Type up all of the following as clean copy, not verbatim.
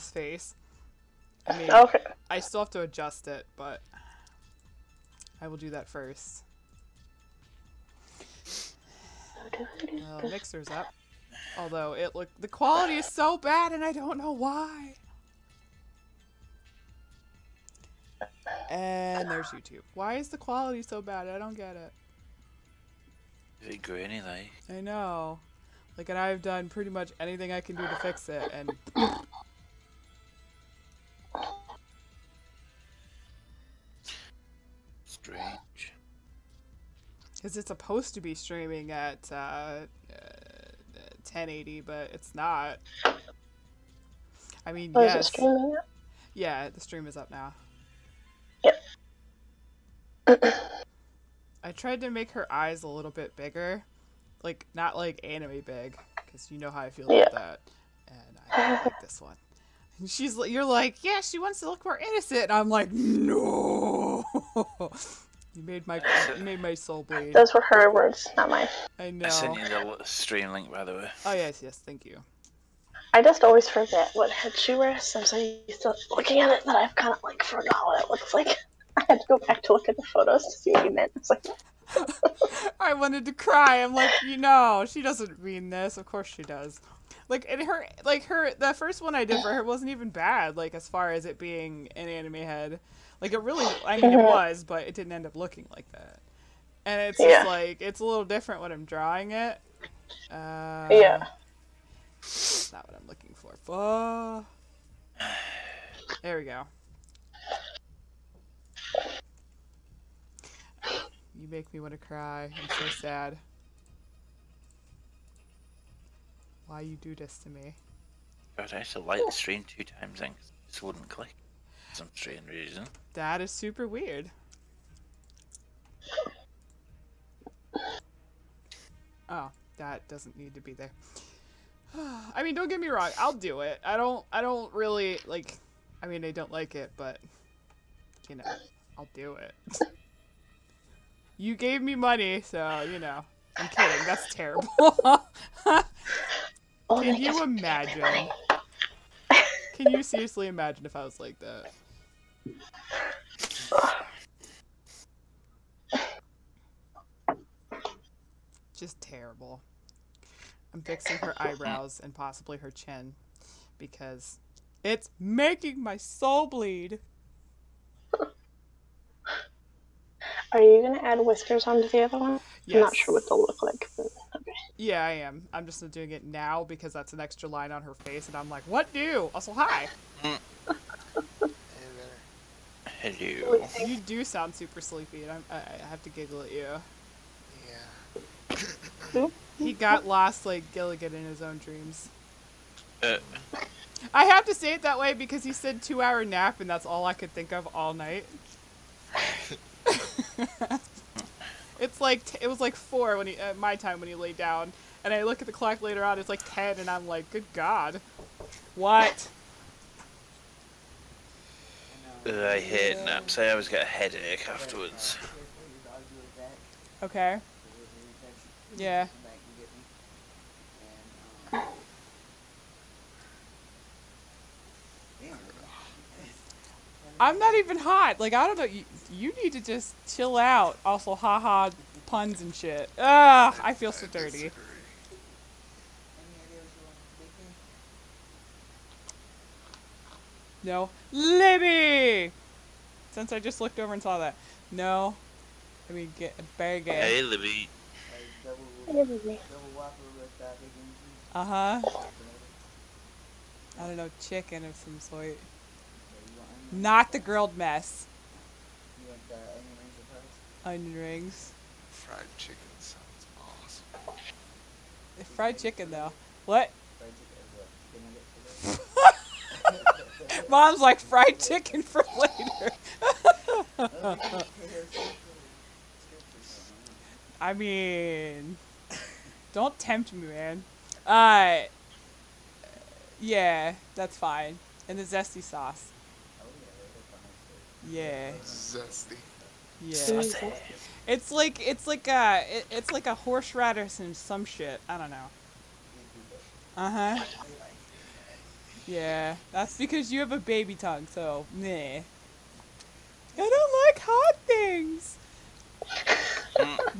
face. I mean, Okay. I still have to adjust it, but I will do that first. Well, mixer's up. Although the quality is so bad and I don't know why. And there's YouTube. Why is the quality so bad? I don't get it. Very grainy, like. I know. Like, and I've done pretty much anything I can do to fix it, and Strange. because it's supposed to be streaming at 1080, but it's not. I mean, Oh, yes. is it streaming yet? Yeah, the stream is up now. Yep. I tried to make her eyes a little bit bigger. Like, not like anime big, because you know how I feel about that. And I don't like this one. And you're like, yeah, she wants to look more innocent. And I'm like, no. You made my soul bleed. Those were her words, not mine. I know. I sent you the stream link, by the way. Oh, yes, thank you. I just always forget what head she wears. I'm so used to looking at it that I've kind of like forgot what it looks like. I had to go back to look at the photos to see what you meant. It's like, I wanted to cry. I'm like, she doesn't mean this. Of course she does. Like, and the first one I did for her wasn't even bad. Like, as far as it being an anime head, like it really, I mean, it was, but it didn't end up looking like that. And it's just like it's a little different when I'm drawing it. yeah. That's not what I'm looking for. There we go. You make me want to cry. I'm so sad. Why you do this to me? God, I had to light the stream 2 times and it just wouldn't click. For some strange reason. That is super weird. Oh, that doesn't need to be there. I mean, don't get me wrong. I'll do it. I don't really, like, I mean, I don't like it, but, I'll do it. You gave me money, so, I'm kidding. That's terrible. Can you imagine? Can you seriously imagine if I was like that? Just terrible. I'm fixing her eyebrows and possibly her chin because it's making my soul bleed. Are you going to add whiskers onto the other one? Yes. I'm not sure what they'll look like. But okay. Yeah, I am. I'm just not doing it now because that's an extra line on her face, and I'm like, what do? Also, hi. Hello. You do sound super sleepy, and I have to giggle at you. Yeah. He got lost like Gilligan in his own dreams. I have to say it that way because he said 2-hour nap, and that's all I could think of all night. It was like 4 when my time when he laid down, and I look at the clock later on. It's like 10, and I'm like, good God, what? I hate naps. I always get a headache afterwards. Okay. Yeah. I'm not even hot. Like, I don't know. You need to just chill out. Also, haha, puns and shit. Ugh, I feel so dirty. No. Libby! Since I just looked over and saw that. No. Let me get a bag of... Hey, Libby. Uh-huh. I don't know, chicken of some sort. Not the grilled mess. Onion rings. Fried chicken sounds awesome. Fried chicken, though. What? Mom's like, fried chicken for later. I mean, don't tempt me, man. Yeah, that's fine. And the zesty sauce. Yeah. Zesty. Yeah. It's like a horseradish and some shit. I don't know. Uh-huh. Yeah, that's because you have a baby tongue, so meh. I don't like hot things.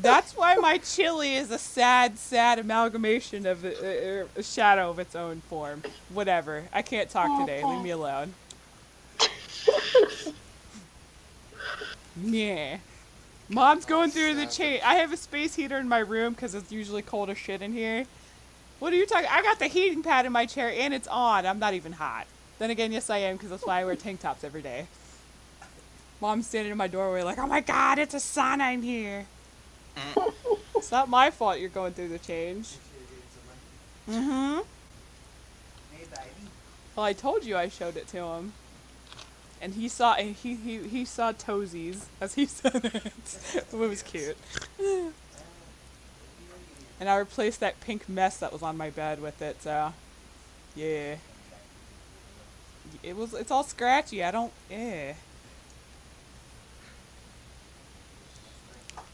That's why my chili is a sad, sad amalgamation of a shadow of its own form. Whatever. I can't talk today. Leave me alone. Yeah. Mom's going through the chain. I have a space heater in my room because it's usually cold as shit in here. What are you talking? I got the heating pad in my chair and it's on. I'm not even hot. Then again, yes I am because that's why I wear tank tops every day. Mom's standing in my doorway like, oh my god, it's a sauna in here. It's not my fault you're going through the change. Mm-hmm. Well, I told you I showed it to him. And he saw toesies as he said it. It was cute. And I replaced that pink mess that was on my bed with it, so yeah. It's all scratchy. I don't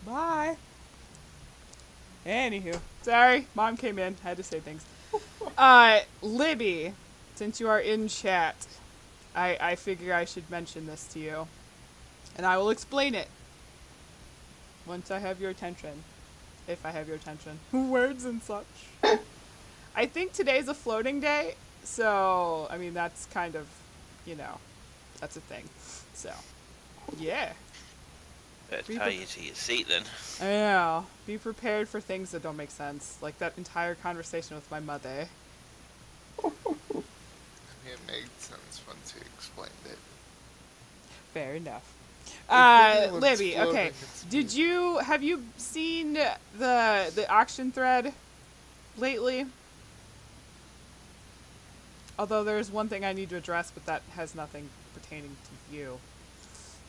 Bye. Anywho. Sorry, Mom came in. Had to say things. Libby, since you are in chat, I figure I should mention this to you. And I will explain it once I have your attention. If I have your attention. Words and such. I think today's a floating day, so, I mean, that's kind of, you know, that's a thing. So, yeah. Better tie you to your seat then. I know. Be prepared for things that don't make sense. Like that entire conversation with my mother. It made sense once you explained it. Fair enough. If Libby, floating, okay. Have you seen the auction thread lately? Although there's one thing I need to address, but that has nothing pertaining to you,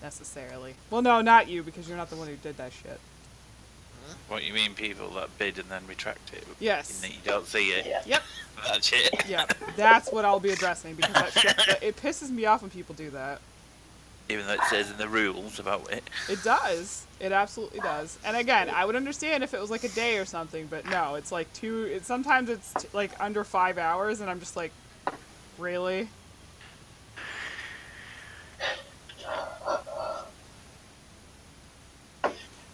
necessarily. Well, no, not you, because you're not the one who did that shit. What you mean, people that bid and then retract it? Yes. And you don't see it? Yeah. Yep. That shit. Yep. That's what I'll be addressing, because that shit, it pisses me off when people do that. Even though it says in the rules about it. It does. It absolutely does. And again, I would understand if it was like a day or something, but no, it's like sometimes it's like under 5 hours, and I'm just like, really?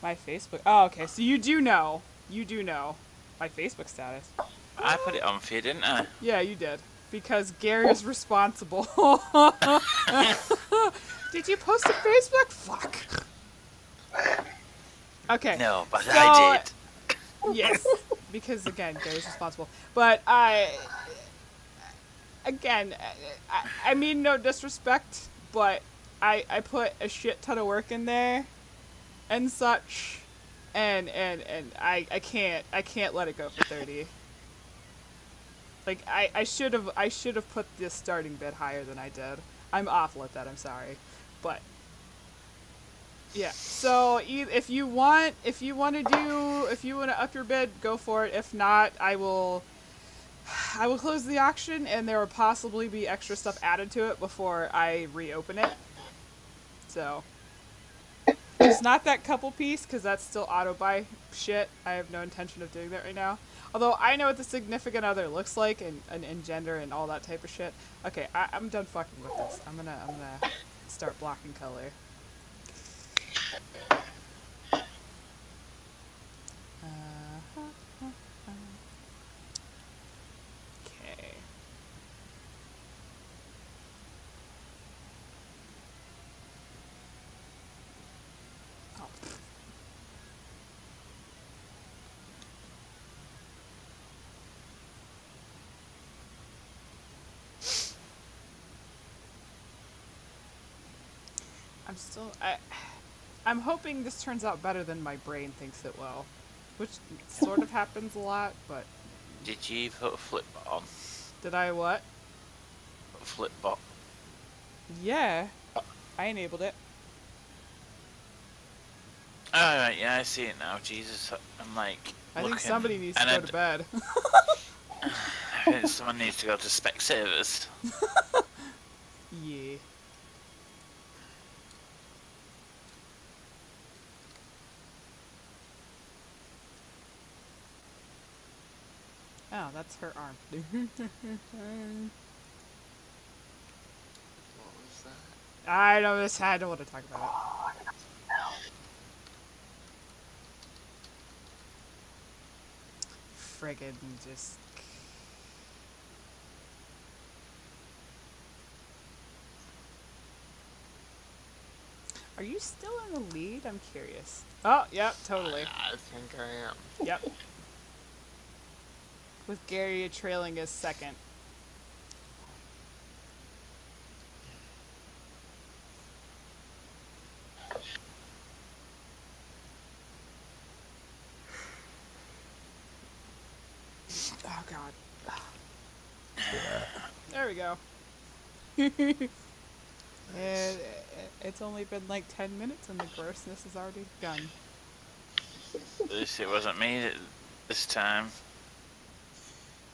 My Facebook. Oh, okay. So you do know my Facebook status. I put it on for you, didn't I? Yeah, you did. Because Gary is responsible. Did you post to Facebook? Fuck. Okay. No, but so, I did. Yes. Because, again, Gary's responsible. But again, I mean no disrespect, but I put a shit ton of work in there and such, and I can't let it go for 30. Like I should have put this starting bid higher than I did. I'm awful at that. I'm sorry, but yeah. So if you want to up your bid, go for it. If not, I will close the auction, and there will possibly be extra stuff added to it before I reopen it. So it's not that couple piece, because that's still auto buy shit. I have no intention of doing that right now. Although I know what the significant other looks like and gender and all that type of shit. Okay, I'm done fucking with this. I'm gonna start blocking color. Okay. Oh. I'm hoping this turns out better than my brain thinks it will, which sort of happens a lot, but... Did you put a flip bot on? Did I what? Put a flip bot. Yeah. I enabled it. Alright, yeah, I see it now. Jesus, I'm like, I think somebody needs to go to bed. I think someone needs to go to spec servers. Yeah. Oh, that's her arm. I don't want to talk about it. Friggin' just... Are you still in the lead? I'm curious. Oh, yep, totally. I think I am. Yep. With Gary trailing as second. Oh, God. There we go. It's only been like 10 minutes and the grossness has already begun. At least it wasn't me this time.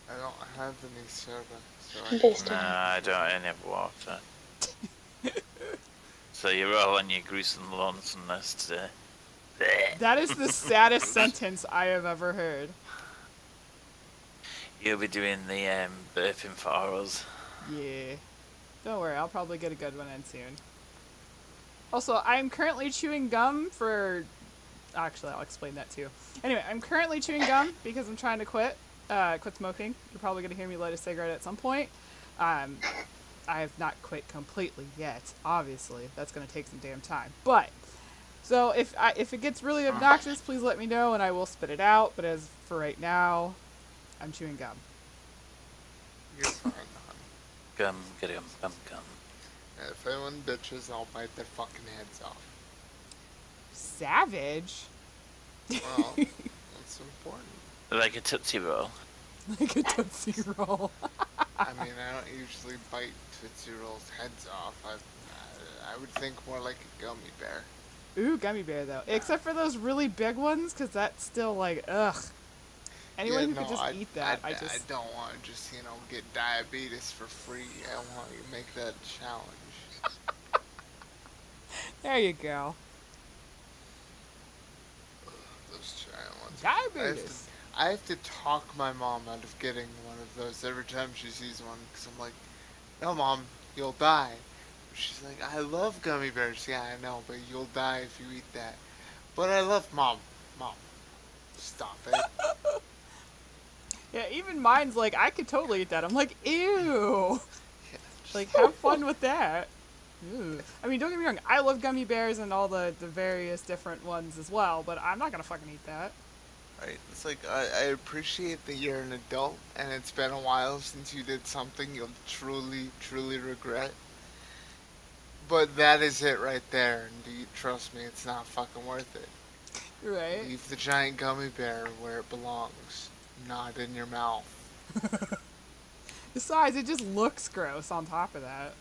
I don't have any soda, so Based No, on- I don't. I never water. So you're all on your gruesome lonesomeness today. That is the saddest sentence I have ever heard. You'll be doing the burping for us. Yeah. Don't worry, I'll probably get a good one in soon. Also, I'm currently chewing gum for... Actually, I'll explain that too. Anyway, I'm currently chewing gum because I'm trying to quit smoking. You're probably going to hear me light a cigarette at some point. I have not quit completely yet, obviously. That's going to take some damn time. But, so if it gets really obnoxious, please let me know and I will spit it out. But as for right now, I'm chewing gum. you're fine, hon. Gum, get him, gum, gum. And if anyone bitches, I'll bite their fucking heads off. Savage? Well, that's important. Like a Tootsie Roll. Like a Tootsie Roll. I mean, I don't usually bite Tootsie Rolls' heads off. I would think more like a gummy bear. Ooh, gummy bear though. Except for those really big ones, because that's still like, ugh. Anyone who could just eat that, I don't want to just, get diabetes for free. I want you to make that a challenge. There you go. Those giant ones. Diabetes. I have to talk my mom out of getting one of those every time she sees one, because I'm like, no, Mom, you'll die. She's like, I love gummy bears. Yeah, I know, but you'll die if you eat that. But I love Mom, stop it. Yeah, even mine's like, I could totally eat that. I'm like, ew. Yeah, Like, have fun with that. Ew. I mean, don't get me wrong, I love gummy bears and all the various different ones as well, but I'm not gonna fucking eat that. right. It's like, I appreciate that you're an adult, and it's been a while since you did something you'll truly, truly regret. But that is it right there, and do you trust me, it's not fucking worth it. Right? Leave the giant gummy bear where it belongs, not in your mouth. Besides, it just looks gross on top of that.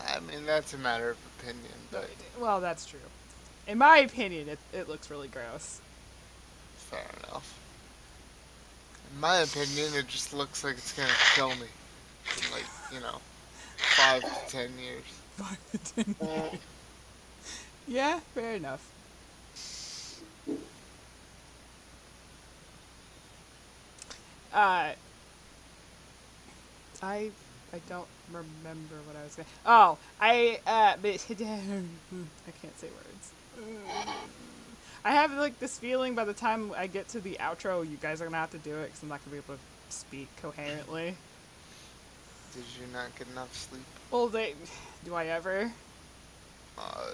I mean, that's a matter of opinion, but Well, that's true. In my opinion, it looks really gross. fair enough. In my opinion, it just looks like it's gonna kill me. In like, 5 to 10 years. Yeah, fair enough. I don't remember what I was going to... Oh, I can't say words. I have, like, this feeling by the time I get to the outro, you guys are going to have to do it, because I'm not going to be able to speak coherently. Did you not get enough sleep? Well, do I ever? Uh,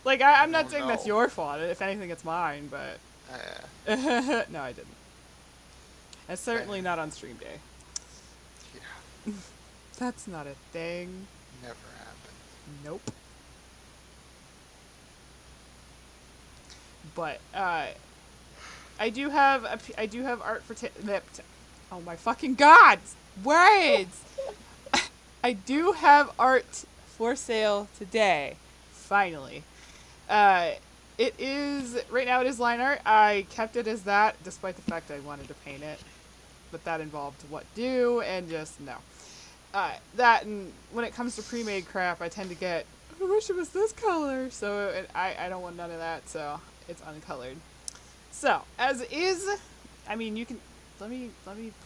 Like, I'm not don't saying that's know. your fault. If anything, it's mine, but... No, I didn't. And certainly not on stream day. yeah, That's not a thing. never happened. Nope. But I do have art for oh my fucking god, words. I do have art for sale today. Finally, it is right now. It is line art. I kept it as that, despite the fact I wanted to paint it, but that involved what do and just no. That and when it comes to pre-made crap, I tend to get, I wish it was this color, so I don't want none of that, so it's uncolored. So, as is, I mean, you can, let me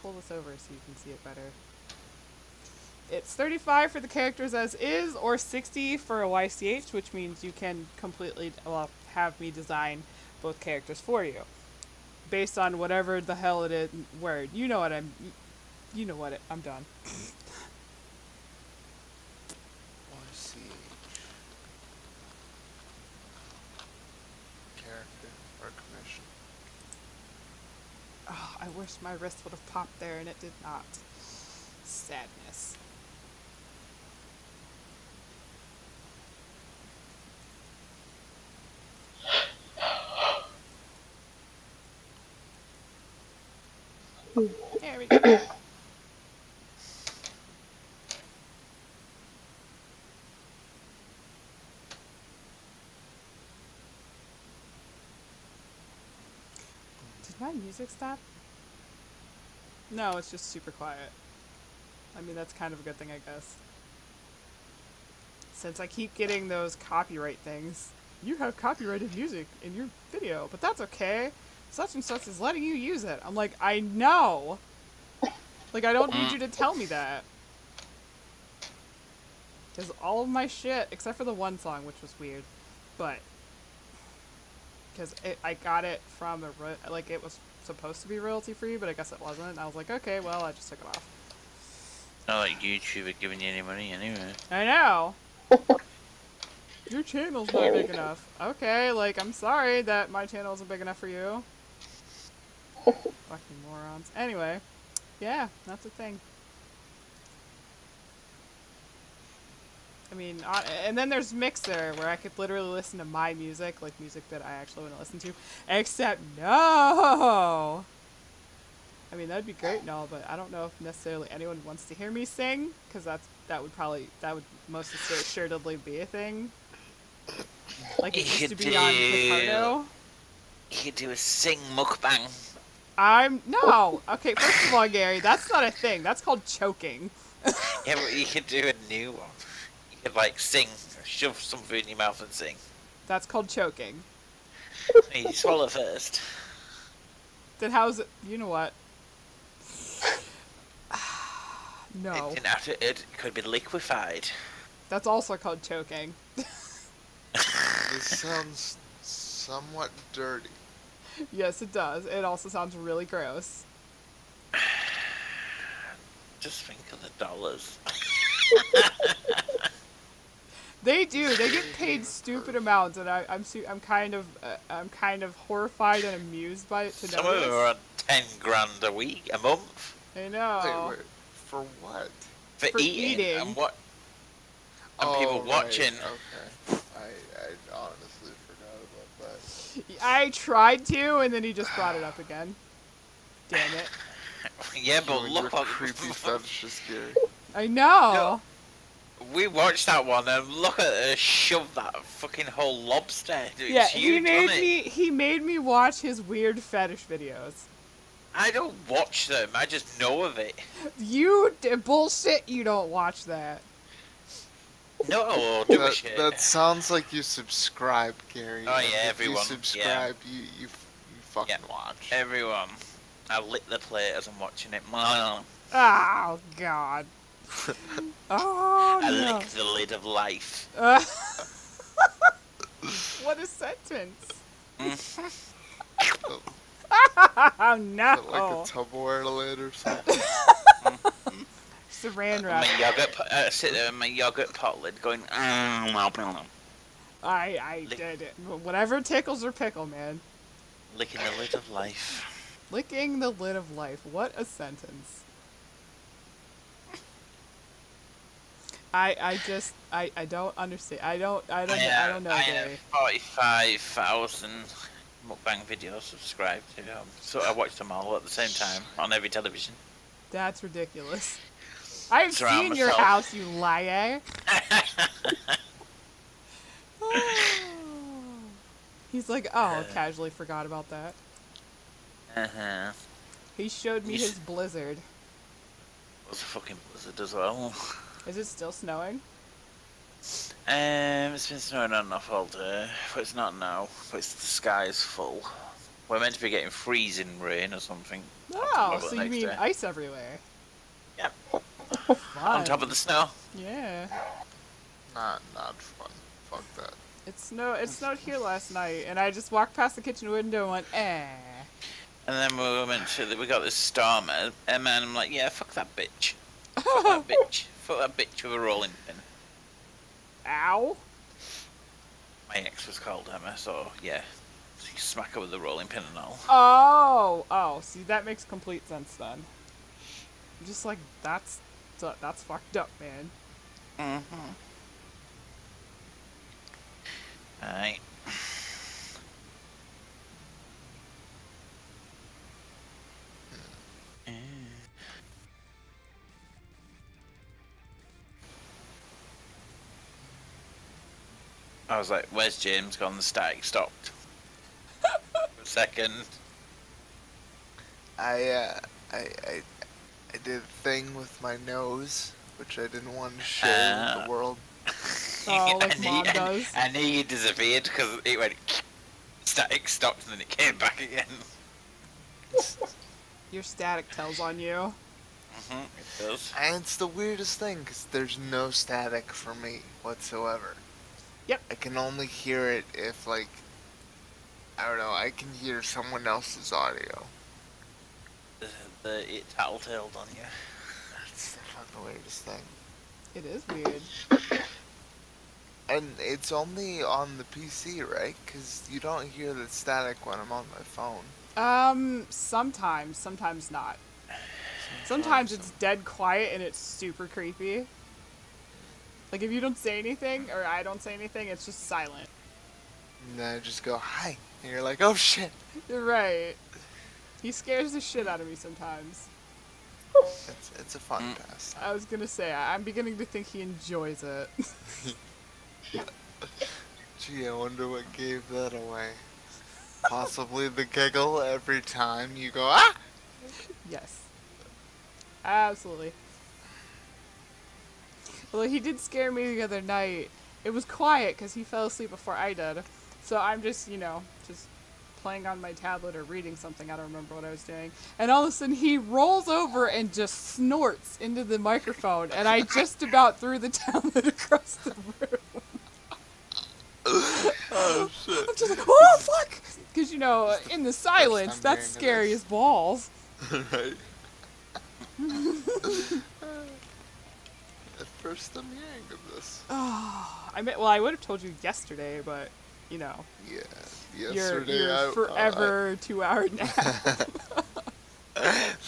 pull this over so you can see it better. it's 35 for the characters as is, or 60 for a YCH, which means you can completely, well, have me design both characters for you, based on whatever the hell it is. Word, you know what you know what I'm done. YCH. Character or commission. Oh, I wish my wrist would have popped there, and it did not. Sadness. There we go. Did my music stop? No, it's just super quiet. I mean, that's kind of a good thing, I guess. Since I keep getting those copyright things. You have copyrighted music in your video, but that's okay. Such and such is letting you use it. I'm like, I know. Like, I don't need you to tell me that. Because all of my shit, except for the one song, which was weird, but because I got it from a like it was supposed to be royalty free, but I guess it wasn't. And I was like, okay, well, I just took it off. Not like YouTube are giving you any money anyway. I know. Your channel's not big enough. Okay, like, I'm sorry that my channel isn't big enough for you. Fucking morons. Anyway, yeah, that's a thing. I mean, and then there's Mixer, where I could literally listen to my music, like music that I actually want to listen to. Except, no! I mean, that'd be great and all, but I don't know if necessarily anyone wants to hear me sing, because that would most assuredly be a thing. Like it used to be on Picardo. You could do a sing mukbang. No! Okay, first of all, Gary, that's not a thing. That's called choking. Yeah, but you could do a new one. You could, like, sing, shove some food in your mouth and sing. That's called choking. You swallow first. Then how's it? You know what? No. It could be liquefied. That's also called choking. This sounds somewhat dirty. Yes, it does. It also sounds really gross. Just think of the dollars. They do. They get paid stupid amounts, and I'm kind of horrified and amused by it to know Some of them this. are on 10 grand a week, a month. I know. Wait, for what? For eating. And what? And people watching. Okay. I honestly forgot about that. I tried to, and then he just brought it up again. Damn it. Yeah, but You look and your creepy fetishes, Gary. I know. We watched that one and look at her shove that fucking whole lobster. It's Yeah, huge, wasn't it? he made me watch his weird fetish videos. I don't watch them, I just know of it. Bullshit, you don't watch that. No, do a That, shit. that sounds like you subscribe, Gary. Oh, and yeah, if everyone, you subscribe, you fucking watch. Everyone. I lick the plate as I'm watching it. Oh, God. Oh, I no. lick the lid of life. What a sentence. Oh, no. Is it like a Tupperware lid or something? Saran wrap. My yogurt, sit there with my yogurt pot lid going. I did it. Whatever tickles or pickle, man. Licking the lid of life. Licking the lid of life. What a sentence. I don't understand. I don't know, I Gary. have 45,000 mukbang videos subscribed to. So I watch them all at the same time on every television. That's ridiculous. I've Surround seen your myself. house, you liar. He's like, oh, casually forgot about that. Uh-huh. He showed me his blizzard. It was a fucking blizzard as well. Is it still snowing? It's been snowing on and off all day, but it's not now. But the sky's full. We're meant to be getting freezing rain or something. Oh, Probably so you next mean day. ice everywhere? Yep. On top of the snow. Yeah. Not fun. Fuck that. It snowed here last night, and I just walked past the kitchen window and went, eh. And then we got this storm, and I'm like, yeah, fuck that bitch. Fuck that bitch. Fuck that bitch with a rolling pin. Ow. My ex was called Emma, so yeah. So you smack her with a rolling pin and all. Oh, see, that makes complete sense then. I'm just like, that's fucked up, man. Mm-hmm. Alright. I was like, where's James gone? The static stopped. For a second. I did a thing with my nose, which I didn't want to share with the world. Oh, like Mom does. I knew you disappeared because it went static stopped and then it came back again. Your static tells on you. It does. And it's the weirdest thing, because there's no static for me whatsoever. Yep. I can only hear it if, like, I don't know, I can hear someone else's audio. It tattletaled on you. That's the fucking weirdest thing. It is weird. And it's only on the PC, right? Because you don't hear the static when I'm on my phone. Sometimes not. Sometimes it's dead quiet and it's super creepy. Like, if you don't say anything, or I don't say anything, it's just silent. And then I just go, hi. And you're like, oh shit. You're right. He scares the shit out of me sometimes. It's a fun pastime. I was gonna say, I'm beginning to think he enjoys it. Gee, I wonder what gave that away. Possibly the giggle every time you go, ah! Yes. Absolutely. Well, he did scare me the other night. It was quiet because he fell asleep before I did. So I'm just, just playing on my tablet or reading something. I don't remember what I was doing. And all of a sudden he rolls over and just snorts into the microphone. And I just about threw the tablet across the room. Oh shit. I'm just like, oh fuck! Because, in the silence, that's hearing scary this. as balls. Right. At first I'm hearing of this. Oh, I would have told you yesterday, but, Yeah, your yesterday forever 2-hour nap.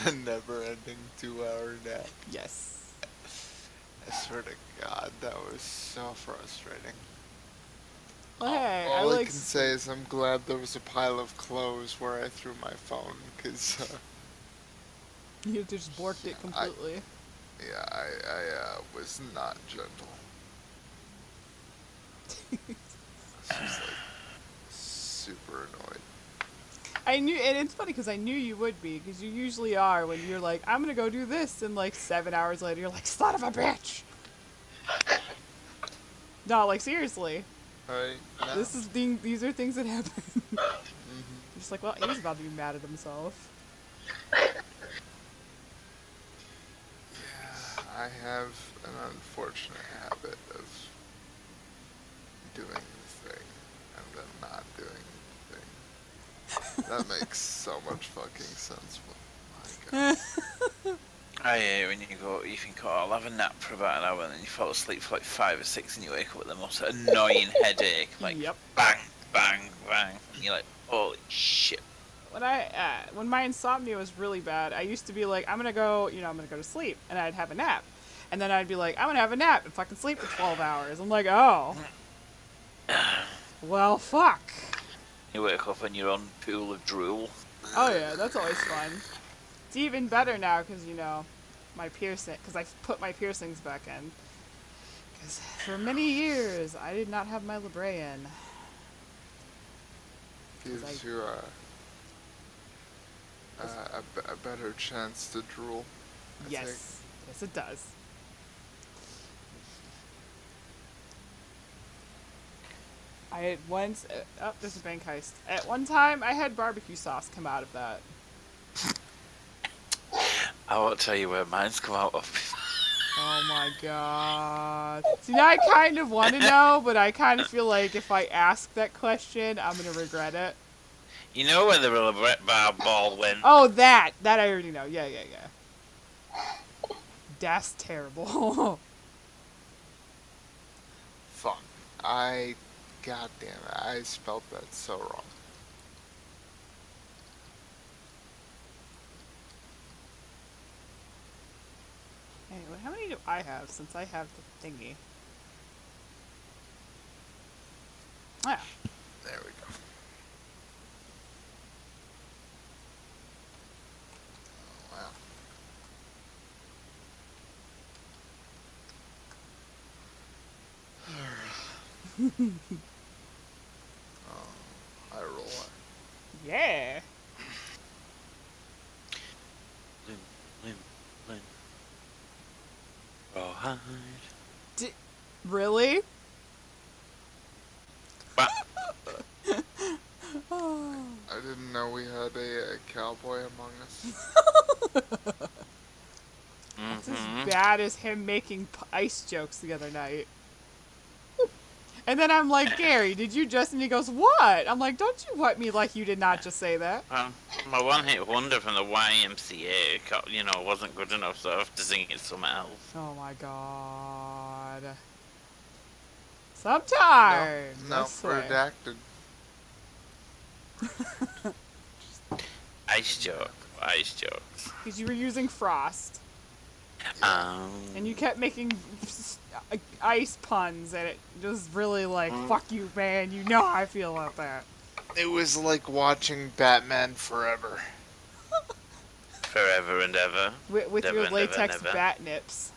the never-ending 2-hour nap. Yes. I swear to God, that was so frustrating. Well, hey, All I can say is I'm glad there was a pile of clothes where I threw my phone, because you just borked it completely. I was not gentle. I was just like super annoyed. I knew, and it's funny because I knew you would be, because you usually are when you're like, I'm gonna go do this, and like 7 hours later you're like, son of a bitch. No, like seriously. Right? No. These are things that happen. You're just like, well, he's about to be mad at himself. I have an unfortunate habit of doing the thing and then not doing the thing. That makes so much fucking sense. Oh my God. I hate when you think, oh, I'll have a nap for about an hour and then you fall asleep for like 5 or 6 and you wake up with the most annoying headache. Like, Yep. bang, bang, bang. And you're like, holy shit. When my insomnia was really bad, I used to be like, I'm gonna go to sleep, and I'd have a nap. And then I'd be like, I'm gonna have a nap and fucking sleep for 12 hours. I'm like, oh. Well, fuck. You wake up in your own pool of drool. Oh yeah, that's always fun. It's even better now because, my piercing, because I put my piercings back in. Because for many years, I did not have my labret in. Gives you a better chance to drool. I think. Yes it does. I had once, there's a bank heist. At one time, I had barbecue sauce come out of that. I won't tell you where mine's come out of. Oh my god. See, now I kind of want to know, but I kind of feel like if I ask that question, I'm gonna regret it. You know where the rubber ball went? Oh, that I already know. Yeah. That's terrible. Fuck. God damn it, I spelled that so wrong. Anyway, how many do I have since I have the thingy? Ah, There we go. Oh, wow. I roll one. yeah. Lin. Rawhide. Really? Bah. Oh. I didn't know we had a cowboy among us. It's as bad as him making ice jokes the other night. And then I'm like, Gary, did you just? And he goes, what? I'm like, don't you wet me like you did not just say that. My one-hit wonder from the YMCA, wasn't good enough, so I have to sing it somewhere else. Oh my god. Sometimes. No, I swear. redacted. Ice jokes. Because you were using frost. Um, And you kept making ice puns, and it was really like, fuck you, man. You know how I feel about that. It was like watching Batman Forever. forever and ever. With Never, your never, latex never. bat nips.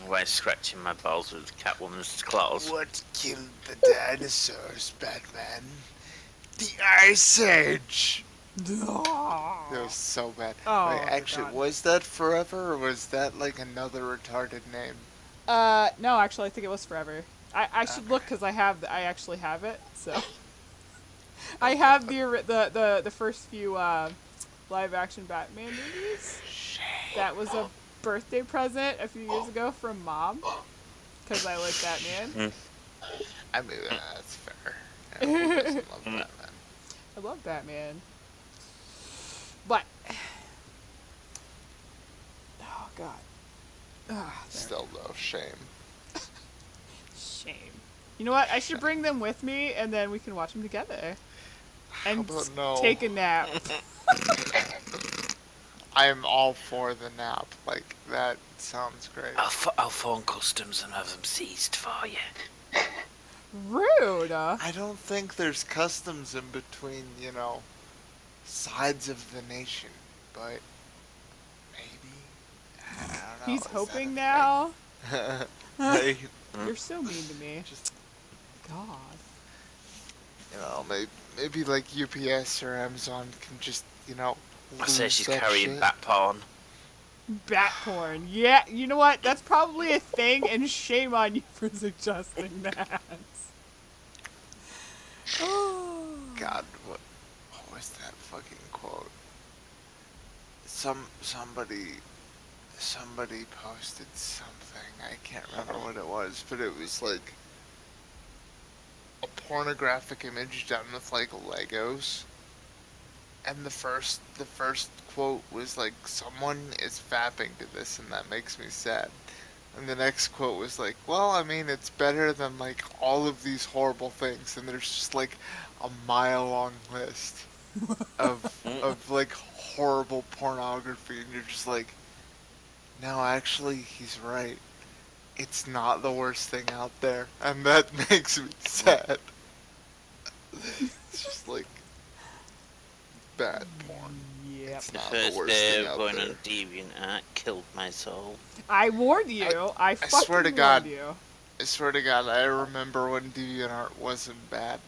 While scratching my balls with Catwoman's claws. What killed the dinosaurs, Batman? The Ice Age! That was so bad. Oh, Wait, actually, God. was that Forever, or was that like another retarded name? No, actually, I think it was forever. I should look because I actually have it. So I have the first few live action Batman movies. That was a birthday present a few years ago from Mom because I like Batman. I mean, that's fair. Yeah, who doesn't love Batman? I love Batman. But oh god. Ah, Still though, shame. shame. You know what? I should bring them with me and then we can watch them together. And How about no? take a nap. I am all for the nap. Like, that sounds great. I'll phone customs and have them seized for you. Rude. I don't think there's customs in between, sides of the nation, but maybe. I don't know. He's is that hoping a now. thing? Hey, You're so mean to me. just, God. maybe like UPS or Amazon can just, I say lose she's that carrying shit. bat porn. Bat porn. Yeah, you know what? That's probably a thing, and shame on you for suggesting that. Oh. God, what was that fucking quote? Somebody posted something. I can't remember what it was, but it was like a pornographic image done with like Legos. And the first quote was like, "Someone is fapping to this, and that makes me sad." And the next quote was like, "Well, I mean, it's better than like all of these horrible things." And there's just like a mile-long list of like horrible pornography, and you're just like, no, actually, he's right. It's not the worst thing out there, and that makes me sad. It's just like bad porn. Yep. The Not first worst day thing of out going there. on DeviantArt killed my soul. I warned you. I fucking swear to warned God. you. I swear to God, I remember when DeviantArt wasn't bad.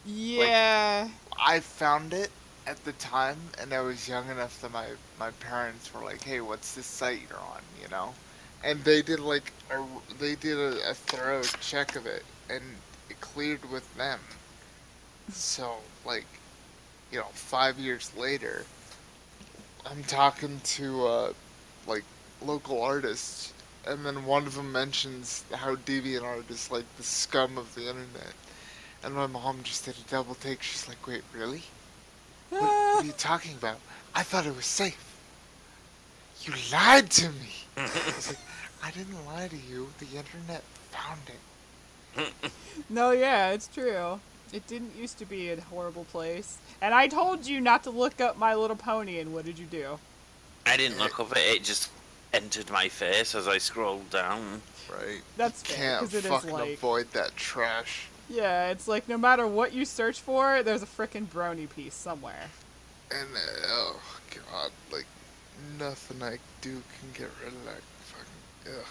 Yeah. I found it at the time, and I was young enough that my parents were like, "Hey, what's this site you're on?" And they did like a thorough check of it, and it cleared with them. So 5 years later, I'm talking to like local artists, and then one of them mentions how DeviantArt is like the scum of the internet. And my mom just did a double take. She's like, wait, really? What are you talking about? I thought it was safe. You lied to me. I was like, I didn't lie to you. The internet found it. No, yeah, it's true. It didn't used to be a horrible place. And I told you not to look up My Little Pony, and what did you do? I didn't look up it. It just entered my face as I scrolled down. Right. That's You fair, can't 'cause it is fucking like... avoid that trash. Yeah, it's like no matter what you search for, there's a frickin' brony piece somewhere. And, oh, God, like, nothing I do can get rid of that fucking, ugh.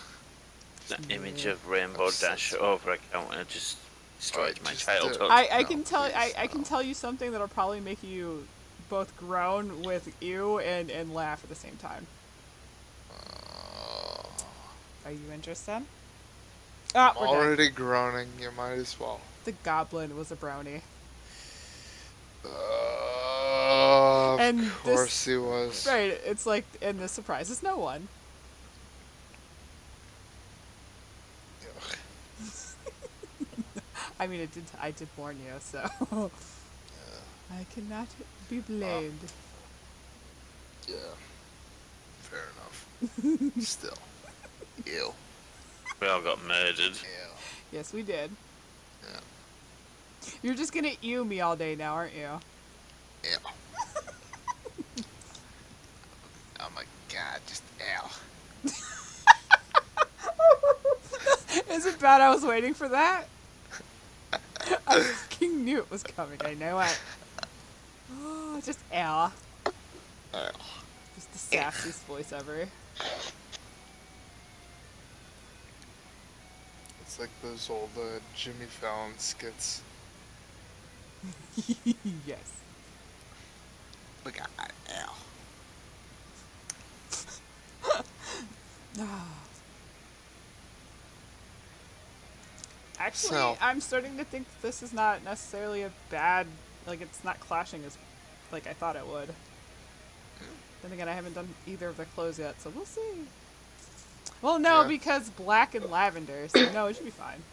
That image of Rainbow Dash over account and it just destroyed my just, childhood. I No, can tell please, I can no. tell you something that'll probably make you both groan with you and laugh at the same time. Are you interested? Ah, I'm we're done. already groaning, you might as well. The goblin was a brownie. Of And course he was. Right, it's like, and this surprises no one. Ugh. I mean, I did warn you, so I cannot be blamed. Yeah. Fair enough. Still. Ew. We all got murdered. Ew. Yes, we did. Yeah. You're just gonna ew me all day now, aren't you? Ew. Oh my god, just ew. Is it bad I was waiting for that? I fucking knew it was coming. I know it. Oh, just Al. Ew. Just the sassiest voice ever. It's like those old Jimmy Fallon skits. Yes. Look at that, ew. Actually, So- I'm starting to think this is not necessarily a bad, like it's not clashing as like I thought it would. Then again, I haven't done either of their clothes yet, so we'll see. Well, no, Yeah. because black and lavender, so no, it should be fine.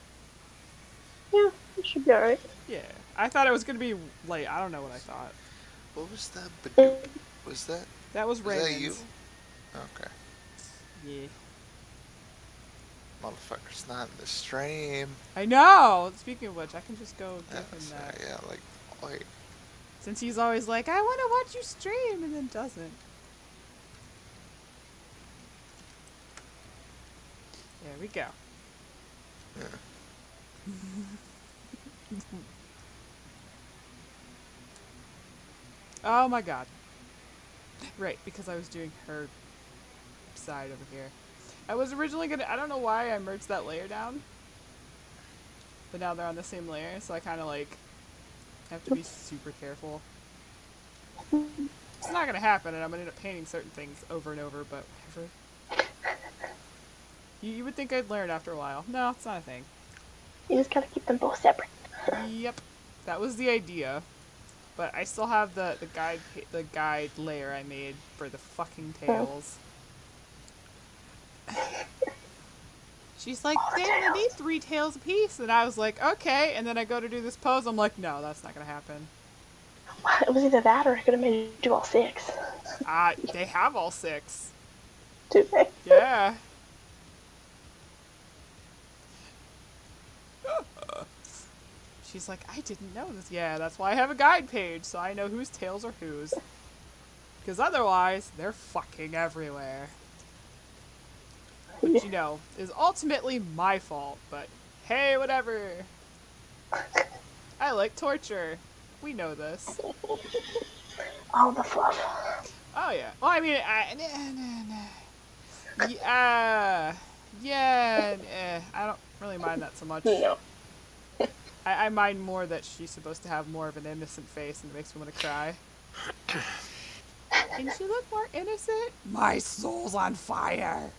Yeah, it should be alright. Yeah, I thought it was gonna be like I don't know what I thought. What was that? Badoo? Was that? That was Was that Raymond's. you? Okay. Yeah. Motherfucker's not in the stream. I know. Speaking of which, I can just go give Yeah, him so, that. yeah, like, wait. Since he's always like, I want to watch you stream, and then doesn't. There we go. Yeah. Oh my god. Right, because I was doing her side over here. I was originally gonna, I don't know why I merged that layer down. But now they're on the same layer, so I kind of like have to be super careful. It's not gonna happen, and I'm gonna end up painting certain things over and over, but whatever. You would think I'd learn after a while. No, it's not a thing. You just gotta keep them both separate. Yep, that was the idea. But I still have the guide layer I made for the fucking tails. She's like, they need 3 tails apiece, and I was like, okay. And then I go to do this pose. I'm like, no, that's not gonna happen. It was either that or I could have made you do all 6. They have all 6. Do they? Yeah. She's like, I didn't know this. Yeah, that's why I have a guide page, so I know whose tails are whose. Because otherwise, they're fucking everywhere. Which, you know, is ultimately my fault, but hey, whatever. I like torture. We know this. All the fluff. Oh, yeah. Well, I mean, I don't really mind that so much. No. I mind more that she's supposed to have more of an innocent face and it makes me want to cry. Can she look more innocent? My soul's on fire.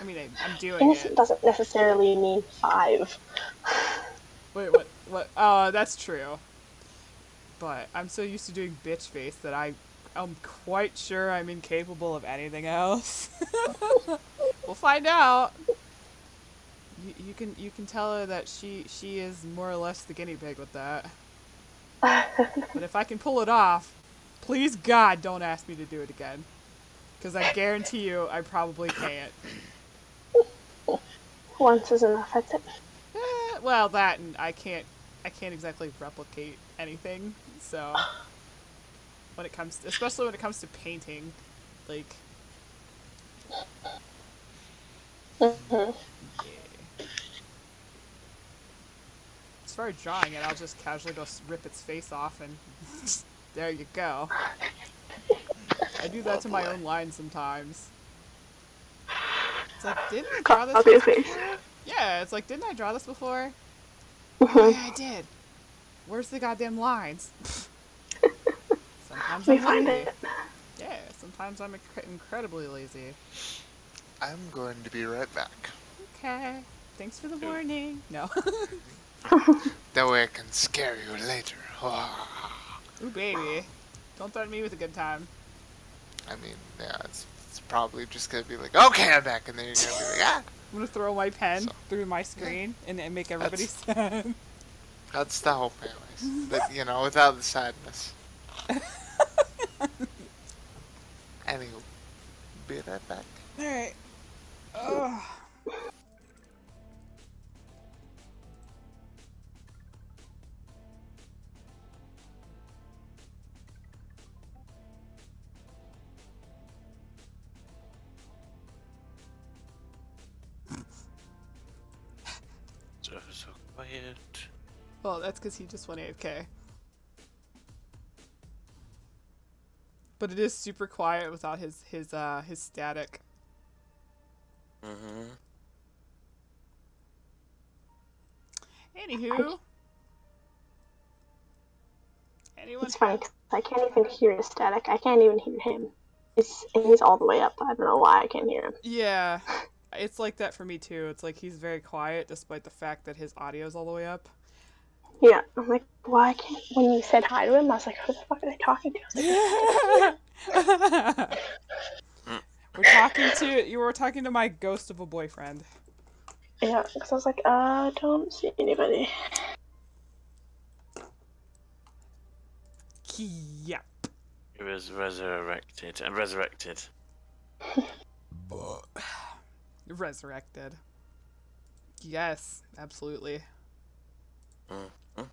I mean, I'm doing Innocent it. doesn't necessarily mean 5. Wait, what? Oh, that's true. But I'm so used to doing bitch face that I I'm quite sure I'm incapable of anything else. We'll find out. You can tell her that she is more or less the guinea pig with that. But if I can pull it off, please God don't ask me to do it again. Because I guarantee you I probably can't. Once is enough, that's it. Well, that and I can't exactly replicate anything. So when it comes, especially when it comes to painting, like. Mhm. Yeah. As far as drawing it, I'll just casually go rip its face off and there you go. I do that to my own lines sometimes. It's like, didn't I draw this Copy before? face. Yeah, it's like, didn't I draw this before? Mhm. Oh yeah, I did. Where's the goddamn lines? Sometimes We I'm find lazy. it. Yeah, sometimes I'm incredibly lazy. I'm going to be right back. Okay. Thanks for the warning. No. That way I can scare you later. Ooh, baby. Don't threaten me with a good time. I mean, yeah, it's probably just gonna be like, okay, I'm back, and then you're gonna be like, ah. I'm gonna throw my pen through my screen and make everybody sad. That's the hope, anyways. But you know, without the sadness. Anywho, be right back. Alright. Ugh. So quiet. Well, that's because he just went AFK. But it is super quiet without his static. Mm-hmm. Anywho. Anyone? It's funny 'cause I can't even hear the static. I can't even hear him. He's all the way up. I don't know why I can't hear him. Yeah. It's like that for me too. It's like he's very quiet despite the fact that his audio's all the way up. Yeah, I'm like, why can't? When you said hi to him, I was like, who the fuck are they talking to? I was like, You were talking to my ghost of a boyfriend. yeah, because I was like, I don't see anybody. Yep. He was resurrected and resurrected. Resurrected. Yes, absolutely. Mm-hmm.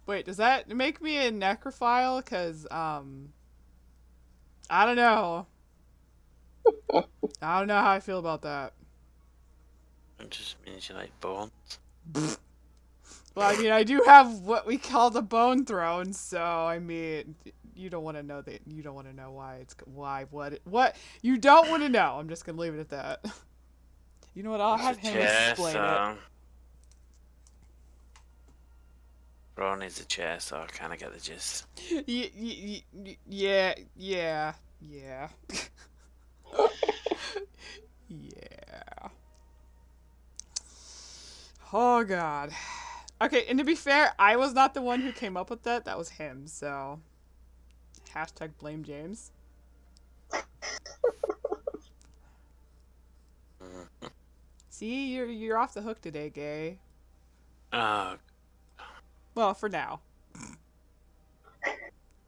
Wait, does that make me a necrophile? Cause I don't know. I don't know how I feel about that. It just means you like bones. Well, I mean, I do have what we call the bone throne, so I mean, you don't want to know that. You don't want to know why what you don't want to know. I'm just gonna leave it at that. You know what? I'll have him explain it. Ron is a chair, so I kind of get the gist. Yeah. Yeah. Oh God. Okay, and to be fair, I was not the one who came up with that. That was him. So, hashtag blame James. See, you're off the hook today, Gary. Well, for now.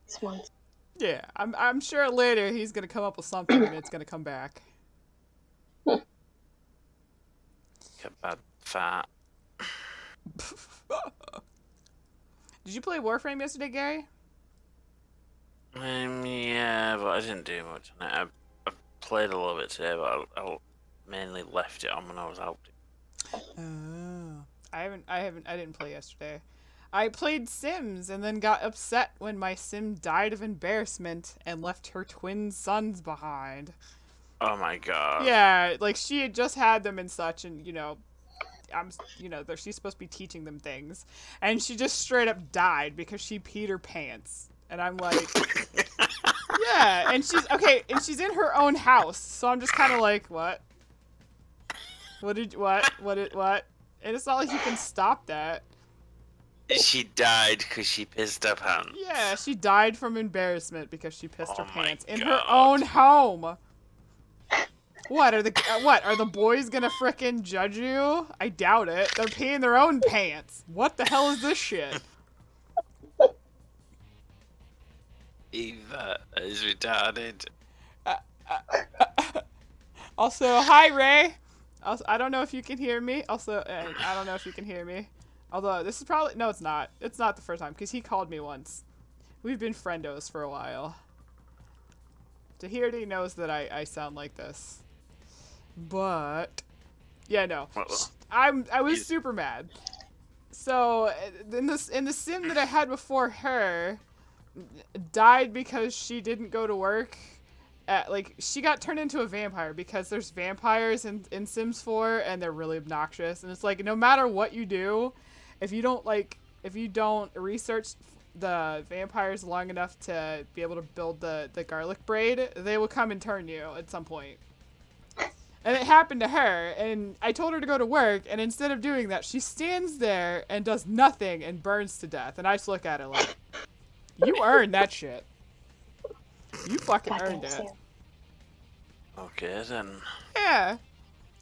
This one's Yeah, I'm sure later he's gonna come up with something and it's gonna come back. Get bad fat. Did you play Warframe yesterday, Gary? Yeah, but I didn't do much on it. I played a little bit today, but I mainly left it on when I was out. Oh, I didn't play yesterday. I played Sims and then got upset when my Sim died of embarrassment and left her twin sons behind. Oh my god. Yeah, like she had just had them and such, and she's supposed to be teaching them things, and she just straight up died because she peed her pants, and I'm like, yeah, and she's okay, and she's in her own house, so I'm just kind of like, what? And it's not like you can stop that. She died because she pissed her pants. Yeah, she died from embarrassment because she pissed her Oh my pants in her God. own home. What are the boys gonna frickin' judge you? I doubt it. They're peeing their own pants. What the hell is this shit? Eva is retarded. Also, hi Ray. Also, I don't know if you can hear me. Also, I don't know if you can hear me. Although this is probably no, it's not. It's not the first time because he called me once. We've been friendos for a while. Tahirdi knows that I sound like this. But yeah, no. I was super mad. So in the sim that I had before her died because she didn't go to work. Like she got turned into a vampire because there's vampires in Sims 4 and they're really obnoxious, and it's like no matter what you do, if you don't research the vampires long enough to be able to build the garlic braid, they will come and turn you at some point. And it happened to her, and I told her to go to work, and instead of doing that, she stands there and does nothing and burns to death. And I just look at her like, you earned that shit. You fucking earned it. Okay then. Yeah.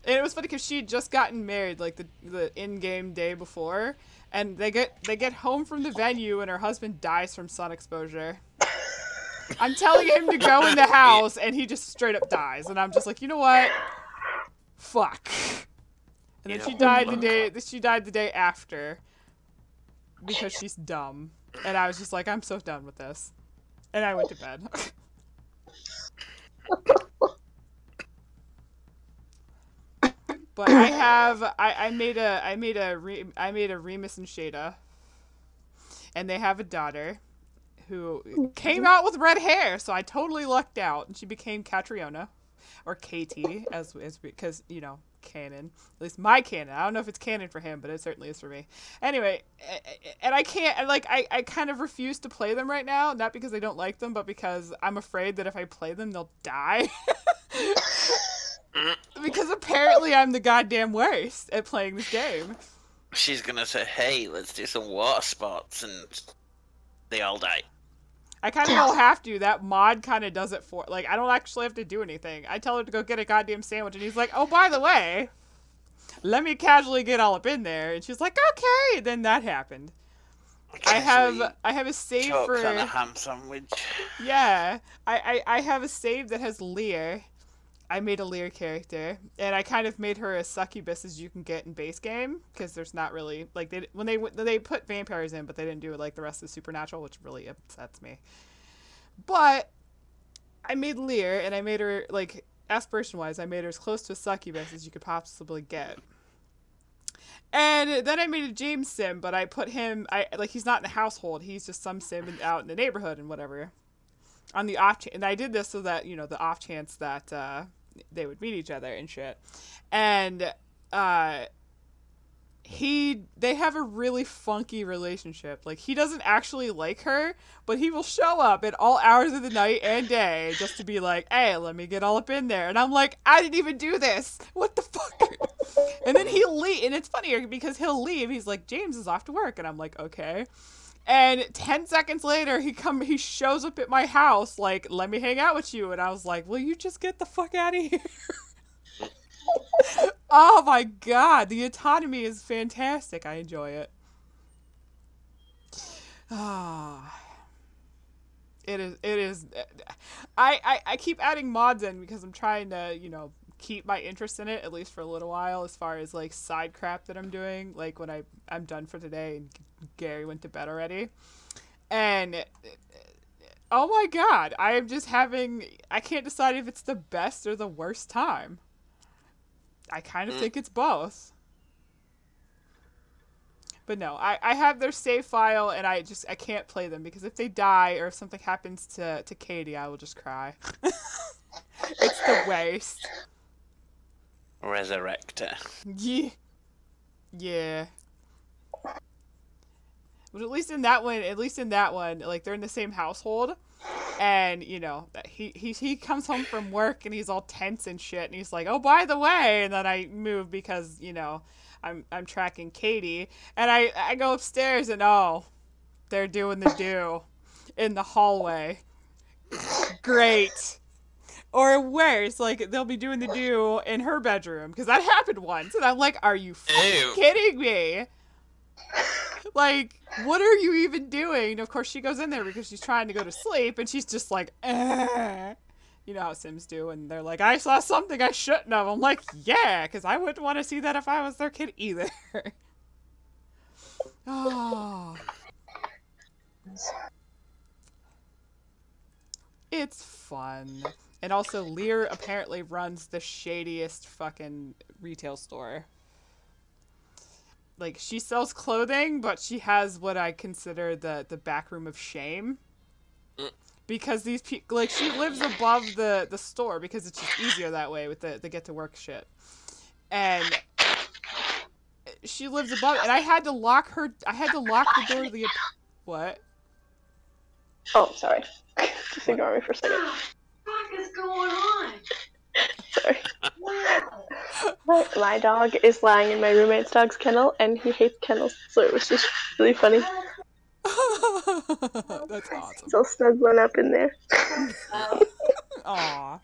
And it was funny because she had just gotten married like the in-game day before, and they get home from the venue and her husband dies from sun exposure. I'm telling him to go in the house and he just straight up dies, and I'm just like, you know what? Fuck. And then she died the day after because she's dumb. And I was just like, I'm so done with this. And I went to bed. But I made a Remus and Shada, and they have a daughter who came out with red hair, so I totally lucked out, and she became Catriona, or Katie, as because you know canon, at least my canon. I don't know if it's canon for him, but it certainly is for me. Anyway, and I can't I kind of refuse to play them right now, not because I don't like them, but because I'm afraid that if I play them, they'll die. Because apparently I'm the goddamn worst at playing this game. She's gonna say, hey, let's do some water sports, and they all die. I kind of don't have to. That mod kind of does it for... Like, I don't actually have to do anything. I tell her to go get a goddamn sandwich, and he's like, oh, by the way, let me casually get all up in there. And she's like, okay. Then that happened. I have a save for... on a ham sandwich. Yeah. I have a save that has Lear. I made a Lear character, and I kind of made her as succubus as you can get in base game, because there's not really, like, they put vampires in, but they didn't do, like, the rest of the supernatural, which really upsets me. But I made Lear, and I made her, like, aspiration-wise, I made her as close to a succubus as you could possibly get. And then I made a James sim, but I put him, like, he's not in the household, he's just some sim out in the neighborhood and whatever. On the off chance, and I did this so that, you know, the off chance that they would meet each other and shit. And they have a really funky relationship. Like, he doesn't actually like her, but he will show up at all hours of the night and day just to be like, hey, let me get all up in there. And I'm like, I didn't even do this. What the fuck? And then he'll leave, and it's funnier because he'll leave. He's like, James is off to work, and I'm like, okay. And 10 seconds later, he shows up at my house, like, let me hang out with you. And I was like, will you just get the fuck out of here? Oh my god, the autonomy is fantastic. I enjoy it. Ah. It is. I keep adding mods in because I'm trying to, you know, keep my interest in it, at least for a little while, as far as, like, side crap that I'm doing, like, when I'm done for today and Gary went to bed already. And oh my god, I am just having, I can't decide if it's the best or the worst time. I kind of think it's both. But no, I have their save file, and I can't play them, because if they die or if something happens to Katie, I will just cry. It's the worst. Resurrector. Yeah. Yeah. But at least in that one, like they're in the same household, and you know he comes home from work and he's all tense and shit, and he's like, oh, by the way, and then I move because you know I'm tracking Katie, and I go upstairs and oh, they're doing the do in the hallway. Great. Or worse, like they'll be doing the do in her bedroom because that happened once, and I'm like, are you fucking kidding me? Like, what are you even doing? And of course, she goes in there because she's trying to go to sleep, and she's just like, you know how Sims do, and they're like, I saw something I shouldn't have. I'm like, yeah, because I wouldn't want to see that if I was their kid either. Oh. It's fun. And also, Lear apparently runs the shadiest fucking retail store. Like, she sells clothing, but she has what I consider the back room of shame. Because these people, like, she lives above the store because it's just easier that way with the get to work shit. And she lives above, and I had to lock the door to the, what? Oh, sorry. Just ignore me for a second. What the fuck is going on? Sorry. My dog is lying in my roommate's dog's kennel, and he hates kennels, so it was just really funny. That's awesome. Still snuggling up in there. Aww.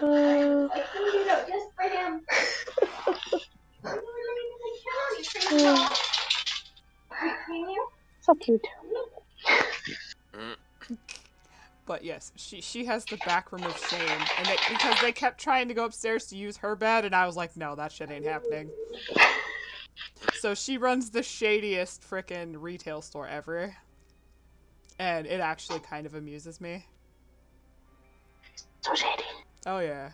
I cleaned it up just for him. So cute. But yes, she has the back room of shame, and because they kept trying to go upstairs to use her bed, and I was like, no, that shit ain't happening. So she runs the shadiest frickin' retail store ever, and it actually kind of amuses me. So shady. Oh yeah.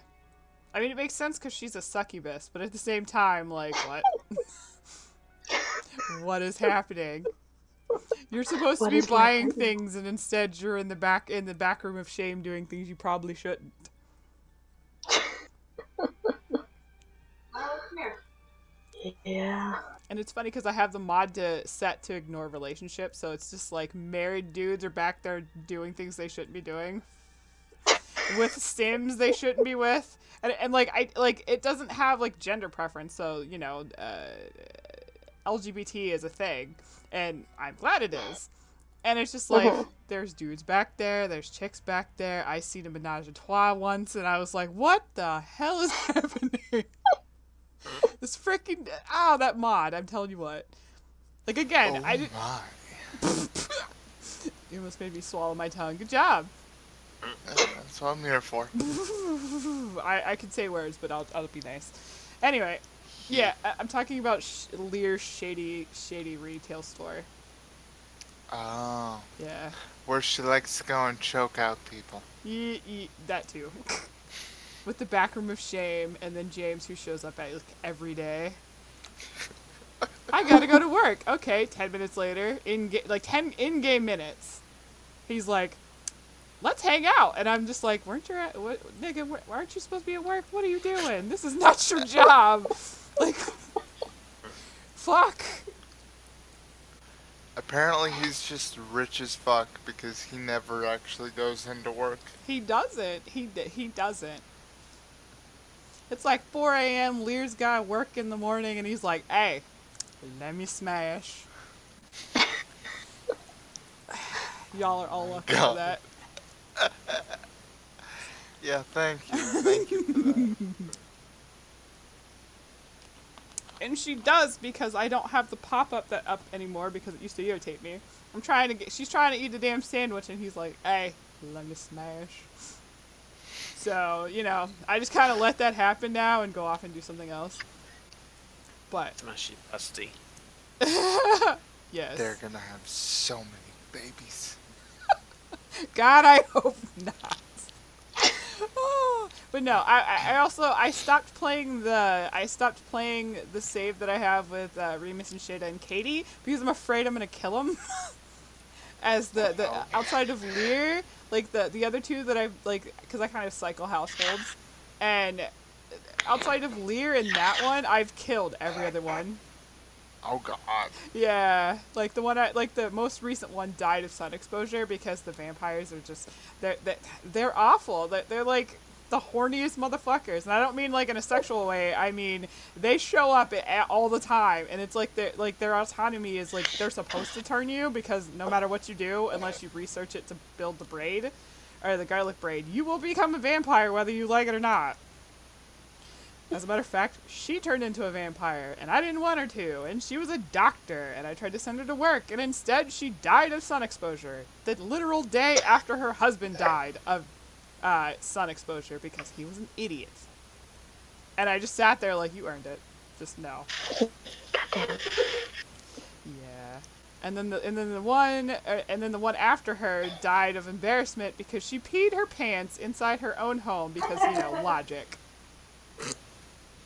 I mean, it makes sense because she's a succubus, but at the same time, like, what? What is happening? You're supposed to be buying things, and instead you're in the back room of shame doing things you probably shouldn't. Oh, come here. Yeah. And it's funny because I have the mod set to ignore relationships, so it's just like married dudes are back there doing things they shouldn't be doing with Sims they shouldn't be with, and like it doesn't have like gender preference, so you know, LGBT is a thing. And I'm glad it is. And it's just like, there's dudes back there, there's chicks back there. I seen a menage a trois once, and I was like, what the hell is happening? This freaking... Oh, that mod, I'm telling you what. Like, again, I didn't... You almost made me swallow my tongue. Good job. That's what I'm here for. I can say words, but I'll be nice. Anyway... Yeah, I'm talking about Lear's shady retail store. Oh. Yeah. Where she likes to go and choke out people. That too. With the back room of shame, and then James, who shows up at like every day. I gotta go to work. Okay, 10 minutes later, 10 in-game minutes. He's like, let's hang out. And I'm just like, nigga, aren't you supposed to be at work? What are you doing? This is not your job. Like, fuck. Apparently he's just rich as fuck because he never actually goes into work. He doesn't. He doesn't. It's like 4 a.m. Lear's got work in the morning, and he's like, hey, let me smash. Y'all are all lucky for that. Yeah, thank you. Thank you for that. And she does because I don't have the pop-up that up anymore because it used to irritate me. She's trying to eat a damn sandwich, and he's like, hey, let me smash. So, you know, I just kind of let that happen now and go off and do something else. But... Smashy busty. Yes. They're gonna have so many babies. God, I hope not. But no, I stopped playing the save that I have with Remus and Shada and Katie because I'm afraid I'm gonna kill them. As the outside of Lear, like the other two that I like, because I kind of cycle households, and outside of Lear and that one, I've killed every other one. Oh God. Yeah, like the most recent one died of sun exposure because the vampires are just they're awful. They're like the horniest motherfuckers, and I don't mean like in a sexual way. I mean they show up all the time, and it's like their autonomy is like they're supposed to turn you because no matter what you do, unless you research it to build the braid or the garlic braid, you will become a vampire whether you like it or not. As a matter of fact, she turned into a vampire, and I didn't want her to, and she was a doctor, and I tried to send her to work, and instead she died of sun exposure. The literal day after her husband died of sun exposure because he was an idiot. And I just sat there like, you earned it. Just no. Goddamn. Yeah. And then the one after her died of embarrassment because she peed her pants inside her own home because, logic.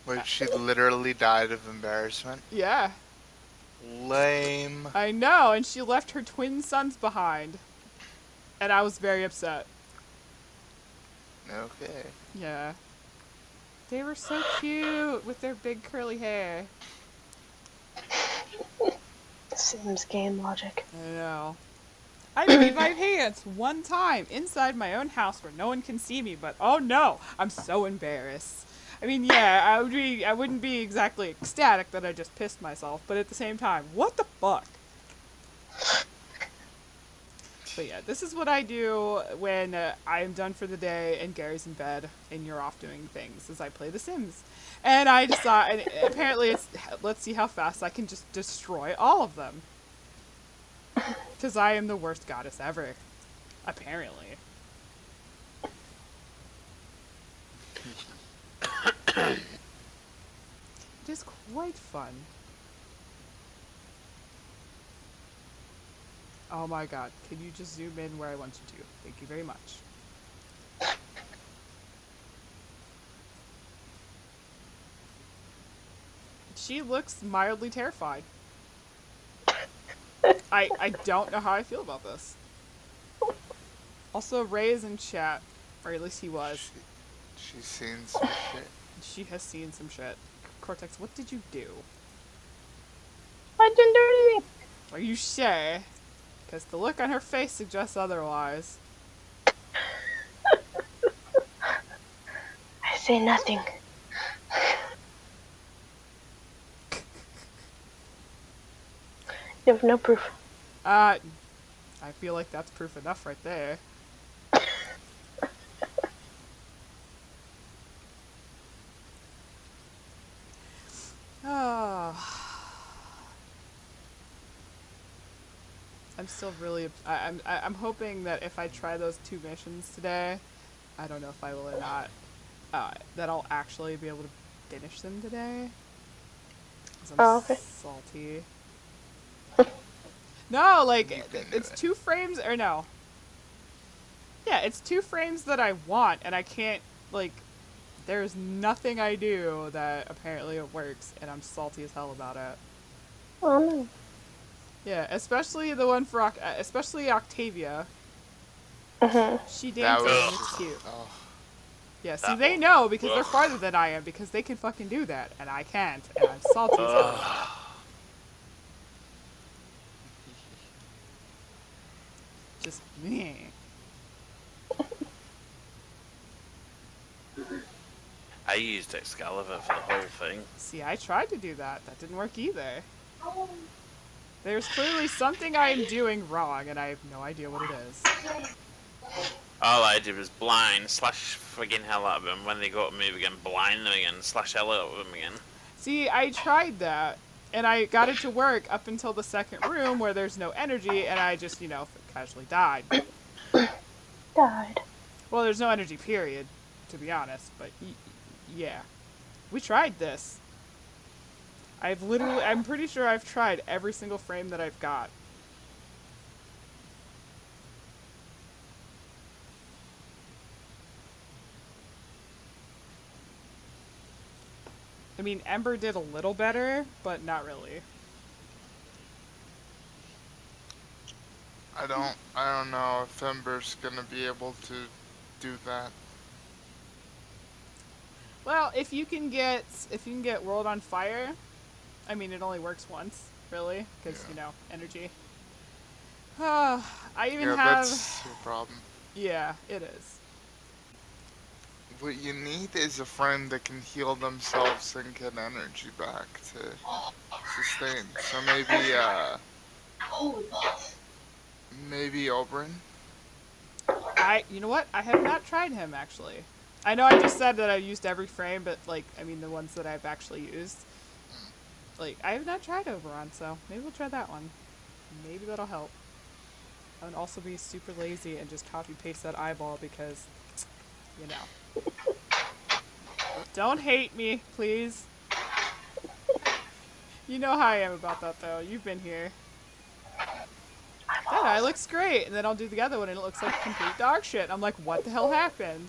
Wait, she literally died of embarrassment? Yeah. Lame. I know, and she left her twin sons behind. And I was very upset. Okay. Yeah. They were so cute with their big curly hair. Sims game logic. I know. I peed my pants one time inside my own house where no one can see me, but oh no, I'm so embarrassed. I mean, yeah, I wouldn't be exactly ecstatic that I just pissed myself, but at the same time, what the fuck? But yeah, this is what I do when I'm done for the day and Gary's in bed and you're off doing things, is I play The Sims. And I decide, and apparently it's, let's see how fast I can just destroy all of them. Because I am the worst goddess ever. Apparently. It is quite fun. Oh my god, can you just zoom in where I want you to? Thank you very much. She looks mildly terrified. I don't know how I feel about this. Also, Ray is in chat, or at least he was. She's seen some shit. She has seen some shit. Cortex, what did you do? I didn't do anything. Are you sure? Because the look on her face suggests otherwise. I say nothing. You have no proof. I feel like that's proof enough right there. Oh. I'm still really. I'm hoping that if I try those 2 missions today, I don't know if I will or not. That I'll actually be able to finish them today. 'Cause I'm okay. salty. No, like it's 2 frames or no. Yeah, it's 2 frames that I want, and I can't like. There's nothing I do that apparently it works, and I'm salty as hell about it. Oh no. Yeah, especially the one for especially Octavia. She That dances was and it's just- cute. oh. Yeah, see, they know because they're farther than I am because they can fucking do that, and I can't, and I'm salty as hell. Just me. I used Excalibur for the whole thing. See, I tried to do that. That didn't work either. There's clearly something I am doing wrong, and I have no idea what it is. All I did was blind, slash friggin' hell out of them. When they go to move again, blind them again, slash hell out of them again. See, I tried that, and I got it to work up until the second room where there's no energy, and I just, casually died. Died. Well, there's no energy, period, to be honest, but yeah. We tried this. I'm pretty sure I've tried every single frame that I've got. I mean, Ember did a little better, but not really. I don't know if Ember's gonna be able to do that. Well, if you can get World on Fire, I mean, it only works once, really, because, Yeah. you know, energy. I even Yeah, have... that's your problem. Yeah, it is. What you need is a friend that can heal themselves and get energy back to sustain. So Holy balls. maybe Oberyn? You know what? I have not tried him, actually. I know I just said that I used every frame, but, like, I mean, the ones that I've actually used. Like, I have not tried Oberon, so maybe we'll try that one. Maybe that'll help. I would also be super lazy and just copy-paste that eyeball because, you know. Don't hate me, please. You know how I am about that, though. You've been here. That eye looks great, and then I'll do the other one, and it looks like complete dog shit. I'm like, what the hell happened?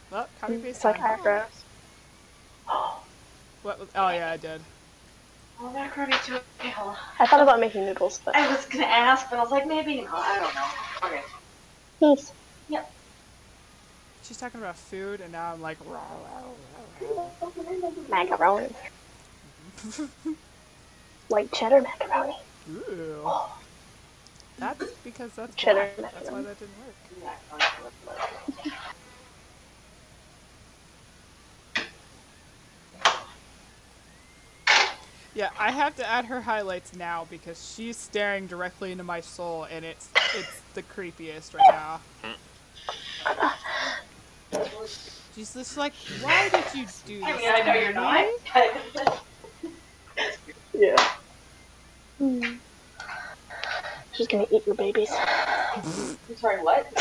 Well, copy-paste It's like time. eyebrows. What was, oh, yeah, I did. Well, macaroni too. Okay, hold on. I thought about making noodles, but I was gonna ask, but I was like, maybe, you know, I don't know. Okay. yes. Yep. She's talking about food, and now I'm like, rah, rah, rah. Macaroni. White cheddar macaroni. Ooh. That's because that's Cheddar black. That's why macaroni. that didn't work. Yeah, I have to add her highlights now because she's staring directly into my soul, and it's the creepiest right now. She's just like, why did you do this? I mean, I know you're to not. me?" Yeah. She's gonna eat your babies. I'm sorry, what?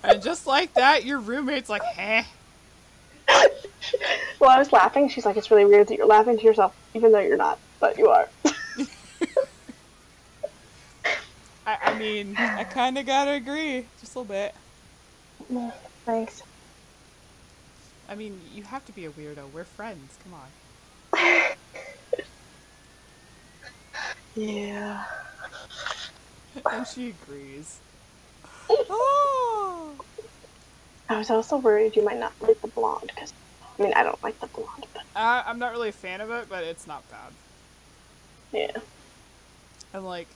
And just like that, your roommate's like, "Heh." Well, I was laughing. She's like, it's really weird that you're laughing to yourself, even though you're not, but you are. I mean, I kind of gotta agree, just a little bit. Thanks. I mean, you have to be a weirdo. We're friends. Come on. Yeah. And she agrees. Oh! I was also worried you might not like the blonde, because, I mean, I don't like the blonde, but I'm not really a fan of it, but it's not bad. yeah. And like,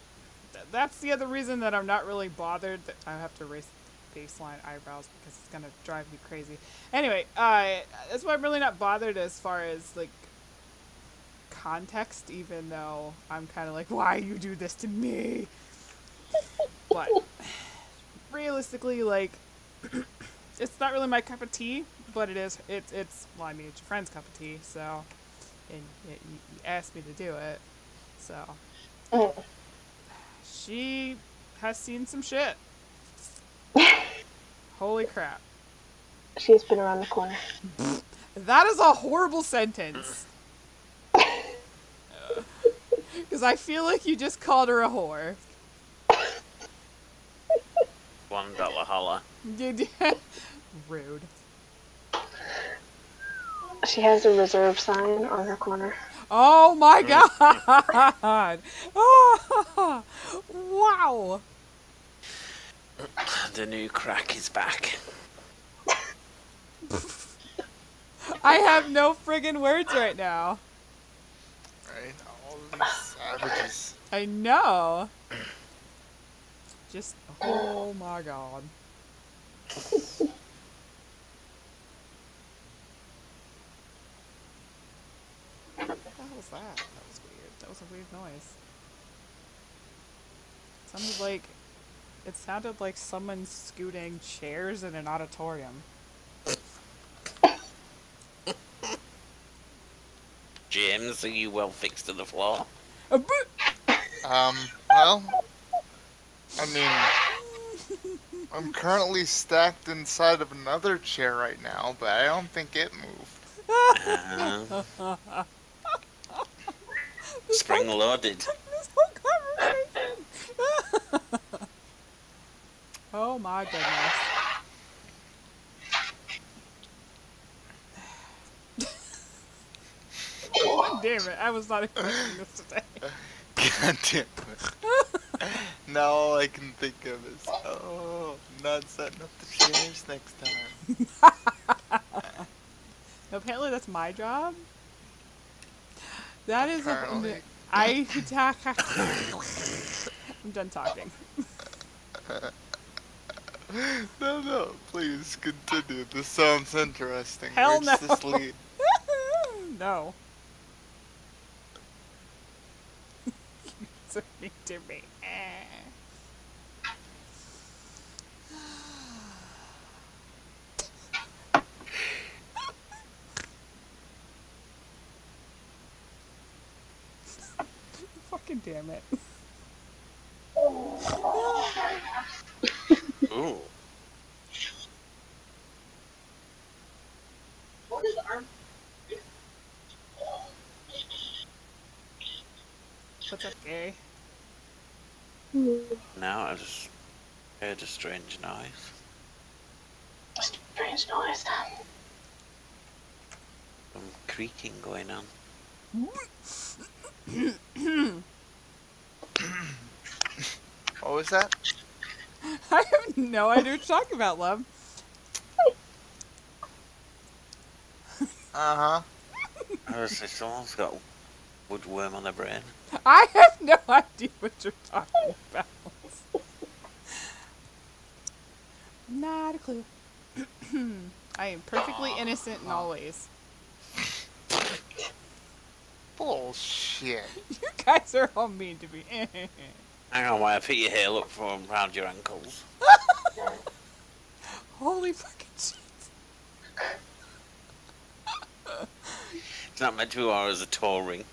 that's the other reason that I'm not really bothered that I have to raise baseline eyebrows because it's gonna drive me crazy. Anyway, that's why I'm really not bothered as far as like context, even though I'm kind of like, why you do this to me? But realistically, like, it's not really my cup of tea, but it is. It's well, I mean, it's your friend's cup of tea, so, and you asked me to do it, so. She has seen some shit. Holy crap. She's been around the corner. That is a horrible sentence. Because I feel like you just called her a whore. $1 holla. Rude. She has a reserve sign on her corner. Oh my god! Oh, wow! The new crack is back. I have no friggin' words right now. Right? All of these savages. I know. Just, oh my god. What the hell was that? That was weird. That was a weird noise. It sounded like someone scooting chairs in an auditorium. James, are you well fixed to the floor? Well, I mean, I'm currently stacked inside of another chair right now, but I don't think it moved. Spring loaded. This whole conversation. Oh my goodness. God damn it, I was not expecting this today. God damn it. Now all I can think of is, oh, not setting up the chairs next time. Apparently that's my job. That is Apparently. I'm done talking. No, please continue. This sounds interesting. Hell Where does no. this lead? No. So mean to me. Fucking damn it. Ooh. What is arm? What's up, Gary? Now I just heard a strange noise. Strange noise. Some creaking going on. What was that? I have no idea what you're talking about, love. Uh-huh. I was say someone's got a woodworm on their brain. I have no idea what you're talking about. Not a clue. I am perfectly innocent in all ways. Bullshit. You guys are all mean to me. Hang on, while I put your hair up from around your ankles. Holy fucking shit. It's not meant to be worn as a toe ring.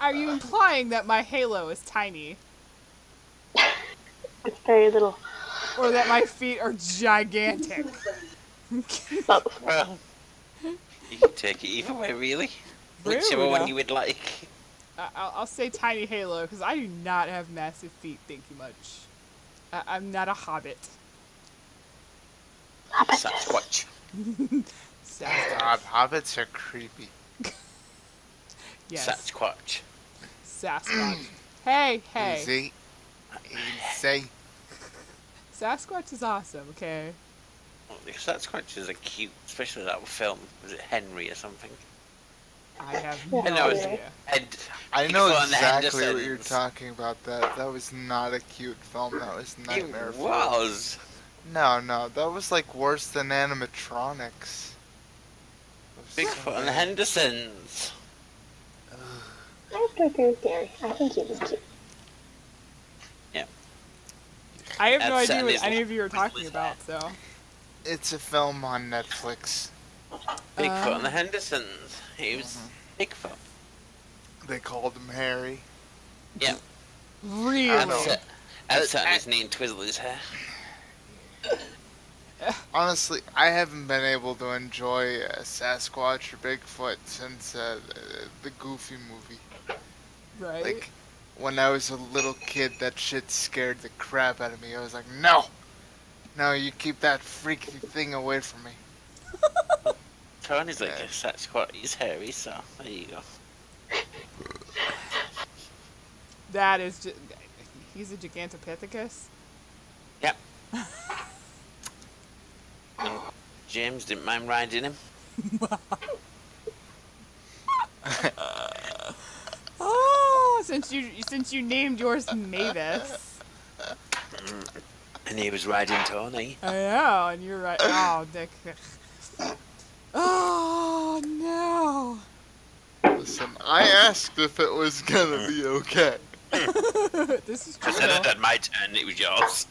Are you implying that my halo is tiny? It's very little. Or that my feet are gigantic? Oh, Well, you can take it either way, really. Whichever one you would like. I'll say tiny halo, because I do not have massive feet, thank you much. I'm not a hobbit. Sasquatch. Sasquatch. God, hobbits are creepy. Yes. Sasquatch. Sasquatch. Hey. Easy. Easy. Sasquatch is awesome, okay? Well, the Sasquatches are cute, especially that film. Was it Henry or something? I have Yeah. no No, it's idea. I know Bigfoot and the exactly what you're Hendersons. talking about. That was not a cute film. That was nightmare It fuel. was. No, that was like worse than animatronics. It was so Bigfoot and the bad. Hendersons. I have to agree with Gary. I think he was cute. I have no That's idea what sadly any of you are what talking was about, so. It's a film on Netflix. Bigfoot and the Hendersons. He was Bigfoot. They called him Harry. Yeah. Really? I know. Outside his knee and twizzle his hair. Honestly, I haven't been able to enjoy Sasquatch or Bigfoot since the Goofy movie. Right? Like, when I was a little kid, that shit scared the crap out of me. I was like, no! No, you keep that freaky thing away from me. Tony's like a Sasquatch. He's hairy, so there you go. That is just. He's a Gigantopithecus? Yep. James didn't mind riding him. Oh, since you named yours Mavis. And he was riding Tony. I know, and you're right. Oh, Dick. Oh, no. Listen, I asked if it was gonna be okay. This is I true. said it had my turn, it was yours.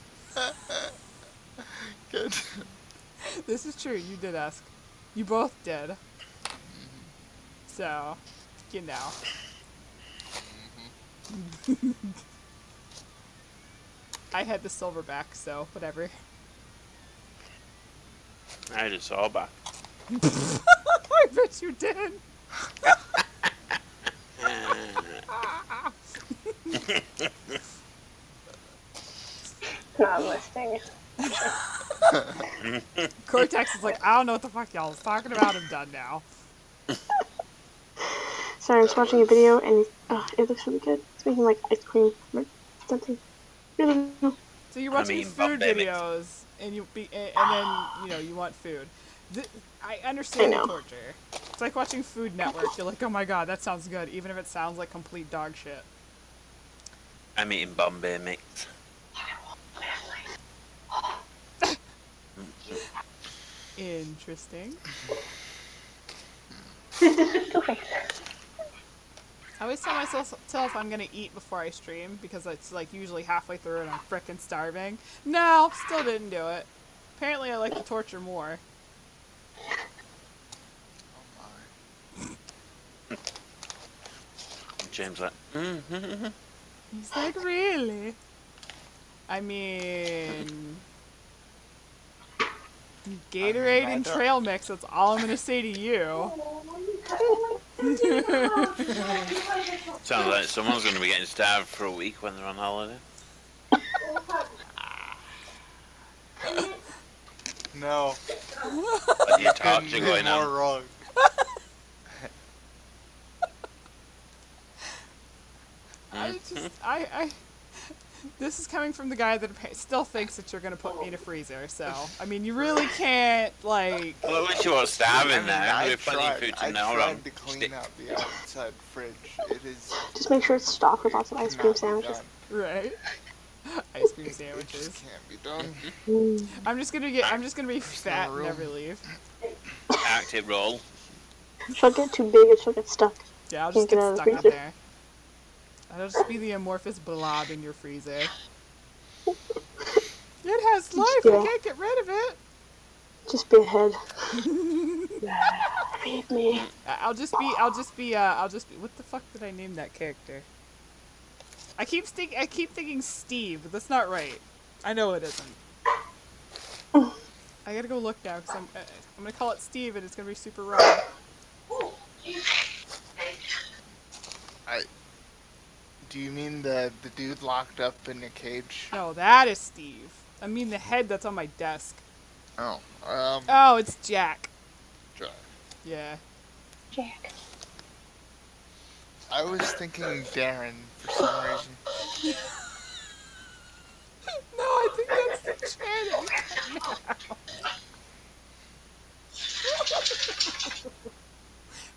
Good. This is true. You did ask. You both did. So, you know. I had the silverback, so whatever. I just saw back. I bet you did. No, I'm listening. Cortex is like, I don't know what the fuck y'all was talking about. I'm done now. Sorry, I was watching a video and it looks really good. It's making like ice cream or something. Really no. So you're watching mean, food Bombay mix. videos, and then you want food. I understand I the know. torture. It's like watching Food Network. You're like, oh my god, that sounds good, even if it sounds like complete dog shit. I'm eating Bombay mix. Interesting. Go fix I always tell myself I'm gonna eat before I stream because it's like usually halfway through and I'm frickin' starving. No, still didn't do it. Apparently I like the torture more. Oh my. James like, He's like, really? I mean... Gatorade and trail mix, that's all I'm gonna say to you. sounds like someone's going to be getting starved for a week when they're on holiday. No. What are you Couldn't torture be going more on? wrong. This is coming from the guy that still thinks that you're gonna put me in a freezer, so, I mean, you really can't, like... Well, at least you weren't starving I mean, there. I There's plenty of food to gnaw on. tried to clean out the outside fridge. It is Just make sure it's stocked with lots of ice cream not sandwiches. done. Right? Ice cream It sandwiches. just can't be done. Mm. I'm just gonna be fat and room. never leave. Active roll. She'll get too big and she'll get stuck. Yeah, I'll just Can't get get out of the stuck in freezer. there. I'll just be the amorphous blob in your freezer. It has life, Yeah. I can't get rid of it! Just be a head. Feed me. I'll just be, what the fuck did I name that character? I keep thinking Steve, but that's not right. I know it isn't. I gotta go look now, because I'm gonna call it Steve and it's gonna be super wrong. Do you mean the dude locked up in a cage? No, that is Steve. I mean the head that's on my desk. Oh, Oh, it's Jack. Jack. Yeah. Jack. I was thinking Darren for some reason. No, I think that's the Channing.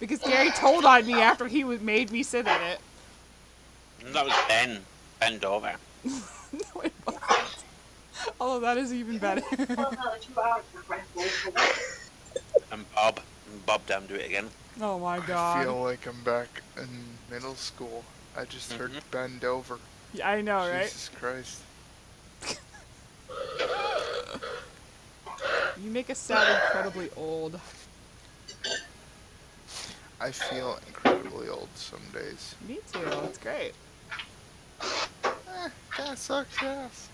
Because Gary told on me after he made me sit in it. That was Ben. Ben Dover. No, it wasn't. Although that is even better. And Bob. And Bob damn do it again. Oh my I god. feel like I'm back in middle school. I just heard bend over. Yeah, I know, right? Jesus Christ. You make us sound incredibly old. I feel incredibly old some days. Me too. It's great. That sucks ass.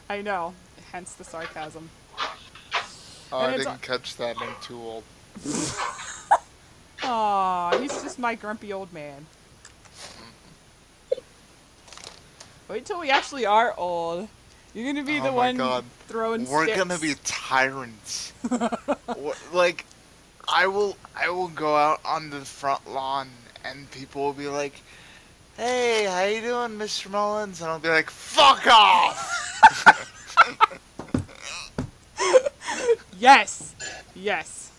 I know. Hence the sarcasm. Oh, And I it's didn't catch that. I'm too old. Aw, he's just my grumpy old man. Wait till we actually are old. You're gonna be Oh the my one God. throwing We're sticks. gonna be tyrants. Like, I will go out on the front lawn and people will be like, "Hey, how you doing, Mr. Mullins?" And I'll be like, "Fuck off!" Yes! Yes.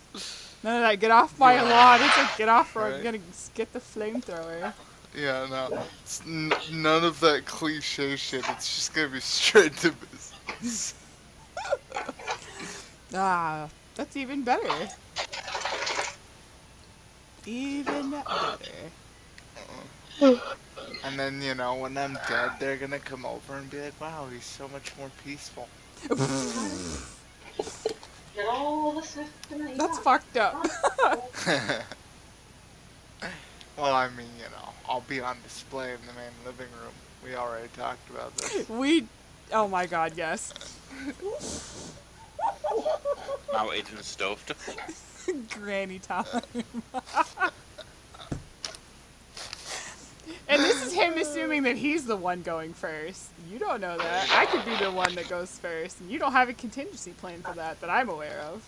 None of that, get off my lawn. It's like, get off or I'm Right. gonna get the flamethrower. Yeah, no. It's none of that cliche shit. It's just gonna be straight to business. Ah, that's even better. Even better. And then, you know, when I'm dead, they're gonna come over and be like, "Wow, he's so much more peaceful." Get all the stuff tonight. That's fucked up. Well, I mean, you know, I'll be on display in the main living room. We already talked about this. Oh my god, yes. Mounted and stuffed. Granny time. And this is him assuming that he's the one going first. You don't know that. I could be the one that goes first, and you don't have a contingency plan for that I'm aware of.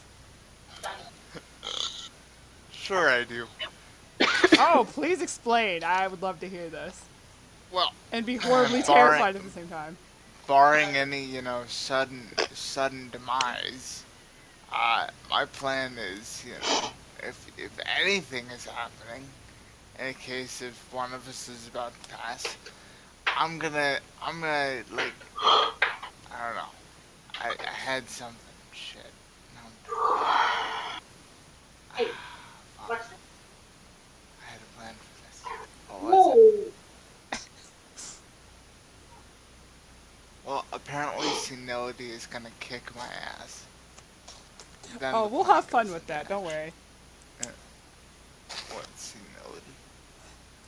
Sure I do. Oh, please explain. I would love to hear this. Well, And be horribly Barring- terrified at the same time. barring any, you know, sudden demise, My plan is, if anything is happening, in case if one of us is about to pass, I'm gonna like, I don't know. I had something. Shit. No. Hey, what's that? I had a plan for this. What was it? No. Well, apparently senility is gonna kick my ass. Then Oh, the we'll plan have fun goes with into that. Don't worry. What, senility?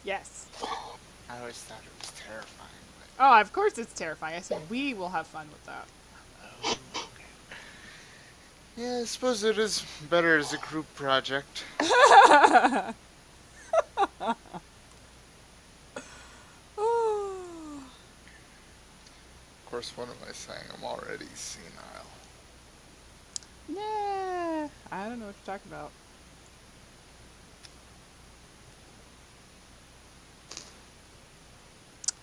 Yes. I always thought it was terrifying, Oh, of course it's terrifying. I said we will have fun with that. but... Yeah, I suppose it is better as a group project. Of course, what am I saying? I'm already senile. Nah, I don't know what you're talking about.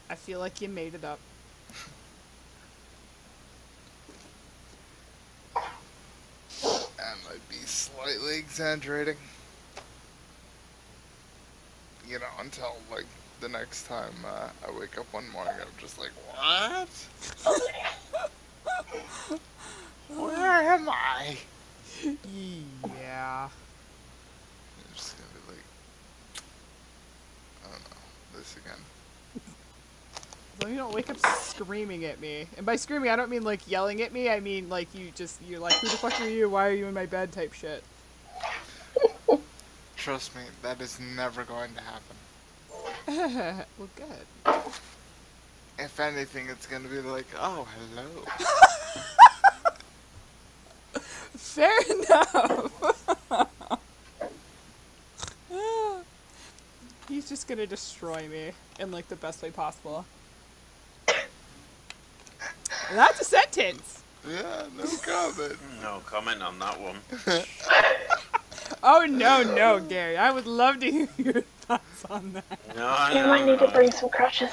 I feel like you made it up. And I'd be slightly exaggerating. Until, like, the next time I wake up one morning, I'm just like, what? Where am I? Yeah. I'm just gonna be like, I don't know, this again. So you don't wake up screaming at me. And by screaming, I don't mean like yelling at me. I mean like you're like, who the fuck are you? Why are you in my bed type shit. Trust me, that is never going to happen. Well, good. If anything, it's gonna be like, oh, hello. Fair enough. He's just gonna destroy me in like the best way possible. That's a sentence. Yeah, no comment. No comment on that one. Oh no, Gary. I would love to hear your thoughts on that. No, You might need to bring some crutches.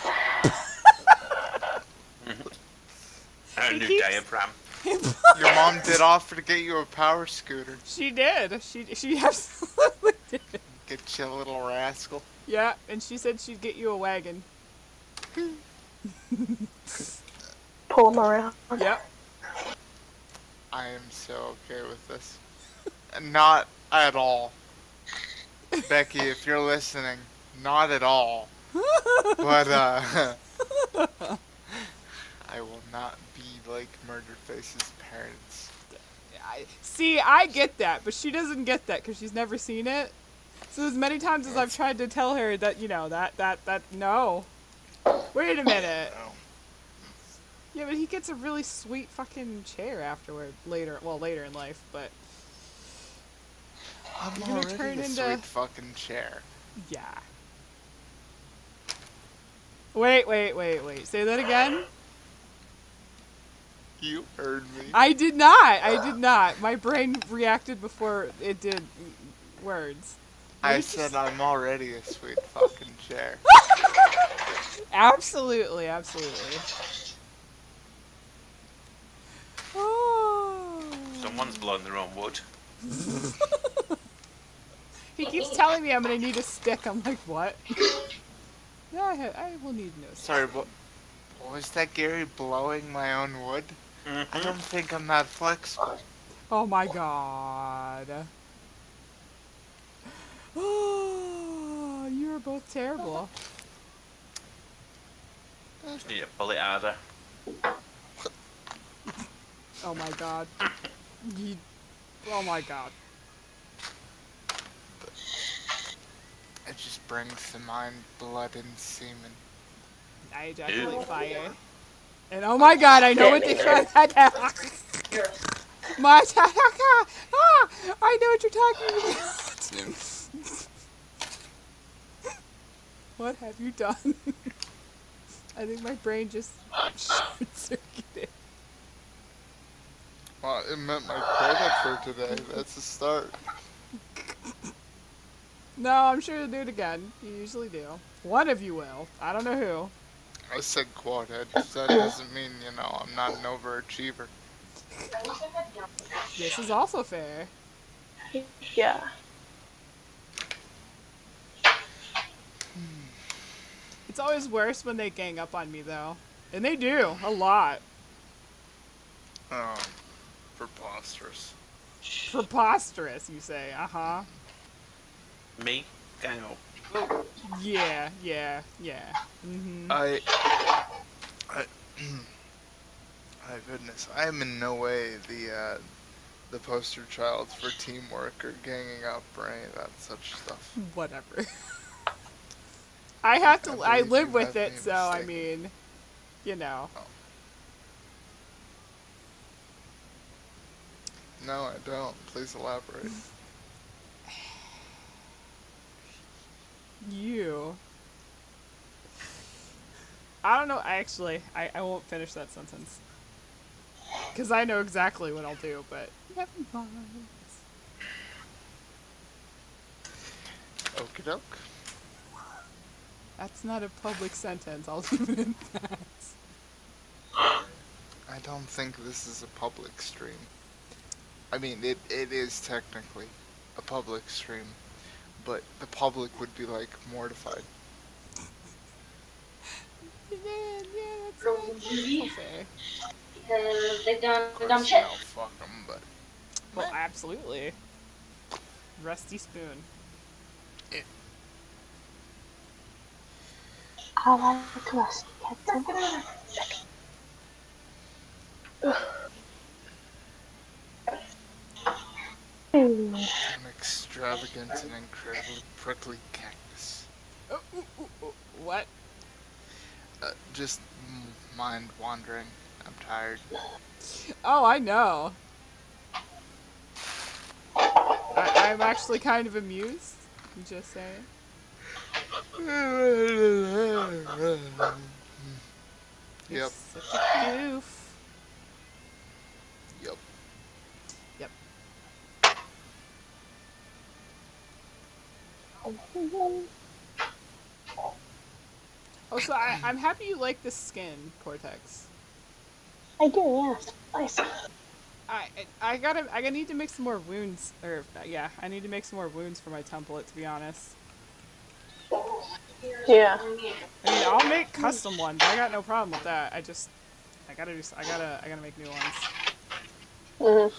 A He new keeps- diaphragm. Your mom did offer to get you a power scooter. She did. She absolutely did. Get you a little rascal. Yeah, and she said she'd get you a wagon. Pull them around. Yep. I am so okay with this. Not at all. Becky, if you're listening, not at all. But, I will not be like Murderface's parents. I get that, but she doesn't get that because she's never seen it. So as many times as I've tried to tell her that, no. Wait a minute. No. Yeah, but he gets a really sweet fucking chair afterward, later in life, but I'm You're gonna already turn a into- sweet fucking chair. yeah. Wait. Say that again? You heard me. I did not. My brain reacted before it did words. I you said just- I'm already a sweet fucking chair. Absolutely. Oh. Someone's blowing their own wood. He keeps telling me I'm gonna need a stick. I'm like, what? Yeah, I will need no stick. Sorry, but was that Gary blowing my own wood? I don't think I'm that flexible. Oh my god. Oh, you are both terrible. Just need to pull it harder. Oh my god. Oh my god. It just brings to mind blood and semen. I ejaculate fire. And oh my god, I know what they try. My I know what you're talking about. What have you done? I think my brain just short-circuited. Well, it met my quota for today. That's a start. No, I'm sure you'll do it again. You usually do. One of you will. I don't know who. I said quota. That doesn't mean, I'm not an overachiever. This is also fair. Yeah. It's always worse when they gang up on me, though. And they do, a lot. Preposterous. Preposterous, you say. Uh-huh. Me? Gang up. Yeah. Mm-hmm. I my goodness, I am in no way the poster child for teamwork or ganging up or any of that such stuff. Whatever. I believe live you with have it, me so, I mistaken. mean, you know. No, I don't. Please elaborate. You. I don't know, actually, I won't finish that sentence. Because I know exactly what I'll do, but never mind. Okie doke. That's not a public sentence, I'll leave it in that. I don't think this is a public stream. I mean, it is technically a public stream, but the public would be, like, mortified. Yeah, that's fair. Because they've done Of course, dumb shit. no, fuck them, but... Well, absolutely. Rusty spoon. I like rusty captain. An extravagant and incredibly prickly cactus. What? Just mind wandering. I'm tired. Oh, I know. I'm actually kind of amused. I'm just saying. You're Yep. such a goof. Yep. Yep. Oh, so I'm happy you like this skin, Cortex. I do, yes. Nice. I need to make some more wounds, or yeah, I need to make some more wounds for my template, to be honest. Yeah. I mean, I'll make custom ones. I got no problem with that. I gotta make new ones. Mhm.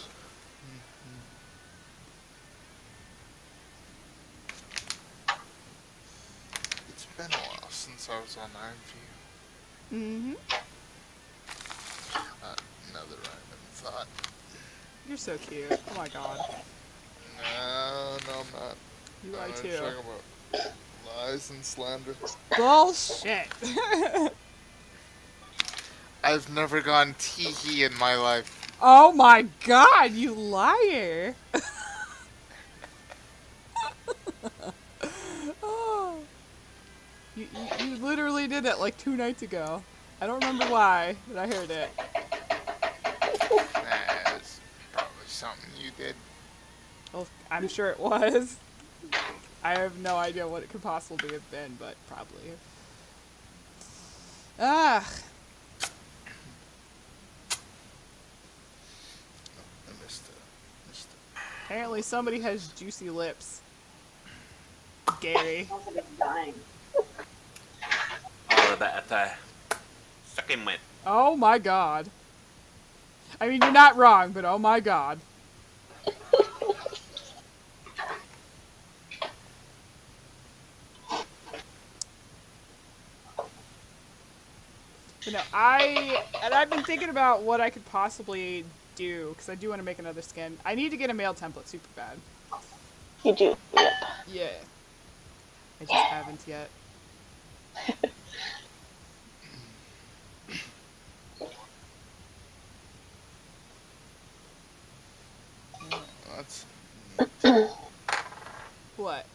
It's been a while since I was on IMV. Mm-hmm. Another random thought. You're so cute. Oh my god. No, I'm not. You I'm are too. talking about lies and slander. Bullshit. I've never gone tee-hee in my life. Oh my god, you liar. Oh. You literally did it like 2 nights ago. I don't remember why, but I heard it. Nah, it's probably something you did. Well, I'm sure it was. I have no idea what it could possibly have been, but probably. Ah. I missed it. Apparently somebody has juicy lips. Gary. Sounds like it's dying. Oh, that suck him with. Oh my god. I mean, you're not wrong, but oh my god. You know, I've been thinking about what I could possibly do, because I do want to make another skin. I need to get a male template super bad. You do. Yep. Yeah. I just haven't yet. That's... What?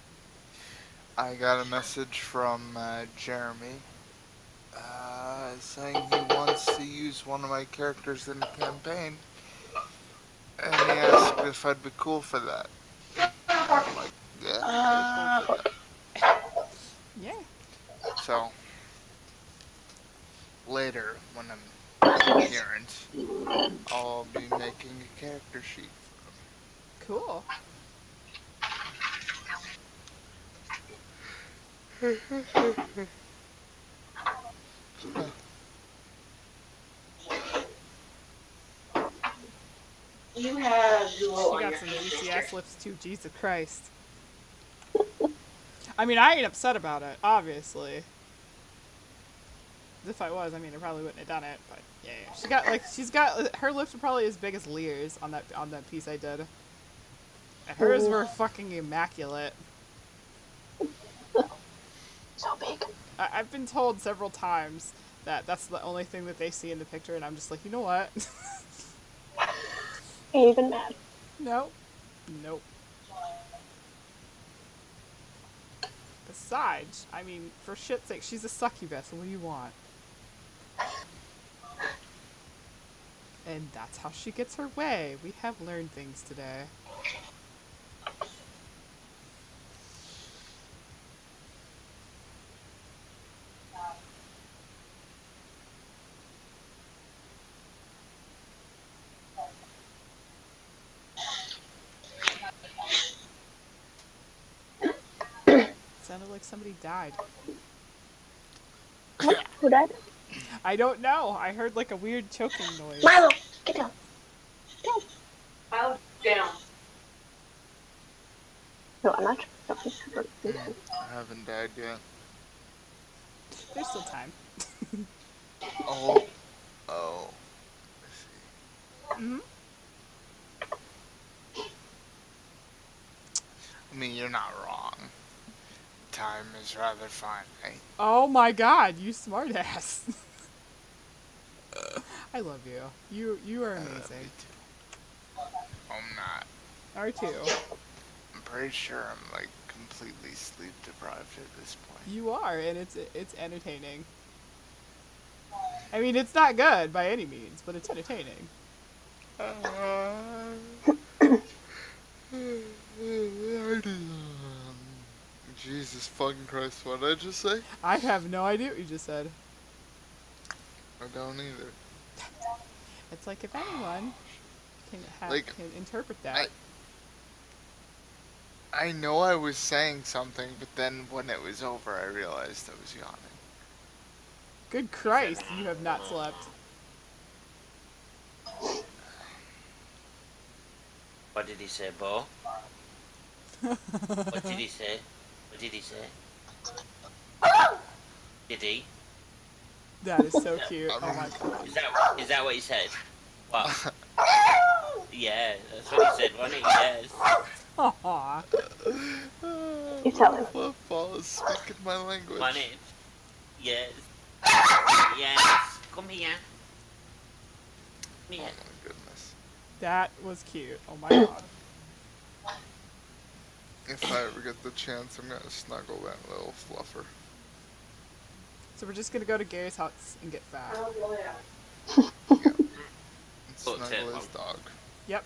I got a message from Jeremy saying he wants to use one of my characters in the campaign, and he asked if I'd be cool for that. I'm like, yeah, I'd be cool for that. Yeah. So later, when I'm appearance, I'll be making a character sheet Cool. You have She Zuo on got your some hand, juicy sister. ass lips too. Jesus Christ. I mean, I ain't upset about it, obviously. If I was, I mean, I probably wouldn't have done it. But yeah, yeah. she's got her lips are probably as big as Lear's on that piece I did. And hers were fucking immaculate. So big. I've been told several times that that's the only thing that they see in the picture, and I'm just like, you know what? Ain't even mad. Nope. Nope. Besides, I mean, for shit's sake, she's a succubus. What do you want? And that's how she gets her way. We have learned things today. Sounded like somebody died. Who died? I don't know. I heard like a weird choking noise. Milo, get down. Bow down. No, I'm not joking. I haven't died yet. There's still time. Oh. Oh. I see. Hmm. I mean, you're not wrong. Time is rather finite. Oh my god, you smartass. I love you. You are I love amazing. you too. I'm not. R2. I'm pretty sure I'm like completely sleep deprived at this point. You are, and it's entertaining. I mean, it's not good by any means, but it's entertaining. Jesus fucking Christ, what did I just say? I have no idea what you just said. I don't either. It's like if anyone Like, can interpret that. I know I was saying something, but then when it was over, I realized I was yawning. Good Christ, you have not slept. What did he say, Bo? What did he say? What did he say? Did he? That is so cute. I Oh mean- my god. Is that what he said? What? Yeah, that's what he said, wasn't it? Yes. Aww. You tell him. Football is speaking my language. Wasn't it? Yes. Yes. Come here. Come Oh here. my goodness. That was cute. Oh my god. If I ever get the chance, I'm gonna snuggle that little fluffer. So we're just gonna go to Gary's house and get fat. And Oh, snuggle Ted, his dog. Yep.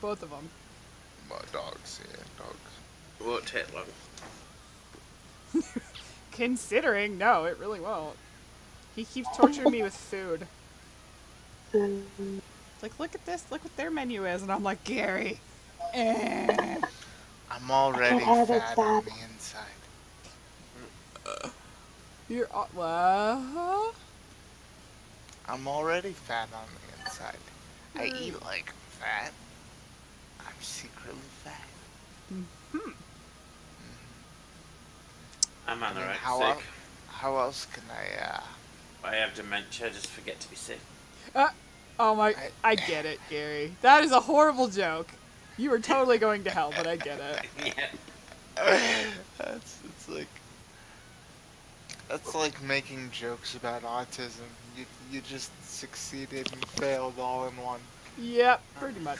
Both of them. My dogs, yeah, dogs. It won't take long. Considering, no, it really won't. He keeps torturing me with food. Like, look at this, look what their menu is, and I'm like, Gary. Eh. I'm already have it, fat on Dad. the inside. You're what? I'm already fat on the inside. I eat like fat. I'm secretly fat. I'm I mean, anorexic. how else can I have dementia, just forget to be sick. Oh my, I get it, Gary. That is a horrible joke. You are totally going to hell, but I get it. Yeah. That's like making jokes about autism. You just succeeded and failed all in one. Yep, pretty much.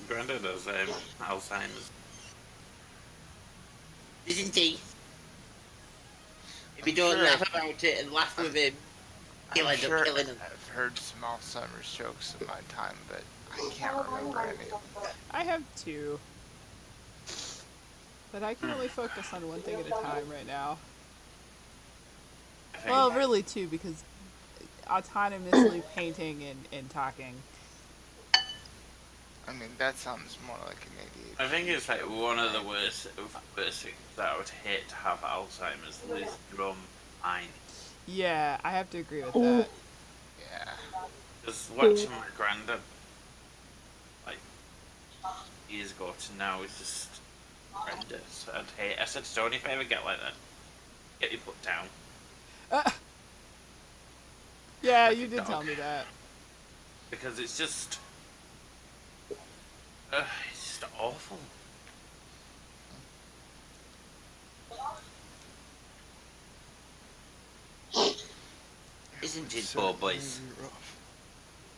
Brenda does Alzheimer's. Isn't he? If you don't sure. laugh about it and laugh with him, he'll I'm end sure up killing him. I've heard some Alzheimer's jokes in my time, but I can't remember any of them. I have two. But I can only focus on one thing at a time right now. I think. Well, really two, because autonomously painting and talking. I mean, that sounds more like an ADHD. I think it's like one of the worst things that I would hate to have Alzheimer's, lose your own mind. Yeah, I have to agree with that. Yeah. Just watching my granddad, like, years ago to now is just horrendous. I said to Tony, if I ever get like that, get you put down. Yeah, Like you a did dog. tell me that. Because it's just awful. Isn't it, poor boys?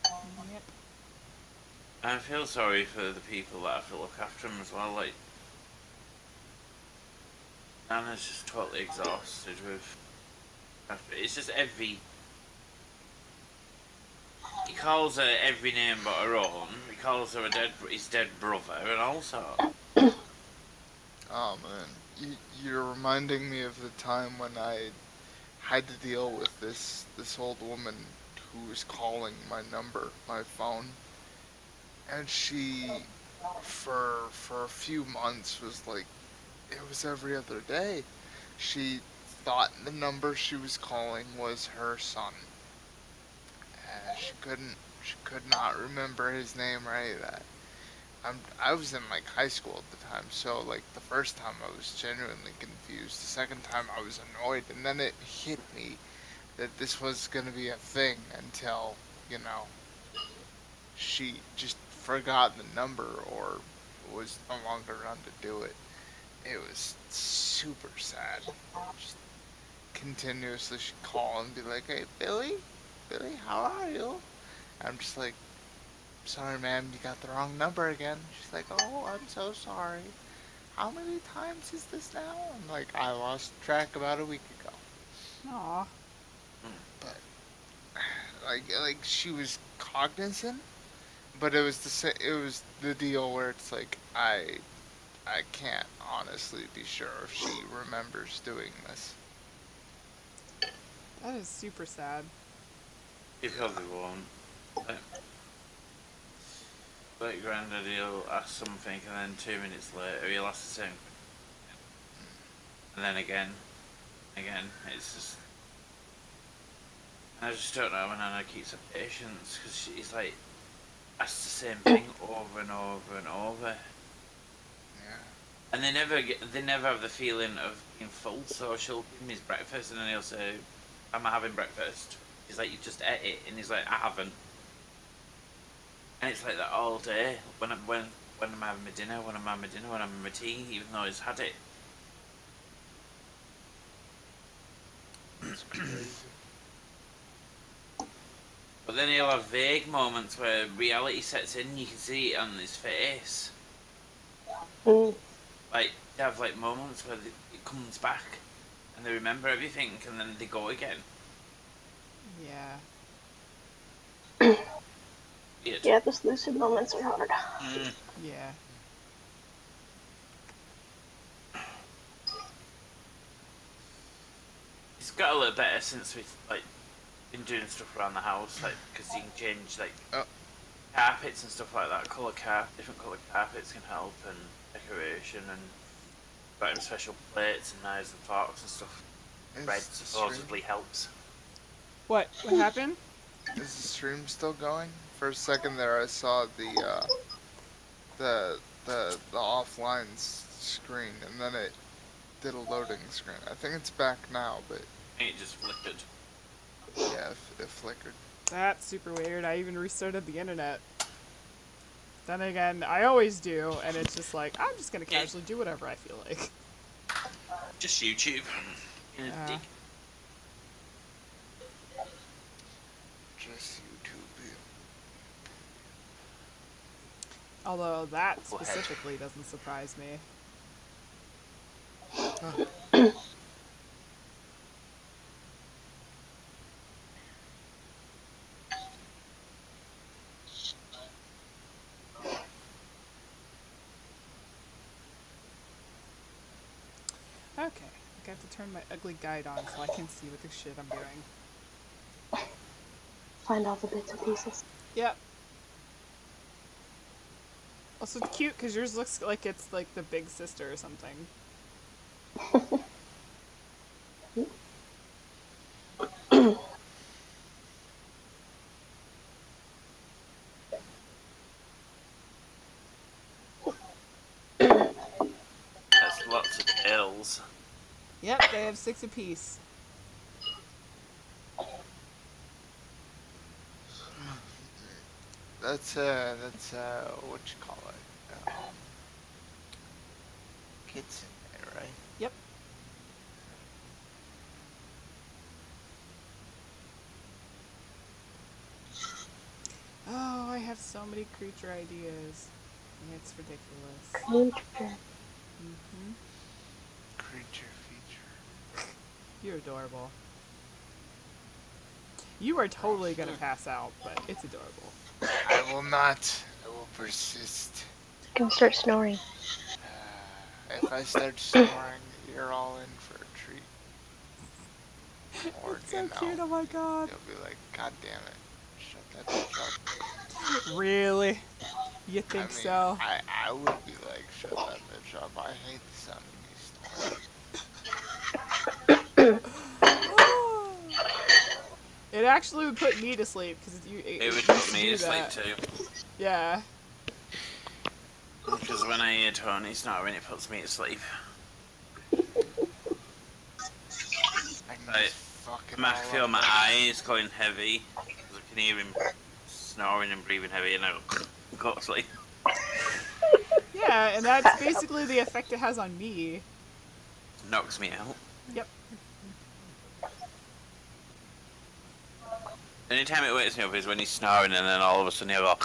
Yep. I feel sorry for the people that have to look after him as well. Like, Nana's just totally exhausted with. It's just every. He calls her every name but her own. He calls her his dead brother, and also. Oh man, you're reminding me of the time when I had to deal with this old woman who was calling my number, my phone, and she, for a few months, was like, it was every other day. She thought the number she was calling was her son. She could not remember his name or any of that. I was in like high school at the time, so like the first time I was genuinely confused. The second time I was annoyed, and then it hit me that this was gonna be a thing until, she just forgot the number or was no longer around to do it. It was super sad. Just continuously she'd call and be like, "Hey, Billy, how are you?" I'm just like, "Sorry, ma'am, you got the wrong number again." She's like, "Oh, I'm so sorry. How many times is this now?" I'm like, "I lost track about a week ago." Aw. But like she was cognizant, but it was it was the deal where it's like I can't honestly be sure if she remembers doing this. That is super sad. You probably won't. Like Grandad, he'll ask something, and then 2 minutes later, he'll ask the same. And then again. It's just. I just don't know when Anna keeps her patience, because she's like, asks the same thing over and over and over. Yeah. And they never have the feeling of being full, so she'll give him his breakfast, and then he'll say, "Am I having breakfast?" He's like, "You just ate it," and he's like, "I haven't." And it's like that all day. When am I having my dinner? When am I having my dinner? When I'm having my tea? Even though he's had it. It's crazy. But then he'll have vague moments where reality sets in. You can see it on his face. Like they have like moments where it comes back, and they remember everything, and then they go again. Yeah. Weird. Yeah, those lucid moments are hard. Yeah. It's got a little better since we've like been doing stuff around the house, like because you can change like carpets and stuff like that. Different colour carpets can help, and decoration, and got him special plates and knives and forks and stuff. Red supposedly helps. What happened? Is the stream still going? For a second there, I saw the offline screen, and then it did a loading screen. I think it's back now, but And it just flickered. yeah, it flickered. That's super weird. I even restarted the internet. Then again, I always do, and it's just like, I'm just gonna casually do whatever I feel like. Just YouTube. Yeah. Just YouTube. Although that specifically doesn't surprise me. Okay, I have to turn my ugly guide on so I can see what the shit I'm doing. find all the bits and pieces. Yep. Also, it's cute because yours looks like it's like the big sister or something. That's lots of tails. Yep, they have 6 apiece. That's what you call it? Kids in there, right? Yep. Oh, I have so many creature ideas. It's ridiculous. Creature. Hmm. Creature feature. You're adorable. You are totally gonna pass out, but it's adorable. I will not. I will persist. You can start snoring. If I start snoring, you're all in for a treat. Or, It's so cute, oh my god. you'll be like, God damn it. Shut that bitch up. Really? You think I mean, so? I would be like, shut that bitch up. I hate the sound of me snoring. It actually would put me to sleep because It would put me to sleep too. Yeah. Because when I hear Tony snoring, it puts me to sleep. I can Like, just fucking I all feel up my like- eyes going heavy. Because I can hear him snoring and breathing heavy, and I go to sleep. Yeah, and that's basically the effect it has on me. Knocks me out. Yep. The only time it wakes me up is when he's snoring, and then all of a sudden he'll go,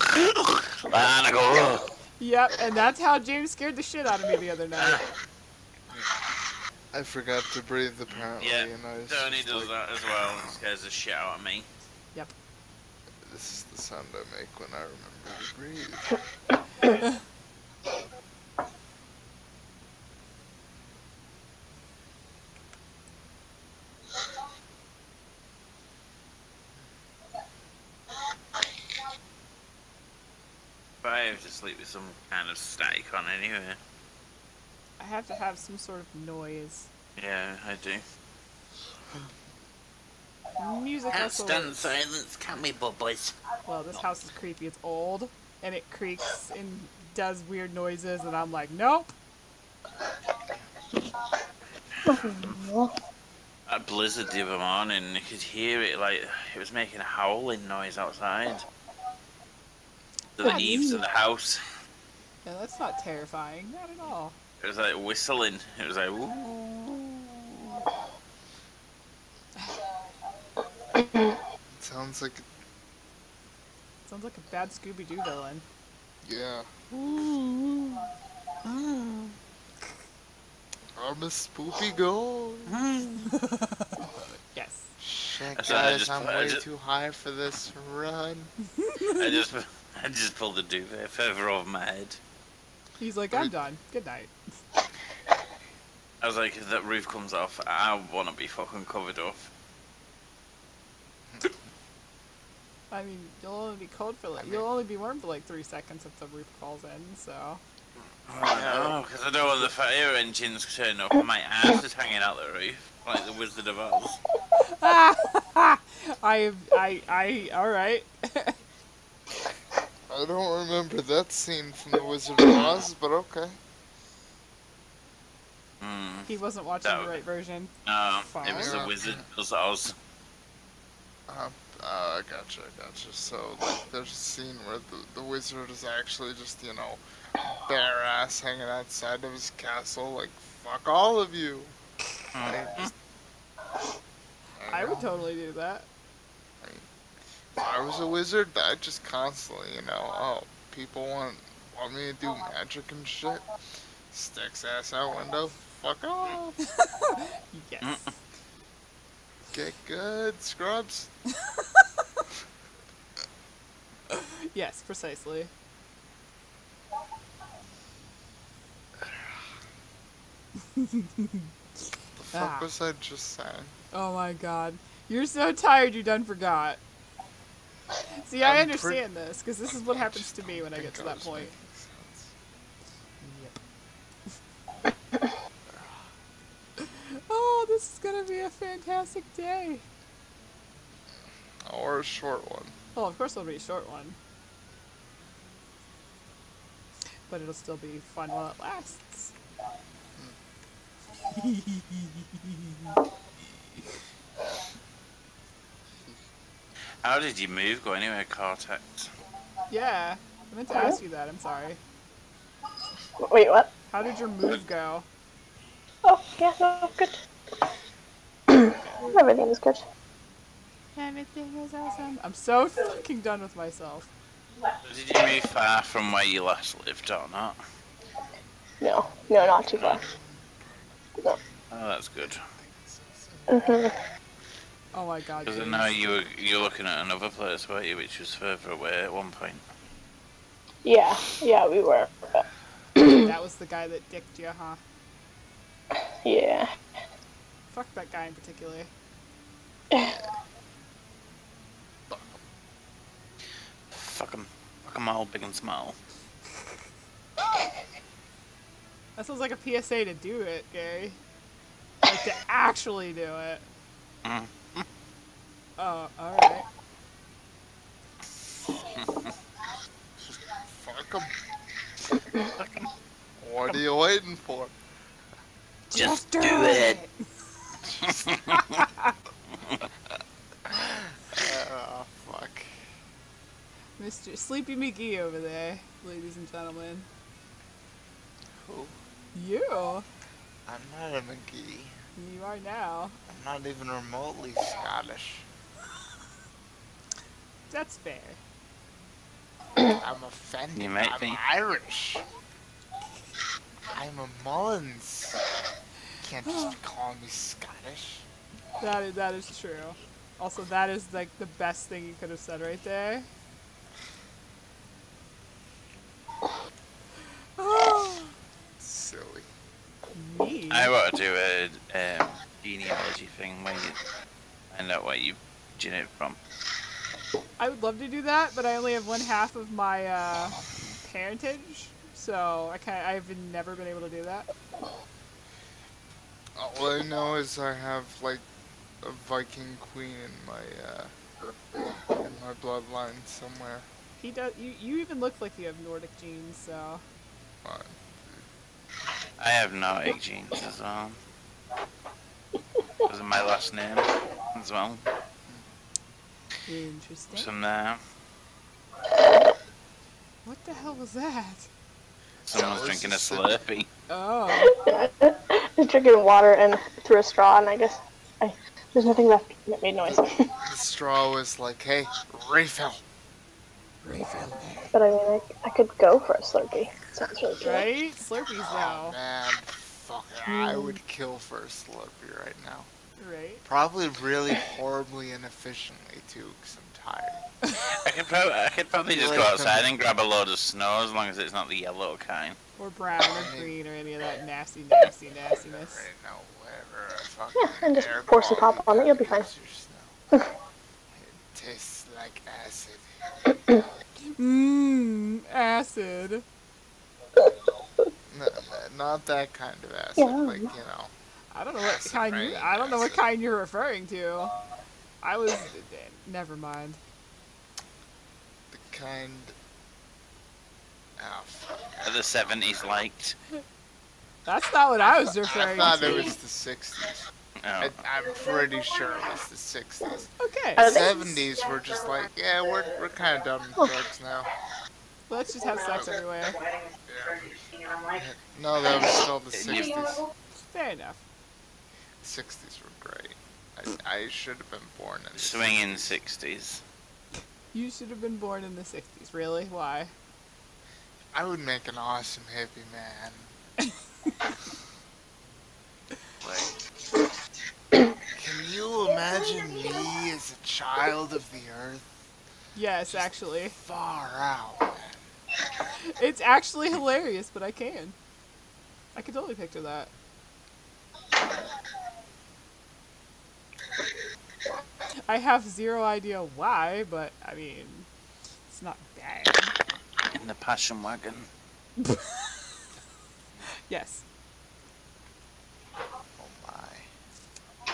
and I go, ugh. Yep, and that's how James scared the shit out of me the other night. I forgot to breathe apparently, Yeah, and I was Tony just does like, that as well, and scares the shit out of me. Yep. This is the sound I make when I remember to breathe. But I have to sleep with some kind of static on anyway. I have to have some sort of noise. Yeah, I do. Music Can't also stand works. silence, can we, bubbles? Well, this house is creepy. It's old, and it creaks and does weird noises, and I'm like, nope. That blizzard the other morning, you could hear it like it was making a howling noise outside. The Yeah, eaves of the house. Yeah, that's not terrifying. Not at all. It was like whistling. It was like, ooh. Sounds like, Sounds like a bad Scooby-Doo villain. yeah. I'm a spoopy ghost. Yes. Shit, That's what I guys, just I'm put- I way just- tue high for this run. I just pulled the duvet further over my head. He's like, I'm done. Good night. I was like, if that roof comes off, I want to be fucking covered up. I mean, you'll only be cold for like, you'll only be warm for like 3 seconds if the roof falls in, so. Oh, because I don't want the fire engines turning up and my ass is hanging out the roof, like the Wizard of Oz. Alright. I don't remember that scene from The Wizard of Oz, but okay. He wasn't watching That the would- right version. It was the Wizard of Oz. Gotcha. So, like, there's a scene where the wizard is actually just, you know, bare ass hanging outside of his castle, like, fuck all of you. And he just, I would totally do that. if I was a wizard, I'd just constantly, you know, oh, people want me to do magic and shit. Sticks ass out window, fuck off. Yes. Get good, scrubs. Yes, precisely. The fuck was I just saying? Oh my god. You're so tired you done forgot. See, I I'm understand this, because this is what happens to me when I get to that point. Yep. Oh, this is gonna be a fantastic day. Or a short one. Well, of course it'll be a short one. But it'll still be fun while it lasts. How did you move go anywhere, Cortex? Yeah, I meant to ask you that, I'm sorry. Wait, what? How did your move go? Oh, yeah, no, good. Everything is good. Everything is awesome. I'm so fucking done with myself. Did you move far from where you last lived or not? No, not too far. No. Oh, that's good. Mhm. Oh my god. Because I James. know you were looking at another place, weren't you, which was further away at one point. Yeah, we were. But That was the guy that dicked you, huh? yeah. Fuck that guy in particular. Fuck 'em. Fuck 'em all big and small. That sounds like a PSA to do it, Gary. Like to actually do it. Mm. Oh, alright. Fuck 'em. What are you waiting for? Just do it! Fuck. Mr. Sleepy McGee over there, ladies and gentlemen. Who? You! I'm not a McGee. You are now. I'm not even remotely Scottish. That's fair. I'm offended. You might I'm be. Irish. I'm a Mullins. You can't just call me Scottish. That is true. Also, that is like the best thing you could have said right there. Silly. Me? I want to do a genealogy thing where you find out where you originate from. I would love to do that, but I only have one half of my parentage, so I've never been able to do that. All I know is I have like a Viking queen in my bloodline somewhere. He does. You even look like you have Nordic genes, so. Fine. I have Nordic genes as well. Because of my last name as well. Interesting. Some there. What the hell was that? Someone's drinking a Slurpee. Oh. Just drinking water and through a straw, and I guess there's nothing left that made noise. The straw was like, hey, refill. But I mean, I could go for a Slurpee. Sounds really good. Right? Slurpees Oh now. man, fuck it. I would kill for a Slurpee right now. Right? Probably really horribly inefficiently too, because I'm tired. I could probably just go Like, outside and grab a load of snow as long as it's not the yellow kind. Or brown or green or any of that nastiness. Right now, whatever. Fucking Yeah, and just air pour some pop on it, you'll be quality fine. is your snow. It tastes like acid. Mmm, acid. No, not that kind of acid, Yeah. like, you know. I don't know what Acid kind. rain, I don't know what acid. kind you're referring to. I was. Never mind. The kind... Oh, fuck. That the 70s liked. That's not what I was I referring thought to. it was the 60s. Oh. I'm pretty sure it was the 60s. Okay. I The think- 70s were just like, yeah, we're kind of done with drugs now. Let's just have sex everywhere. No, that was still the 60s. Fair enough. 60s were great. I should have been born in the Swinging 60s. You should have been born in the 60s. Really? Why? I would make an awesome hippie man. Like, can you imagine me as a child of the earth? Yes, actually. Far out, man. It's actually hilarious, but I can. I can totally picture that. I have zero idea why, but I mean, it's not bad. In the passion wagon. Yes. Oh my.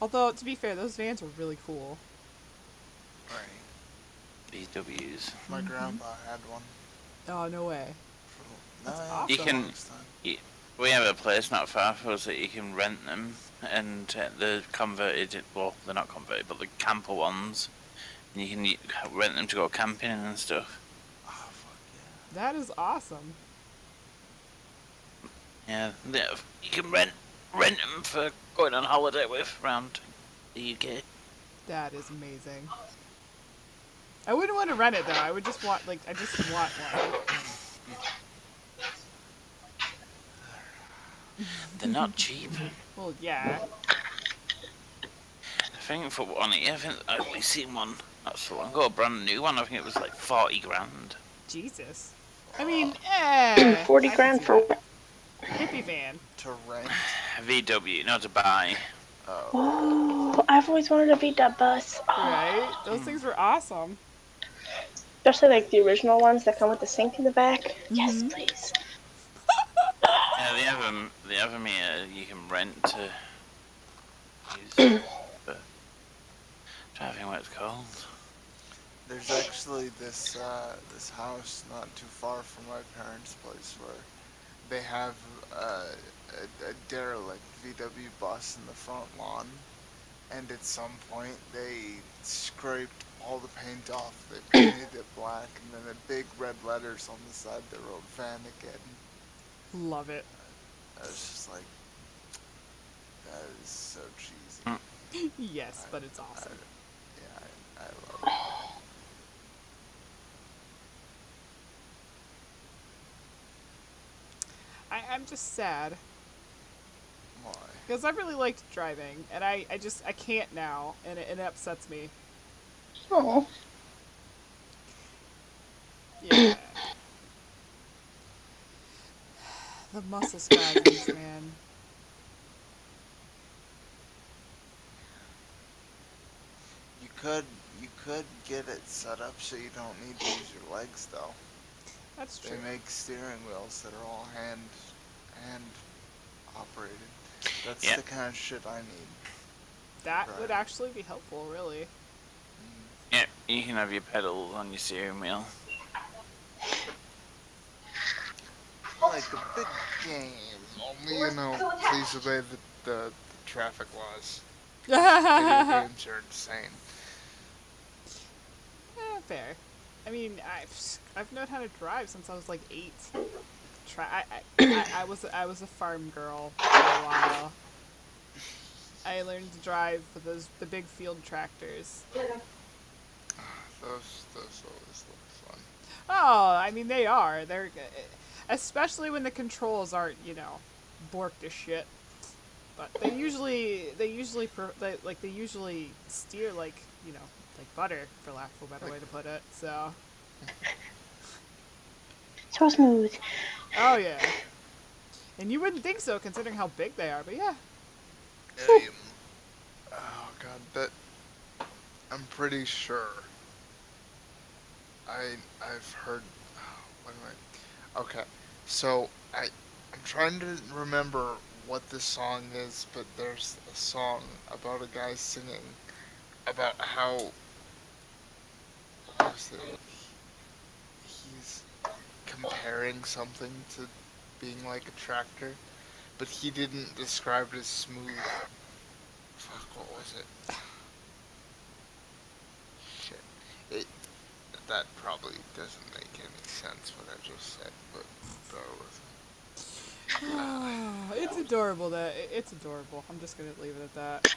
Although, to be fair, those vans were really cool. Right. VWs. My grandpa had one. Oh, no way. No, That's yeah, awesome. You for can. the longest time. We have a place not far from us that you can rent them, and they're converted. Well, they're not converted, but the camper ones. And you can rent them to go camping and stuff. Oh, fuck That is awesome. Yeah, you can rent them for going on holiday with around the UK. That is amazing. I wouldn't want to rent it though. I would just want I just want one. They're not cheap. Well, yeah. I think for one here, I think I've only seen one not so long ago, a brand new one. I think it was like 40 grand. Jesus. I mean, 40 I can grand see for that. Hippie van. yeah. To rent. VW, not to buy. Oh. Oh, I've always wanted a VW bus. Oh, Right? Those things were awesome. especially like the original ones that come with the sink in the back. Yes, Mhm. please. Yeah, they have them here. You can rent to use. But I'm trying to think what it's called. There's actually this this house not too far from my parents' place where they have a derelict VW bus in the front lawn, and at some point they scraped all the paint off. They painted it black, and then the big red letters on the side that wrote "Van again." Love it. I was just like, that is so cheesy. Yes, but it's awesome. Yeah, I love it. I'm just sad Why? because I really liked driving, and I can't now, and it upsets me. Oh, Yeah. The muscle spasms, man. You could get it set up so you don't need to use your legs though. That's They true. make steering wheels that are all hand operated. That's Yeah. the kind of shit I need. That Right. would actually be helpful, really. Yeah, you can have your pedals on your steering wheel. Like a big game. Only, you know, please obey the traffic laws. Video Yeah, games are insane. fair. I mean, I've known how to drive since I was like 8. I was a farm girl for a while. I learned to drive with the big field tractors. Those always look fun. Oh, I mean they are. They're especially when the controls aren't, borked as shit. But they usually steer like butter, for lack of a better way to put it. So. so smooth. Oh yeah. And you wouldn't think so considering how big they are, but yeah. Oh god, that I'm pretty sure. I've heard. What am I? Okay, so I'm trying to remember what this song is, but there's a song about a guy singing about how. What is it? He's comparing something to being like a tractor, but he didn't describe it as smooth. Fuck, what was it? Shit. That probably doesn't make any sense what I just said, but bear with me. It's adorable. It's adorable. I'm just gonna leave it at that.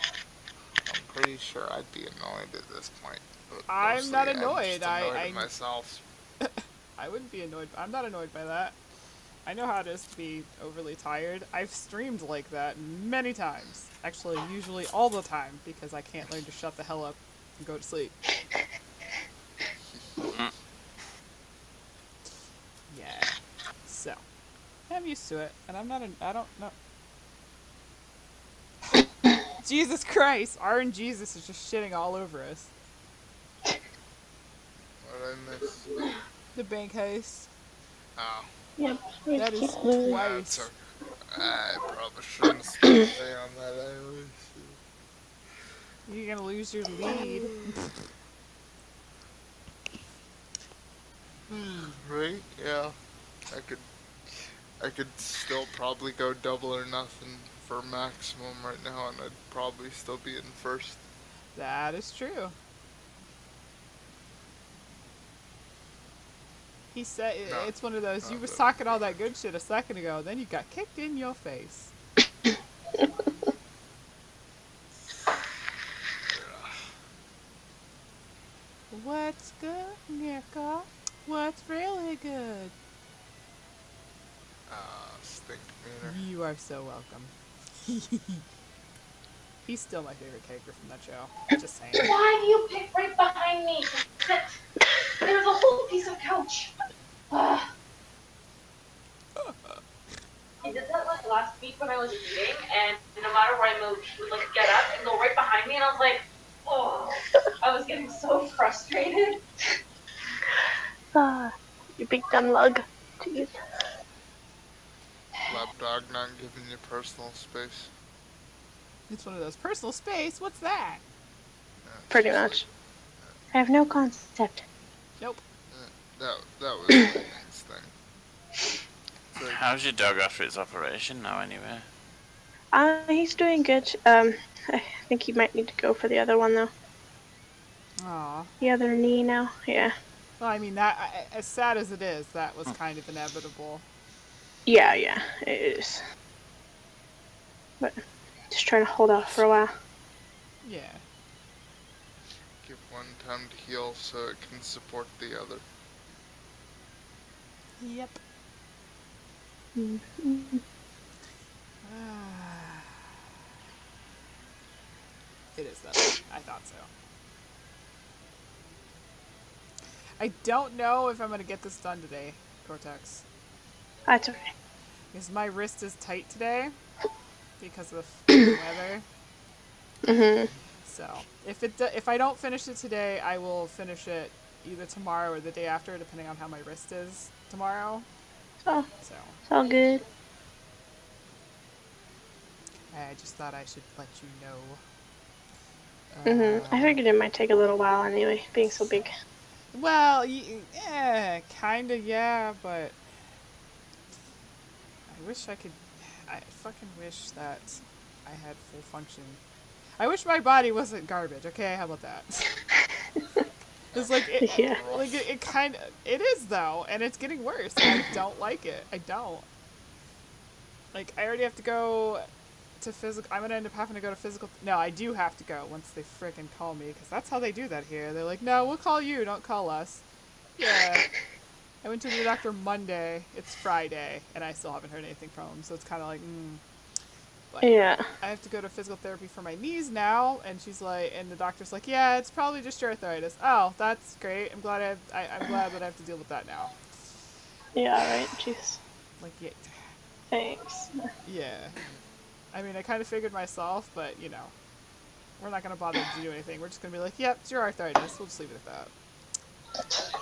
I'm pretty sure I'd be annoyed at this point. But I'm mostly not I'm annoyed. just annoyed at myself. I wouldn't be annoyed. I'm not annoyed by that. I know how it is to be overly tired. I've streamed like that many times. Actually, usually all the time, because I can't learn to shut the hell up and go to sleep. Yeah. So, I'm used to it, and I don't know. Jesus Christ, and Jesus is just shitting all over us. What did I miss? The bank heist. Oh. Yep. We That keep is losing. twice. That's I probably shouldn't spend the day on that anyway. You're gonna lose your lead. Right? Yeah. I could still probably go double or nothing for maximum right now, and I'd probably still be in first. That is true. He said No, it's one of those. You not was that. talking all that good shit a second ago, then you got kicked in your face. What's good, Nika? What's really good? Stink meaner. You are so welcome. He's still my favorite character from that show. Just saying. Why do you pick right behind me? There's a whole piece of couch. He did that like last week when I was eating, and no matter where I moved, he would like get up and go right behind me, and I was like, oh, I was getting so frustrated. You big dumb lug. Jeez. Lapdog not giving you personal space. It's one of those personal space. What's that? Yeah, it's Pretty just much. I have no concept. Nope. That was Lightning's thing. It's like, How's your dog after its operation now, anyway? He's doing good. I think he might need to go for the other one though. Aw. The other knee now. Yeah. Well, I mean, that as sad as it is, that was kind of inevitable. Yeah, it is. But just trying to hold out for a while. Yeah. give one time to heal so it can support the other. Yep. It is that. I thought so. I don't know if I'm going to get this done today, Cortex. That's okay. Because my wrist is tight today because of the weather. Mhm. So if I don't finish it today, I will finish it either tomorrow or the day after, depending on how my wrist is tomorrow. So So it's all good. I just thought I should let you know. I figured it might take a little while anyway, being so big. Well, yeah, kinda, yeah, but I wish I could. I fucking wish that I had full function. I wish my body wasn't garbage. Okay, how about that? It's like Yeah. it kind of it is though, and it's getting worse. And I don't like it. I don't. Like I already have to go to physical. I'm gonna end up having to go to physical. No, I do have to go once they frickin' call me, because that's how they do that here. They're like, no, we'll call you, don't call us. Yeah. I went to the doctor Monday. It's Friday, and I still haven't heard anything from him. So it's kind of like, But Yeah. I have to go to physical therapy for my knees now, and she's like, and the doctor's like, yeah, it's probably just your arthritis. Oh, that's great. I'm glad I'm glad that I have to deal with that now. Yeah, right. Jeez. Like, yeah. Thanks. Yeah. I mean, I kind of figured myself, but, you know, we're not going to bother to do anything. We're just going to be like, yep, it's your arthritis. We'll just leave it at that.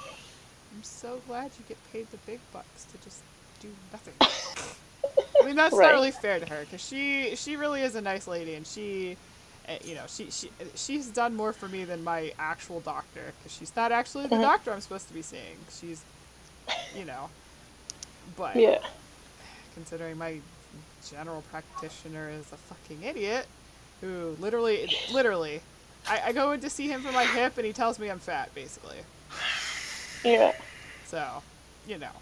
I'm so glad you get paid the big bucks to just do nothing. I mean, that's Right. not really fair to her, because she really is a nice lady, and she, you know, she's done more for me than my actual doctor, because she's not actually the doctor I'm supposed to be seeing. She's, you know, but Yeah. considering my general practitioner is a fucking idiot who literally I go in to see him for my hip and he tells me I'm fat, basically. Yeah. So, you know,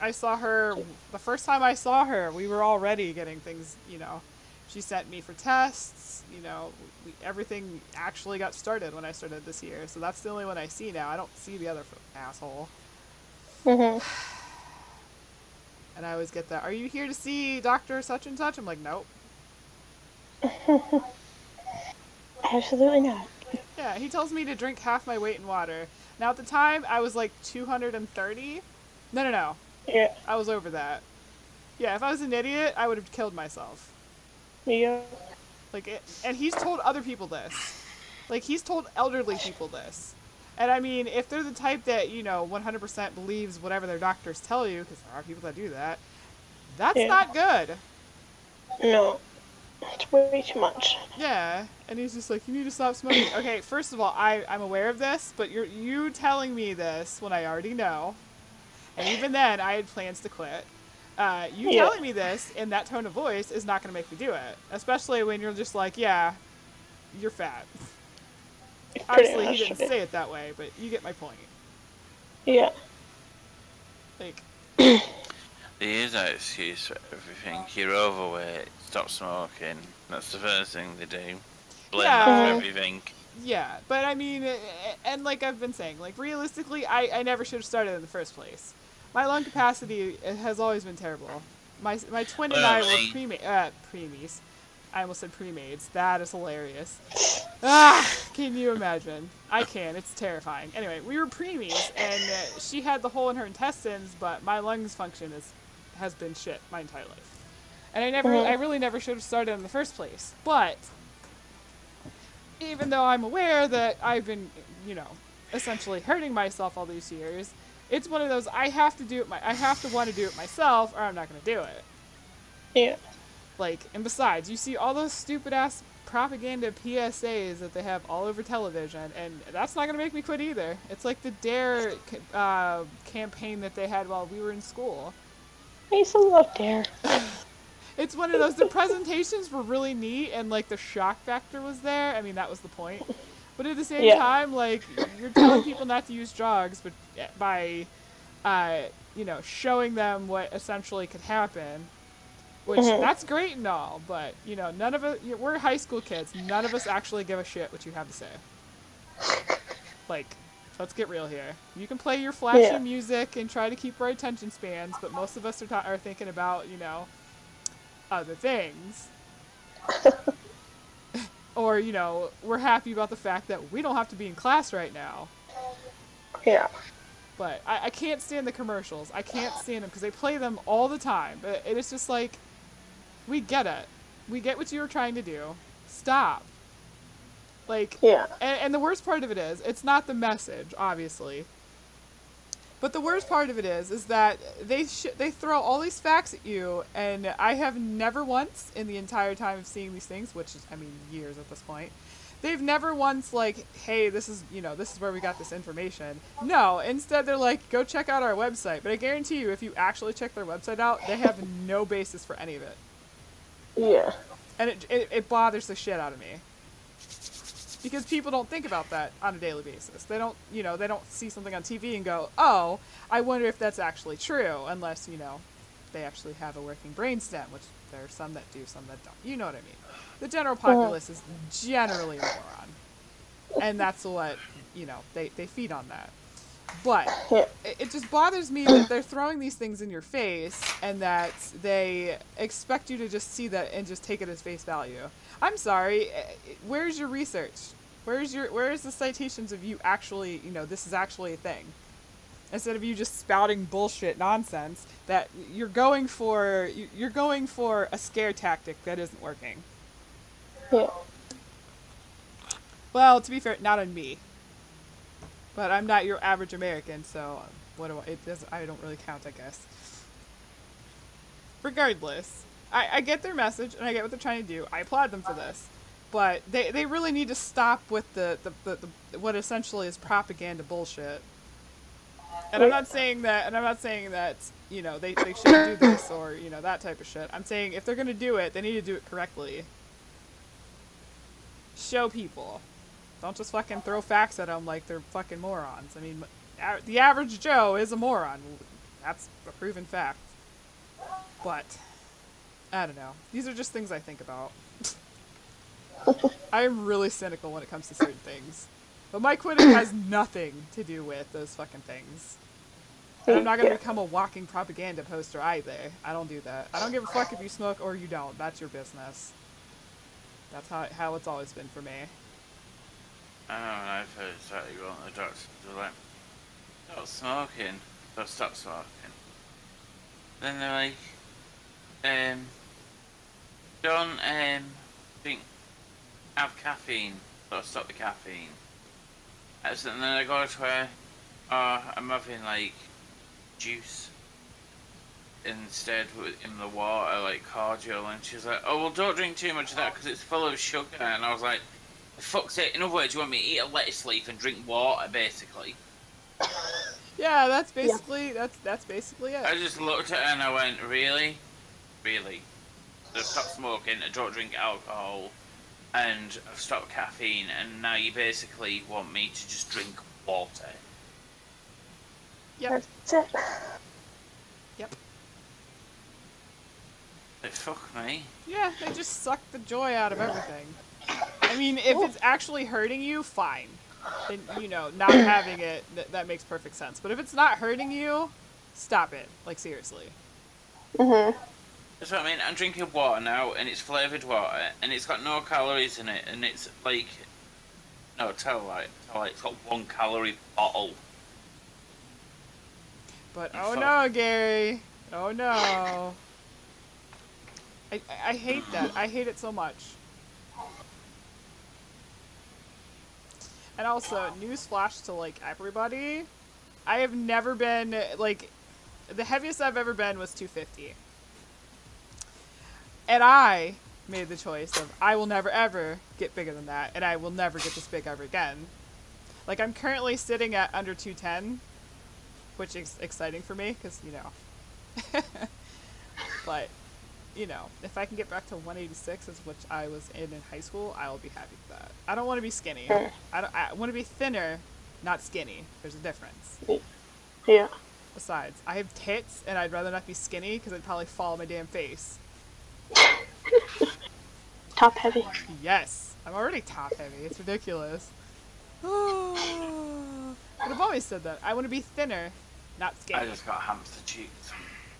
I saw her the first time I saw her, we were already getting things, you know, she sent me for tests, you know, everything actually got started when I started this year, so that's the only one I see now. I don't see the other asshole. Mhm. And I always get that, are you here to see Dr. such and such? I'm like, nope. Absolutely not. Yeah, he tells me to drink half my weight in water. Now, at the time, I was like 230. No. Yeah. I was over that. Yeah, if I was an idiot, I would have killed myself. Yeah. Like, and he's told other people this. Like, he's told elderly people this. And I mean, if they're the type that, 100% believes whatever their doctors tell you, because there are people that do that, that's not good. No. It's way too much. Yeah. And he's just like, you need to stop smoking. Okay, first of all, I'm aware of this, but you telling me this when I already know. And even then, I had plans to quit. You telling me this in that tone of voice is not going to make me do it. Especially when you're just like, yeah, you're fat. Obviously, he didn't say it that way, but you get my point. Yeah. Like, they use that excuse for everything. You're overweight, stop smoking. That's the first thing they do. Blame that for everything. Yeah, but I mean, and like I've been saying, like realistically, I never should have started in the first place. My lung capacity has always been terrible. My twin and I were preemies. I almost said pre-maids. That is hilarious. Can you imagine? I can. It's terrifying. Anyway, we were preemies, and she had the hole in her intestines, but my lungs function has been shit my entire life. And I really never should have started in the first place. But even though I'm aware that I've been, essentially hurting myself all these years, it's one of those I have to want to do it myself, or I'm not going to do it. Yeah. Like, and besides, you see all those stupid ass propaganda PSAs that they have all over television, and that's not going to make me quit either. It's like the DARE campaign that they had while we were in school. I used to love DARE. It's one of those, the presentations were really neat, and like the shock factor was there. I mean, that was the point. But at the same time, like, you're telling people not to use drugs, but by, showing them what essentially could happen. Which, that's great and all, but, none of us, we're high school kids. None of us actually give a shit what you have to say. Like, let's get real here. You can play your flashy music and try to keep our attention spans, but most of us are thinking about, other things. Or, we're happy about the fact that we don't have to be in class right now. Yeah. But I can't stand the commercials. I can't stand them because they play them all the time. But it is just like, we get it. We get what you were trying to do. Stop. Like, and the worst part of it is, it's not the message, obviously. But the worst part of it is that they throw all these facts at you, and I have never once in the entire time of seeing these things, which is, I mean, years at this point, they've never once like, hey, this is where we got this information. No, instead they're like, go check out our website. But I guarantee you, if you actually check their website out, they have no basis for any of it. Yeah. And it bothers the shit out of me. Because people don't think about that on a daily basis. They don't, they don't see something on TV and go, oh, I wonder if that's actually true, unless, they actually have a working brainstem, which there are some that do, some that don't. You know what I mean? The general populace is generally a moron. And that's what, they feed on that. But it just bothers me that they're throwing these things in your face and that they expect you to just see that and just take it as face value. I'm sorry, where's your research? Where's the citations of you actually, this is actually a thing? Instead of you just spouting bullshit nonsense that you're going for a scare tactic that isn't working. Yeah. Well, to be fair, not on me. But I'm not your average American, so I don't really count, I guess. Regardless, I get their message and I get what they're trying to do. I applaud them for this. But they really need to stop with the what essentially is propaganda bullshit. And I'm not saying that they shouldn't do this or, that type of shit. I'm saying if they're gonna do it, they need to do it correctly. Show people. Don't just fucking throw facts at them like they're fucking morons. I mean, the average Joe is a moron. That's a proven fact. But, I don't know. These are just things I think about. I'm really cynical when it comes to certain things. But my quitting has nothing to do with those fucking things. And I'm not going to become a walking propaganda poster either. I don't do that. I don't give a fuck if you smoke or you don't. That's your business. That's how it's always been for me. I know when I first started going to the doctors, they were like, stop smoking. Stop smoking. Then they're like, don't drink have caffeine. So I stop the caffeine. And then I go to where I'm having like juice instead in the water, like cordial, and she's like, "Oh well, don't drink too much of that because it's full of sugar." And I was like, "For fuck's sake!" In other words, you want me to eat a lettuce leaf and drink water, basically? Yeah, that's basically that's basically it. I just looked at her and I went, "Really, really? I've stopped smoking. I don't drink alcohol, and I've stopped caffeine, and now you basically want me to just drink water?" Yep. That's it. Yep. Like, fuck me. Yeah, they just suck the joy out of everything. I mean, if it's actually hurting you, fine. Then, you know, not having it, that makes perfect sense. But if it's not hurting you, stop it. Like, seriously. Mhm. That's what I mean. I'm drinking water now, and it's flavoured water, and it's got no calories in it, and it's like... No, tell light. It's got 1 calorie bottle. But, oh no, Gary. Oh no. I hate that. I hate it so much. And also, newsflash to, like, everybody. I have never been, like, the heaviest I've ever been was 250. And I made the choice of, I will never ever get bigger than that, and I will never get this big ever again. Like, I'm currently sitting at under 210, which is exciting for me, because, you know. But, you know, if I can get back to 186, as which I was in high school, I will be happy with that. I don't want to be skinny. I want to be thinner, not skinny. There's a difference. Yeah. Besides, I have tits, and I'd rather not be skinny, because I'd probably fall on my damn face. Top heavy. Yes. I'm already top heavy. It's ridiculous. But I've always said that. I want to be thinner, not skinny. I just got hamster cheeks.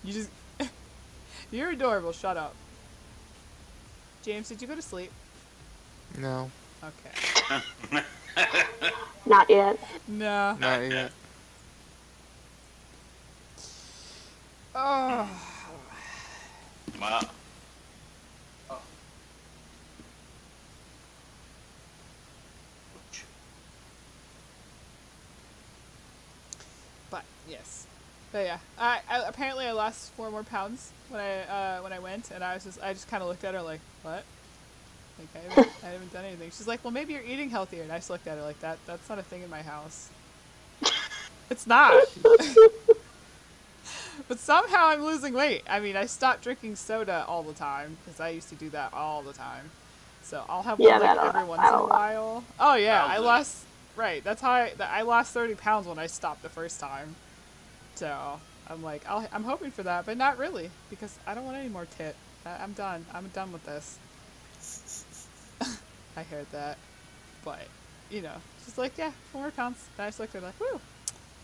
You just... You're adorable. Shut up. James, did you go to sleep? No. Okay. Not yet. No. Not yet. Oh. What? But yes, but yeah, I apparently I lost 4 more pounds when I went, and I just kind of looked at her like, what? Like I haven't done anything. She's like, well, maybe you're eating healthier, and I just looked at her like that's not a thing in my house. It's not. But somehow I'm losing weight. I mean, I stopped drinking soda all the time because I used to do that all the time. So I'll have one like every once in a while. Oh yeah, I lost. Right, that's how I lost 30 pounds when I stopped the first time. So I'm like, I'm hoping for that, but not really, because I don't want any more tit. I'm done. I'm done with this. I heard that, but you know, she's like, yeah, 4 more pounds. And I just looked at her like, woo,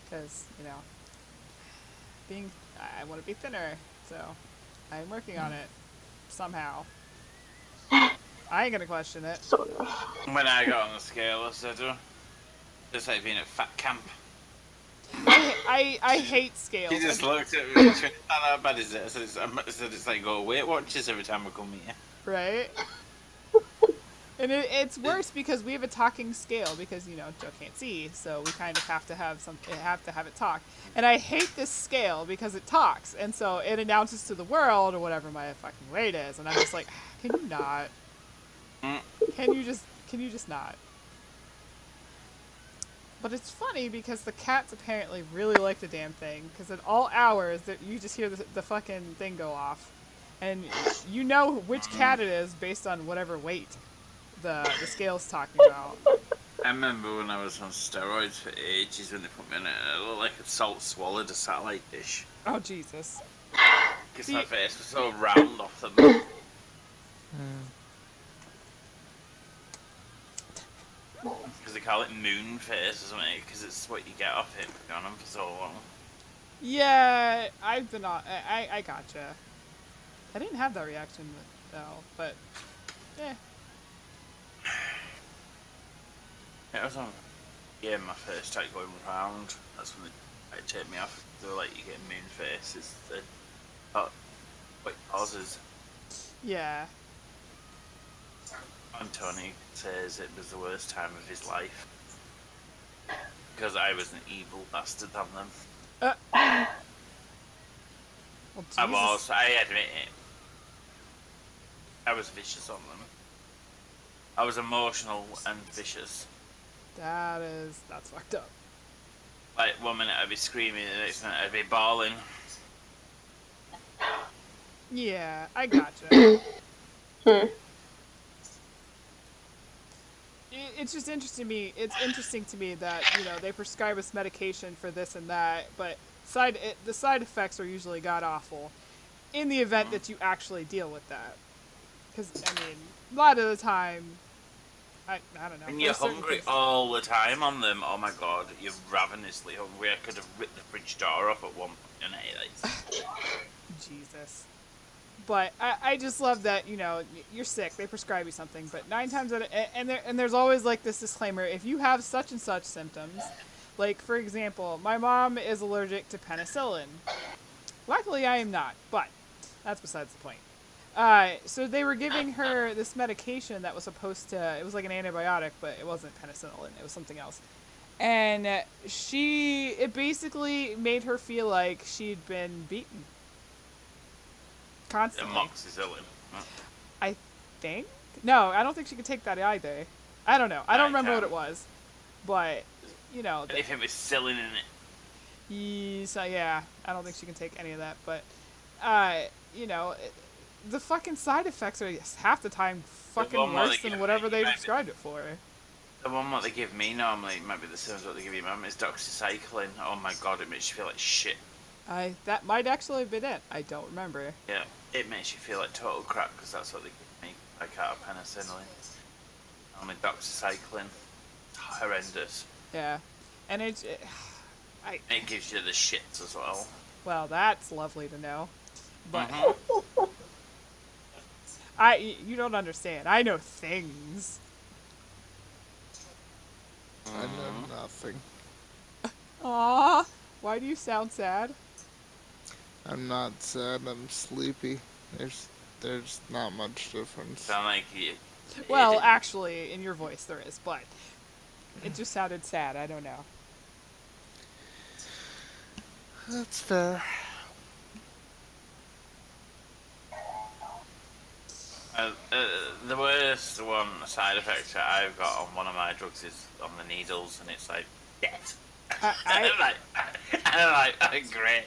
because you know, I want to be thinner, so I'm working on it somehow. I ain't gonna question it. When I got on the scale, I said, just like being at fat camp. I hate scales. He just looked at me and went, how bad is it? I said it's like go Weight Watchers every time I come here. Right? And it's worse because we have a talking scale because, you know, Joe can't see, so we kind of have to have it talk. And I hate this scale because it talks, and so it announces to the world or whatever my fucking weight is, and I'm just like, can you not? Can you just not? But it's funny because the cats apparently really like the damn thing, because at all hours that you just hear the fucking thing go off, and you know which cat it is based on whatever weight the scale's talking about. I remember when I was on steroids for ages when they put me in it, and it looked like a salt swallowed a satellite dish. Oh Jesus! Because my face was so round off the moon. Because they call it moon face or something, because it's what you get off it for going on for so long. Yeah, I've been on. I gotcha. I didn't have that reaction though, but yeah. It was on. Yeah, my face started going round. That's when they take me off. They were like, you get moon face. It's what it causes. Yeah. Tony says it was the worst time of his life because I was an evil bastard on them. Well, I Jesus. was. I admit it. I was vicious on them. I was emotional and vicious. That's fucked up. Like, one minute I'd be screaming, the next minute I'd be bawling. Yeah, I gotcha. It's just interesting to me. It's interesting to me that they prescribe us medication for this and that, but the side effects are usually god awful. In the event that you actually deal with that, because I mean, a lot of the time, I don't know. And you're hungry all the time on them. Oh my god, you're ravenously hungry. I could have ripped the fridge door off at one point. Jesus. But I just love that, you're sick, they prescribe you something, but 9 times out of, and there's always like this disclaimer, if you have such and such symptoms, like for example, my mom is allergic to penicillin. Luckily I am not, but that's besides the point. So they were giving her this medication that was supposed to, it was like an antibiotic, but it wasn't penicillin, it was something else. And it basically made her feel like she'd been beaten. Constantly. Amoxicillin. I think? No, I don't think she could take that either. I don't know. I don't remember what it was. But, Anything with psyllin in it. So, yeah, I don't think she can take any of that. But, the fucking side effects are half the time fucking worse than whatever they prescribed it for. The one what they give me normally, might be the same as what they give your mum, is doxycycline. Oh my god, it makes you feel like shit. That might actually have been it. I don't remember. Yeah, it makes you feel like total crap because that's what they give me. I can't have penicillin. Only doxycycline. It's horrendous. Yeah, and it gives you the shits as well. Well, that's lovely to know. But you don't understand. I know things. I know nothing. Aww, why do you sound sad? I'm not sad, I'm sleepy. There's not much difference. Sound like you. Well, actually, in your voice there is, but it just sounded sad. I don't know. That's fair. The worst side effect that I've got on one of my drugs is on the needles, and it's like death. I'm like, great.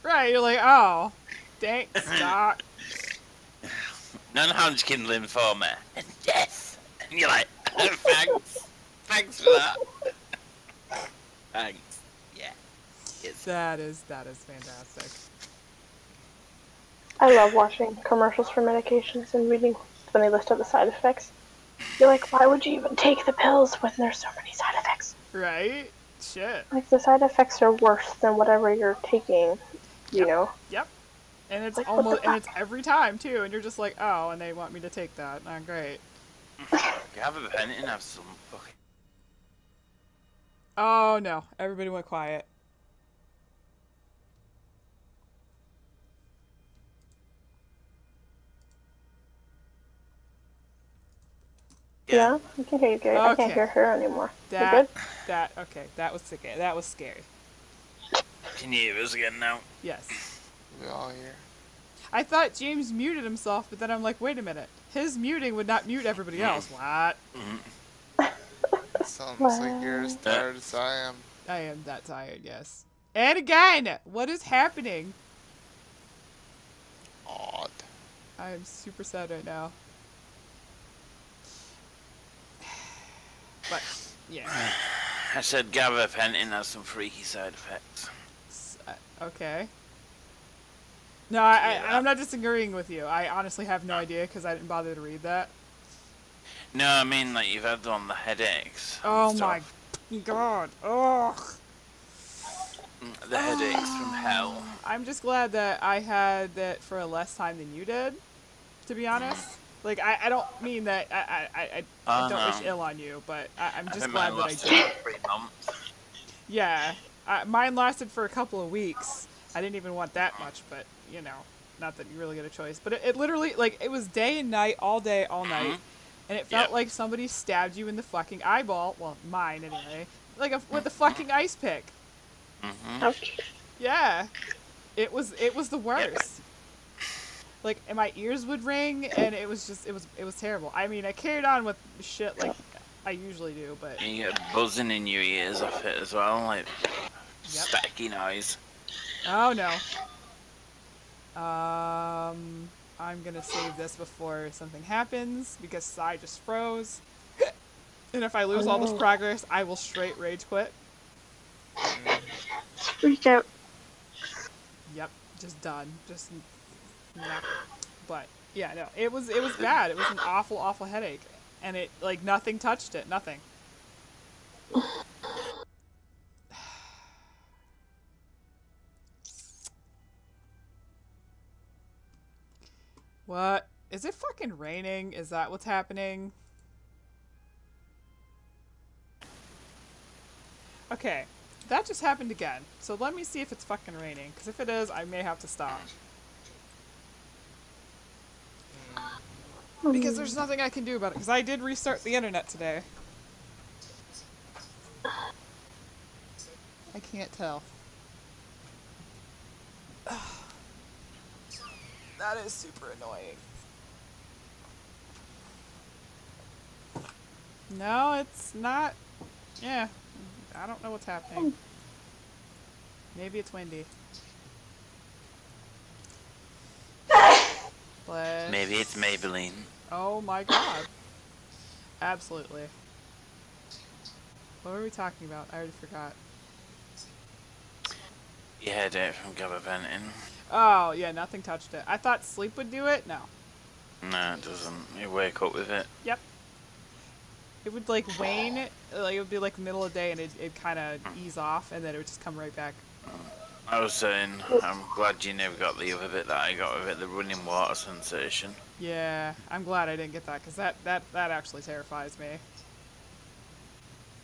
Right, you're like, oh, thanks, Doc. Non-Hodgkin lymphoma and death. And you're like, thanks for that. Thanks. Yeah. Yes. That is fantastic. I love watching commercials for medications and reading when they list out the side effects. You're like, why would you even take the pills when there's so many side effects? Right? Shit. Like, the side effects are worse than whatever you're taking, you know? Yep. And it's like, it's every time, too, and you're just like, oh, and they want me to take that. Not great. Have a pen and have some fucking... Oh, no. Everybody went quiet. Yeah, I can hear you, Gary. I can't hear her anymore. You good? Okay, that was sick. That was scary. Can you hear us again now? Yes. We all here. I thought James muted himself, but then I'm like, wait a minute. His muting would not mute everybody else. What? Sounds like you're as tired as I am. I am that tired, yes. And again, what is happening? Odd. I am super sad right now. But, yeah. I said gabapentin has some freaky side effects. Okay. No, I'm not disagreeing with you. I honestly have no idea because I didn't bother to read that. No, I mean, like, you've had on the headaches. Oh my god. Ugh. The headaches from hell. I'm just glad that I had that for a less time than you did, to be honest. Like, I don't mean that I don't wish ill on you, but I'm just glad that I did. 3 months. Yeah, mine lasted for a couple of weeks. I didn't even want that much, but, you know, not that you really get a choice. But it literally, like, it was day and night, all day, all night. and it felt Yep. like somebody stabbed you in the fucking eyeball. Well, mine anyway. Like with a fucking ice pick. Mm-hmm. Ouch. Yeah, it was the worst. Like, and my ears would ring, and it was terrible. I mean, I carried on with shit like I usually do, but You get buzzing in your ears off it as well, like Yep. stacky noise. oh no. I'm gonna save this before something happens because I just froze. And if I lose all this no. progress, I will straight rage quit. Freak out. Yep, just done. Just nah. But yeah, no, it was bad. It was an awful headache, and it like nothing touched it. Nothing. What? Is it fucking raining? Is that what's happening? Okay, that just happened again. So let me see if it's fucking raining. Because if it is, I may have to stop. Because there's nothing I can do about it. Because I did restart the internet today. I can't tell. That is super annoying. No, it's not. Yeah, I don't know what's happening. Maybe it's windy. Bless. Maybe it's Maybelline. Oh my god. Absolutely. What were we talking about? I already forgot. You had it from gabapentin. Oh, yeah, nothing touched it. I thought sleep would do it. No. No, it doesn't. You wake up with it. Yep. It would like wane, like it would be like middle of the day and it'd kind of ease off and then it would just come right back. I was saying, I'm glad you never got the other bit that I got with it, the running water sensation. Yeah, I'm glad I didn't get that because that actually terrifies me.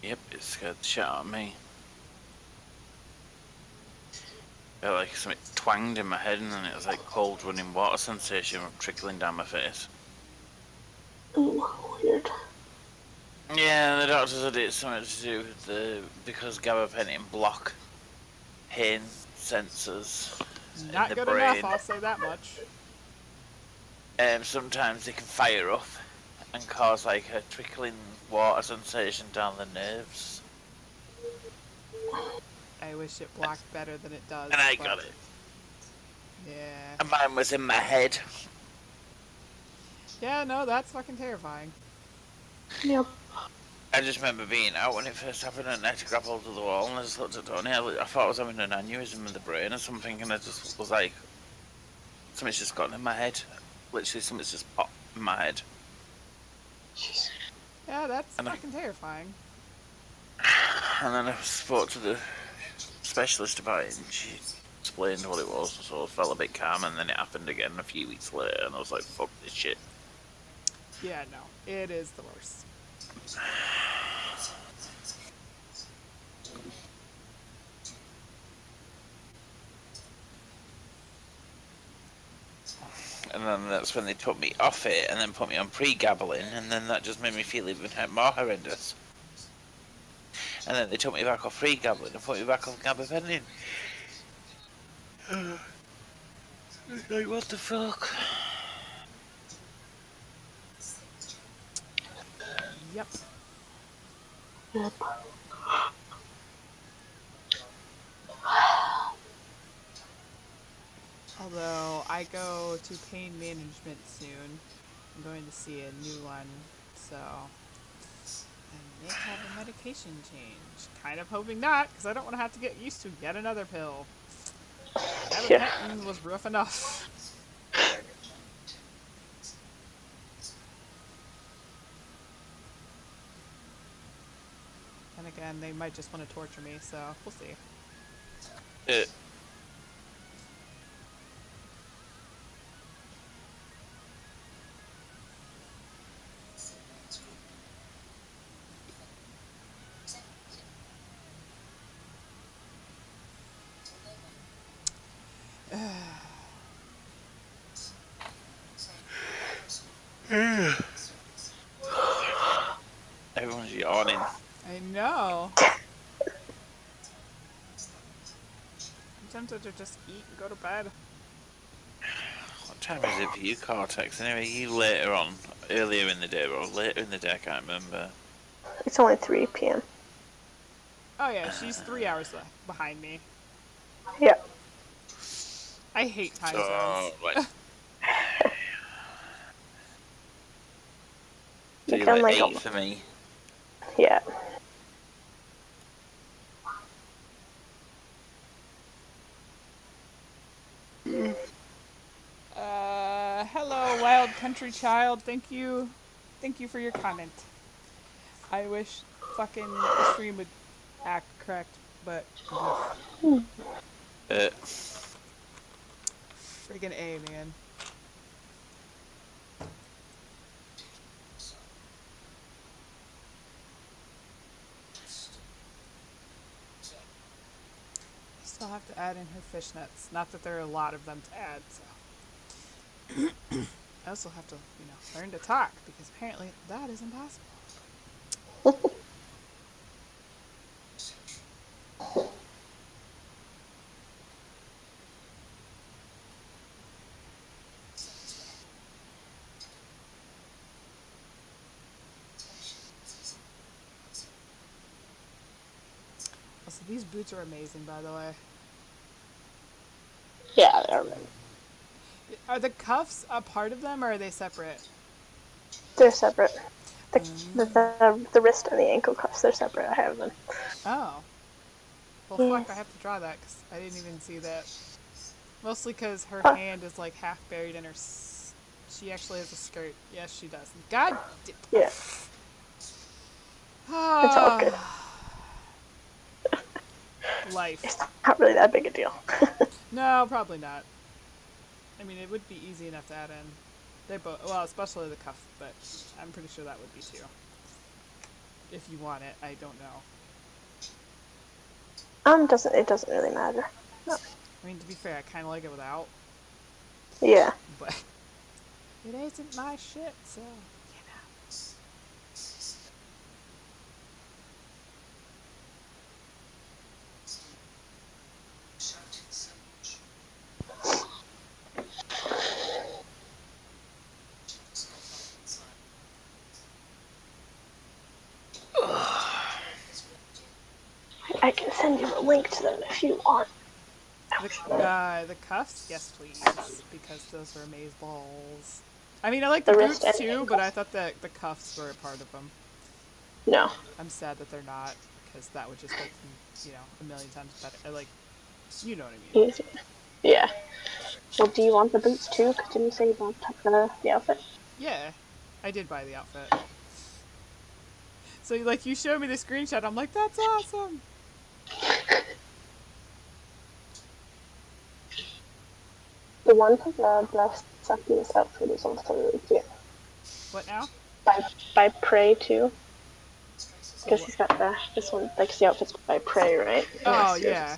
Yep, it scared the shit out of me. Felt like something twanged in my head and then it was like cold running water sensation trickling down my face. Ooh, weird. Yeah, the doctor said it's something to do with because gabapentin block pain sensors Not in the good brain. enough, I'll say that much. Sometimes they can fire up and cause like a trickling water sensation down the nerves. I wish it blocked better than it does. And I but- got it. Yeah. And mine was in my head. Yeah, no, that's fucking terrifying. Yep. I just remember being out when it first happened and I had to grab hold of the wall and I just looked at Tony. I thought I was having an aneurysm in the brain or something and I just was like, something's just gotten in my head. Literally something's just popped in my head. Jeez. Yeah, that's And I- fucking terrifying. And then I spoke to the specialist about it and she explained what it was, so I felt a bit calm and then it happened again a few weeks later and I was like, fuck this shit. Yeah, no, it is the worst. And then that's when they took me off it and then put me on pregabalin and then that just made me feel even more horrendous. And then they took me back off pregabalin and put me back on gabapentin. Like, what the fuck? Yep. Yep. Although I go to pain management soon. I'm going to see a new one, so I may have a medication change. Kind of hoping not, because I don't want to have to get used to yet another pill. Yeah. Gabapentin was rough enough. And again, they might just want to torture me, so we'll see. yawning. I know. I'm tempted to just eat and go to bed. What time is it for you, Cortex? Anyway, you later on, earlier in the day, or later in the day, I can't remember. It's only 3 p.m. Oh yeah, she's 3 hours behind me. Yeah. I hate time So, zones. like, so You you're can, like like, 8 for me. Yeah. Hello, wild country child. Thank you for your comment. I wish fucking the stream would act correct, but friggin' A, man. Still have to add in her fishnets. Not that there are a lot of them to add, so. I also have to, learn to talk, because apparently that is impossible. Also, these boots are amazing, by the way. Yeah, they're right. Are the cuffs a part of them, or are they separate? They're separate. The wrist and the ankle cuffs, they're separate. I have them. Oh. Well, Yes. fuck, I have to draw that, because I didn't even see that. Mostly because her Huh. hand is, like, half buried in her... She actually has a skirt. Yes, she does. God... Yeah. It's all good. Life. It's not really that big a deal. No, probably not. I mean, it would be easy enough to add in. They both... Well, especially the cuff, but I'm pretty sure that would be too. If you want it, I don't know. It doesn't really matter. No. I mean, to be fair, I kind of like it without. Yeah. But it isn't my shit, so, you know. I can send you a link to them if you want. The cuffs? Yes, please. Because those are amaze balls. I mean, I like the The boots wrist and too, ankle. but I thought that the cuffs were a part of them. No. I'm sad that they're not, because that would just make them, a million times better. Like, you know what I mean. Easy. Yeah. Well, do you want the boots too? Because didn't you say you want the outfit? Yeah, I did buy the outfit. So, like, you showed me the screenshot, I'm like, that's awesome! The one for the suckiest outfit is also really cute. What now? By Prey too. Because he's got this one, like the outfit's by Prey, right? Oh, yeah.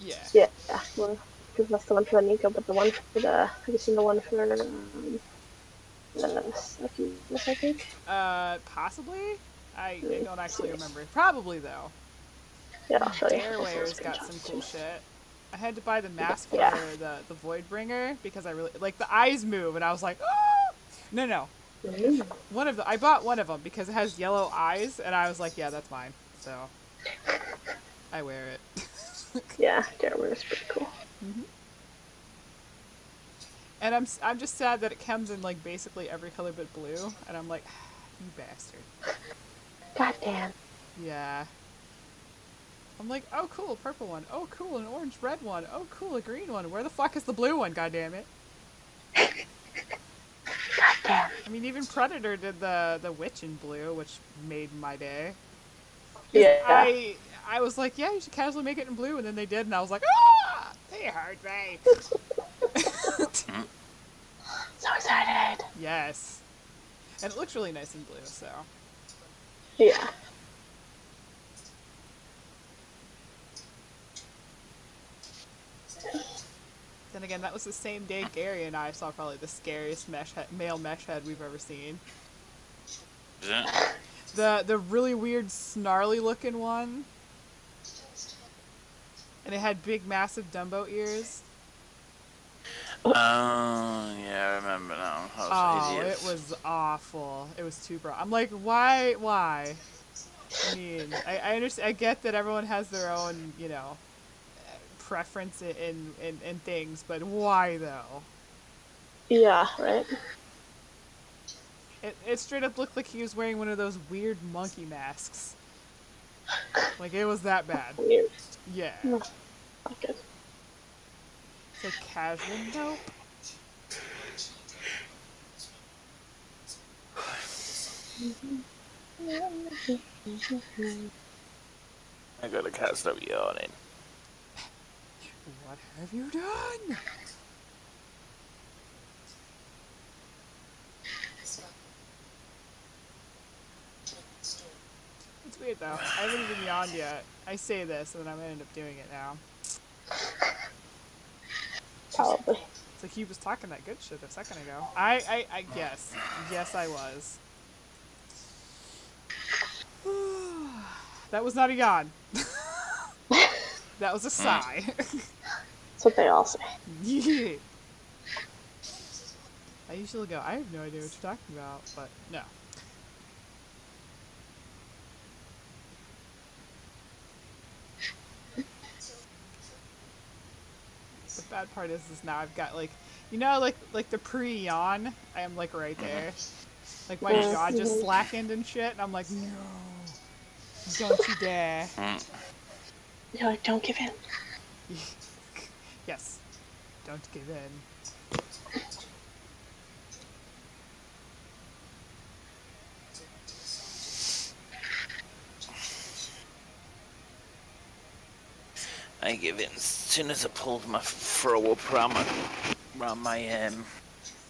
Yeah. Yeah. Well, because that's the one for the Nico, but the one for the... Have you seen the one for the Suckiest, I think? Possibly? I don't actually remember. Probably, though. Yeah, I'll show you. Dareware's got some cool shit. I had to buy the mask Yeah. for the Voidbringer because I really like the eyes move, and I was like, oh! No. One of I bought one of them because it has yellow eyes, and I was like, yeah, that's mine. So I wear it. Yeah, Dareware is pretty cool. And I'm just sad that it comes in like basically every color but blue, and I'm like, you bastard. God damn. Yeah. I'm like, oh cool, purple one. Oh cool, an orange red one. Oh cool, a green one. Where the fuck is the blue one? God damn it. God damn. I mean, even Predator did the witch in blue, which made my day. Yeah. I was like, yeah, you should casually make it in blue, and then they did, and I was like, ah, they hurt me. So excited. Yes. And it looks really nice in blue, so. Yeah. Then again, that was the same day Gary and I saw probably the scariest male mesh head we've ever seen. Is it? The really weird snarly looking one. And it had big massive Dumbo ears. Oh, yeah, I remember now. That was hideous. It was awful. It was too broad. I'm like, why? I mean, I understand. I get that everyone has their own, you know, preference in things, but why though? Yeah, right. It straight up looked like he was wearing one of those weird monkey masks. Like it was that bad. Weird. Yeah. No, not good. So casual, nope. I got a cat stop yawning. What have you done? It's weird though. I haven't even yawned yet. I say this and then I'm gonna end up doing it now. Probably. It's like he was talking that good shit a second ago. I guess. Yes, I was. That was not a yawn. That was a sigh. That's what they all say. Yeah. I usually go, I have no idea what you're talking about, but no. The bad part is now I've got like, you know, like the pre-yawn, I am like right there. Like my jaw just slackened and shit, and I'm like, no, don't you dare. You're like, don't give in. Yes, don't give in. I give in as soon as I pulled my throw up around my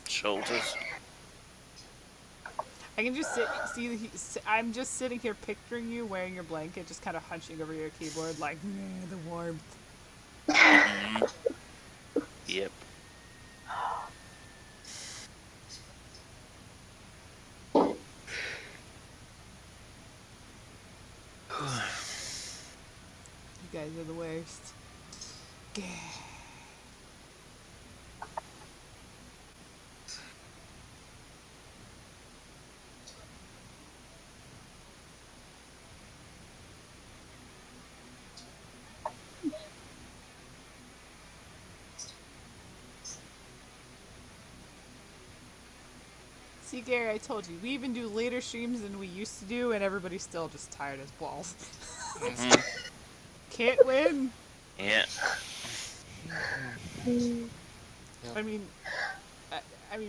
shoulders. I can just I'm just sitting here picturing you wearing your blanket, just kind of hunching over your keyboard, like, the warmth. Yep. You guys are the worst. Gah. See, Gary, I told you, we even do later streams than we used to do, and everybody's still just tired as balls. Can't win. Yeah. I mean,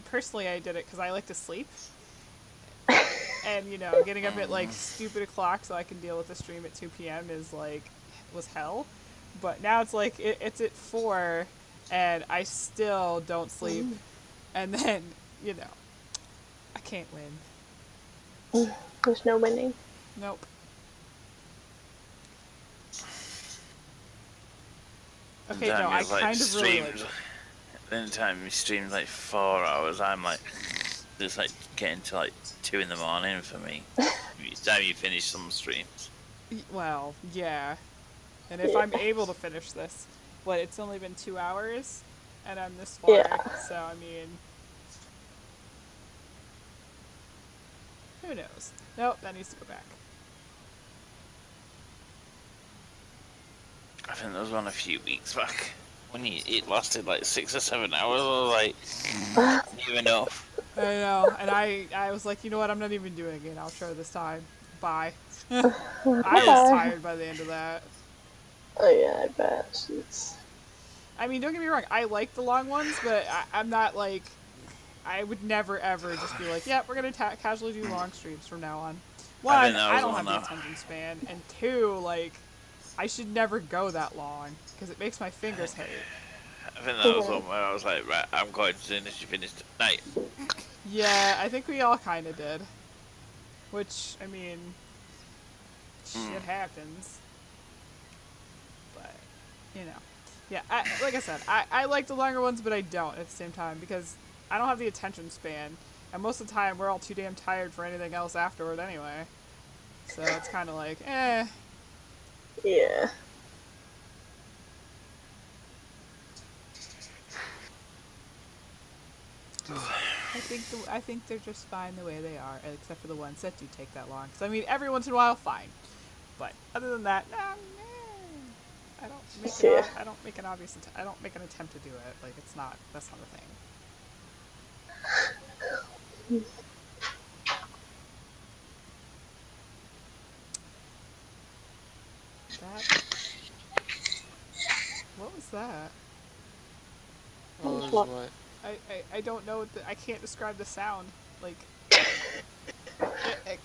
personally, I did it because I like to sleep. And, you know, getting up at, like, stupid o'clock so I can deal with the stream at 2 p.m. was hell. But now it's like, it's at 4, and I still don't sleep. And then, you know, I can't win. There's no winning. Nope. Okay, no, I kind of really like it. Anytime you stream like 4 hours, I'm like, it's like getting to like 2 in the morning for me. By the time you finish some streams. Well, yeah. And if I'm able to finish this, it's only been 2 hours, and I'm this far, so I mean, who knows? Nope, that needs to go back. I think there was one a few weeks back when it lasted like 6 or 7 hours. I was like, new enough. I know, and I was like, you know what? I'm not even doing an outro this time. Bye. I was tired by the end of that. Oh yeah, I bet. I mean, don't get me wrong. I like the long ones, but I'm not like. I would never ever just be like, yeah, we're gonna casually do long streams from now on. One, I don't have the attention span, and 2, like, I should never go that long because it makes my fingers hurt. I think that was one where I was like, right, I'm going as soon as you finish tonight. Yeah, I think we all kind of did. Which, I mean, shit happens. But, you know. Yeah, like I said, I like the longer ones, but I don't at the same time because I don't have the attention span. And most of the time, we're all too damn tired for anything else afterward anyway. So it's kind of like, eh. Yeah. I think they're just fine the way they are, except for the ones that do take that long. So I mean, every once in a while, fine. But other than that, nah, I don't make Yeah. it. I don't make an obvious. I don't make an attempt to do it. Like it's not. That's not a thing. That. What was that? What was What? what? I don't know. I can't describe the sound. Like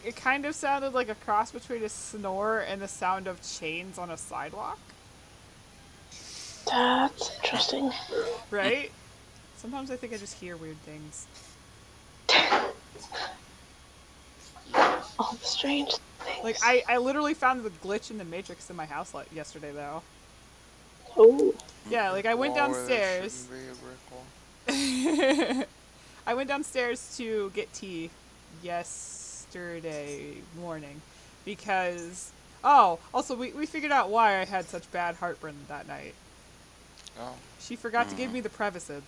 it kind of sounded like a cross between a snore and the sound of chains on a sidewalk. That's interesting. Right? Sometimes I think I just hear weird things. All the strange things. Like I literally found the glitch in the Matrix in my house yesterday though. Oh. Yeah, like I went Wall where there downstairs. shouldn't be a brick wall. I went downstairs to get tea yesterday morning because also we figured out why I had such bad heartburn that night. Oh. She forgot to give me the Prevacid.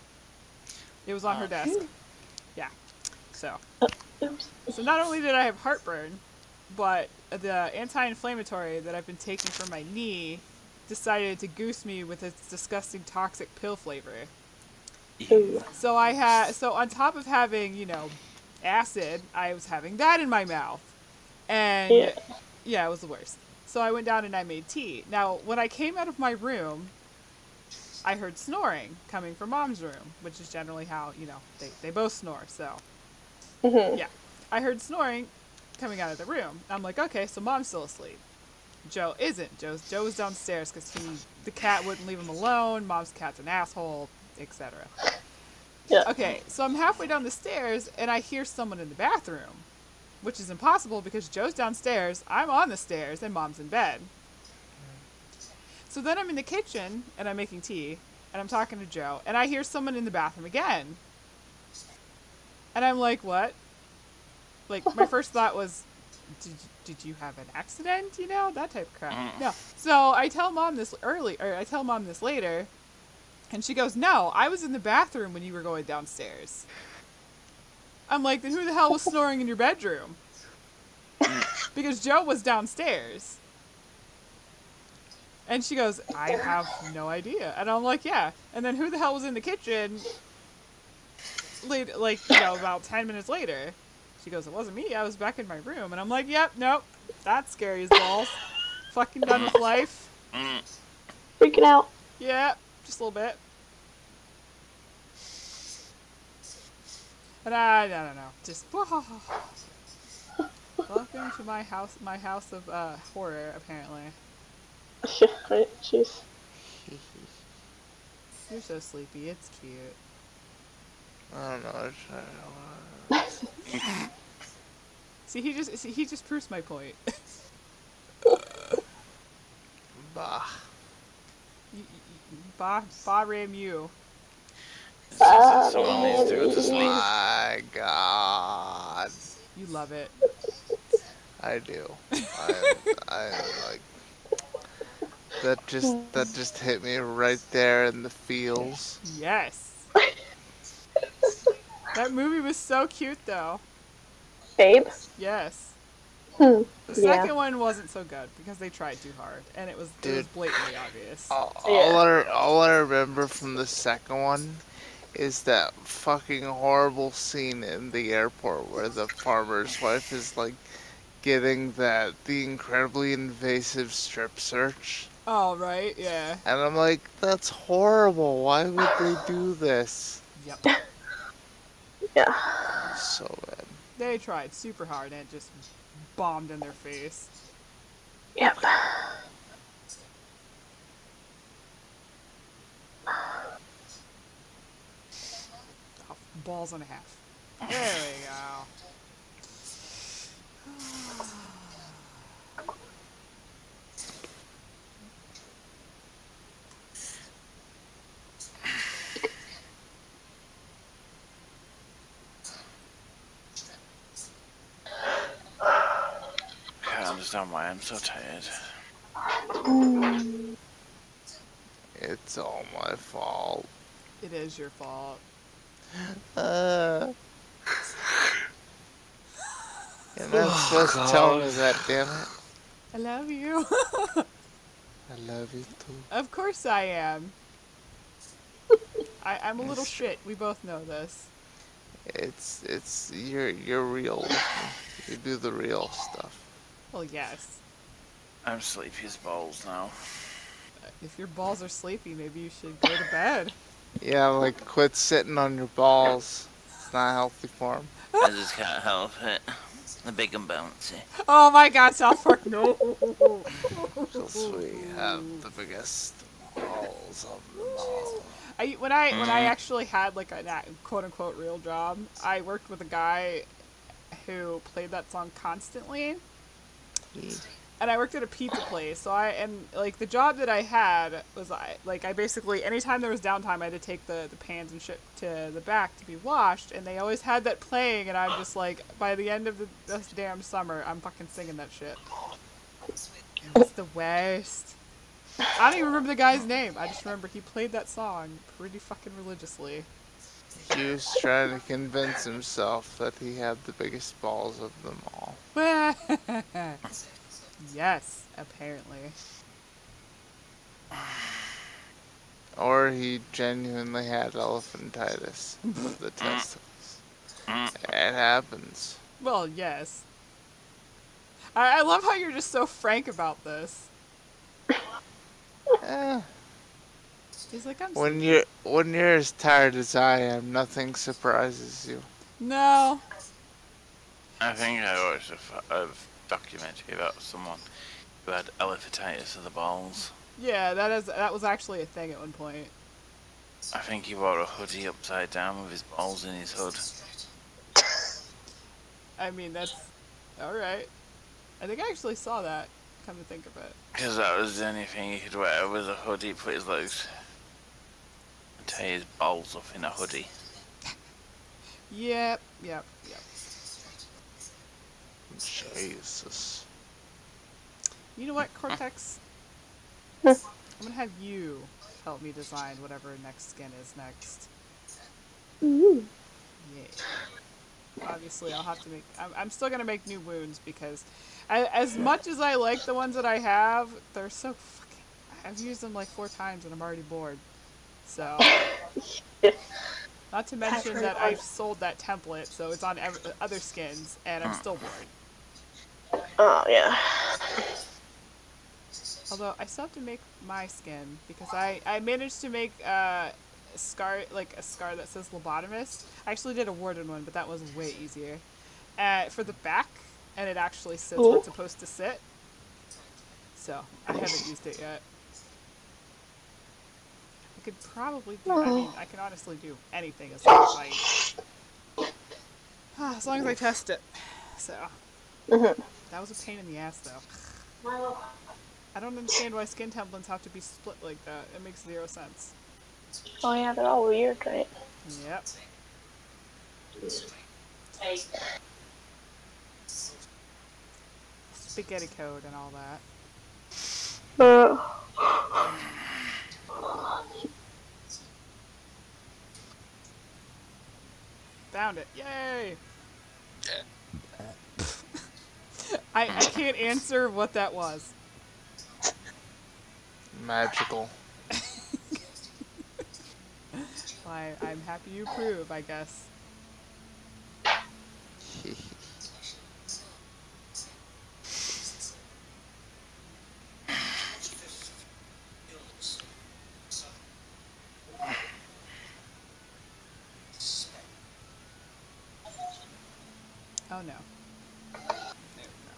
It was on her desk. Yeah. So Oops. So not only did I have heartburn, but the anti-inflammatory that I've been taking for my knee decided to goose me with its disgusting toxic pill flavor. Ooh. So on top of having, acid, I was having that in my mouth. And yeah, it was the worst. So I went down and I made tea. Now, when I came out of my room, I heard snoring coming from Mom's room, which is generally how, they both snore, so. Mm-hmm. Yeah. I heard snoring coming out of the room. I'm like, okay, so Mom's still asleep. Joe isn't. Joe was downstairs because the cat wouldn't leave him alone. Mom's cat's an asshole, etc. Yeah. Okay, so I'm halfway down the stairs and I hear someone in the bathroom, which is impossible because Joe's downstairs, I'm on the stairs, and Mom's in bed. So then I'm in the kitchen and I'm making tea and I'm talking to Joe and I hear someone in the bathroom again. And I'm like, what? Like, my first thought was, did you have an accident? That type of crap. No. So I tell Mom this later, and she goes, no, I was in the bathroom when you were going downstairs. I'm like, then who the hell was snoring in your bedroom? Because Joe was downstairs. And she goes, I have no idea. And I'm like, yeah. And then who the hell was in the kitchen, about 10 minutes later? She goes, it wasn't me. I was back in my room. And I'm like, yep, nope. That's scary as balls. Fucking done with life. Freaking out. Yeah, just a little bit. And I don't know. Just, welcome to my house of horror, apparently. Yeah, right. Jeez. You're so sleepy. It's cute. I don't know. See, he just proves my point. Bah. Ba ram you. Someone needs to go to sleep. My God. You love it. I do. I'm like that just hit me right there in the feels. Yes. That movie was so cute, though. Babe? Yes. Hmm. The second one wasn't so good because they tried too hard, and it was blatantly obvious. All I remember from the second one is that fucking horrible scene in the airport where the farmer's wife is like getting the incredibly invasive strip search. Oh, right, yeah. And I'm like, that's horrible. Why would they do this? Yep. Yeah. So bad. They tried super hard, and it just bombed in their face. Yep. Oh, balls and a half. There we go. I'm understand why I'm so tired. It's all my fault. It is your fault. You're not supposed to tell me that, damn it. I love you. I love you too. Of course I am. I'm a little shit. We both know this. You're real with me. You do the real stuff. Well, yes. I'm sleepy as balls now. If your balls are sleepy, maybe you should go to bed. Yeah, like quit sitting on your balls. It's not healthy for them. I just can't help it. The big and bouncy. Oh my God, South Park, no. Because we have the biggest balls of them all. When I actually had like a quote unquote real job, I worked with a guy who played that song constantly. And I worked at a pizza place, so the job that I had was I basically, anytime there was downtime, I had to take the pans and shit to the back to be washed, and they always had that playing, and I'm just like, by the end of this damn summer, I'm fucking singing that shit. It's the worst. I don't even remember the guy's name. I just remember he played that song pretty fucking religiously. He was trying to convince himself that he had the biggest balls of them all. Yes, apparently. Or he genuinely had elephantitis of the testicles. It happens. Well, yes. I love how you're just so frank about this. He's like, I'm when you're as tired as I am, nothing surprises you. No. I think I watched a documentary about someone who had elephantitis of the balls. Yeah, that was actually a thing at one point. I think he wore a hoodie upside down with his balls in his hood. I mean, that's alright. I think I actually saw that, come to think of it. Because that was the only thing he could wear was a hoodie, put his legs and tie his balls up in a hoodie. Yep. Jesus. You know what, Cortex? I'm gonna have you help me design whatever next skin is next. Yeah. Obviously, I'll have to make... I'm still gonna make new wounds because as much as I like the ones that I have, they're so fucking... I've used them like 4 times and I'm already bored. So... Not to mention that I've sold that template, so it's on other skins, and I'm still bored. Oh, yeah. Although, I still have to make my skin, because I managed to make a scar that says lobotomist. I actually did a wooden one, but that was way easier. For the back, and it actually sits where it's supposed to sit. So, I haven't used it yet. I could probably do, I mean, I can honestly do anything as long as I test it. So, that was a pain in the ass, though. I don't understand why skin templates have to be split like that. It makes 0 sense. Oh yeah, they're all weird, right? Yep. Spaghetti code and all that. Found it. Yay! I can't answer what that was. Magical. I'm happy you approve, I guess. Oh no. There we go.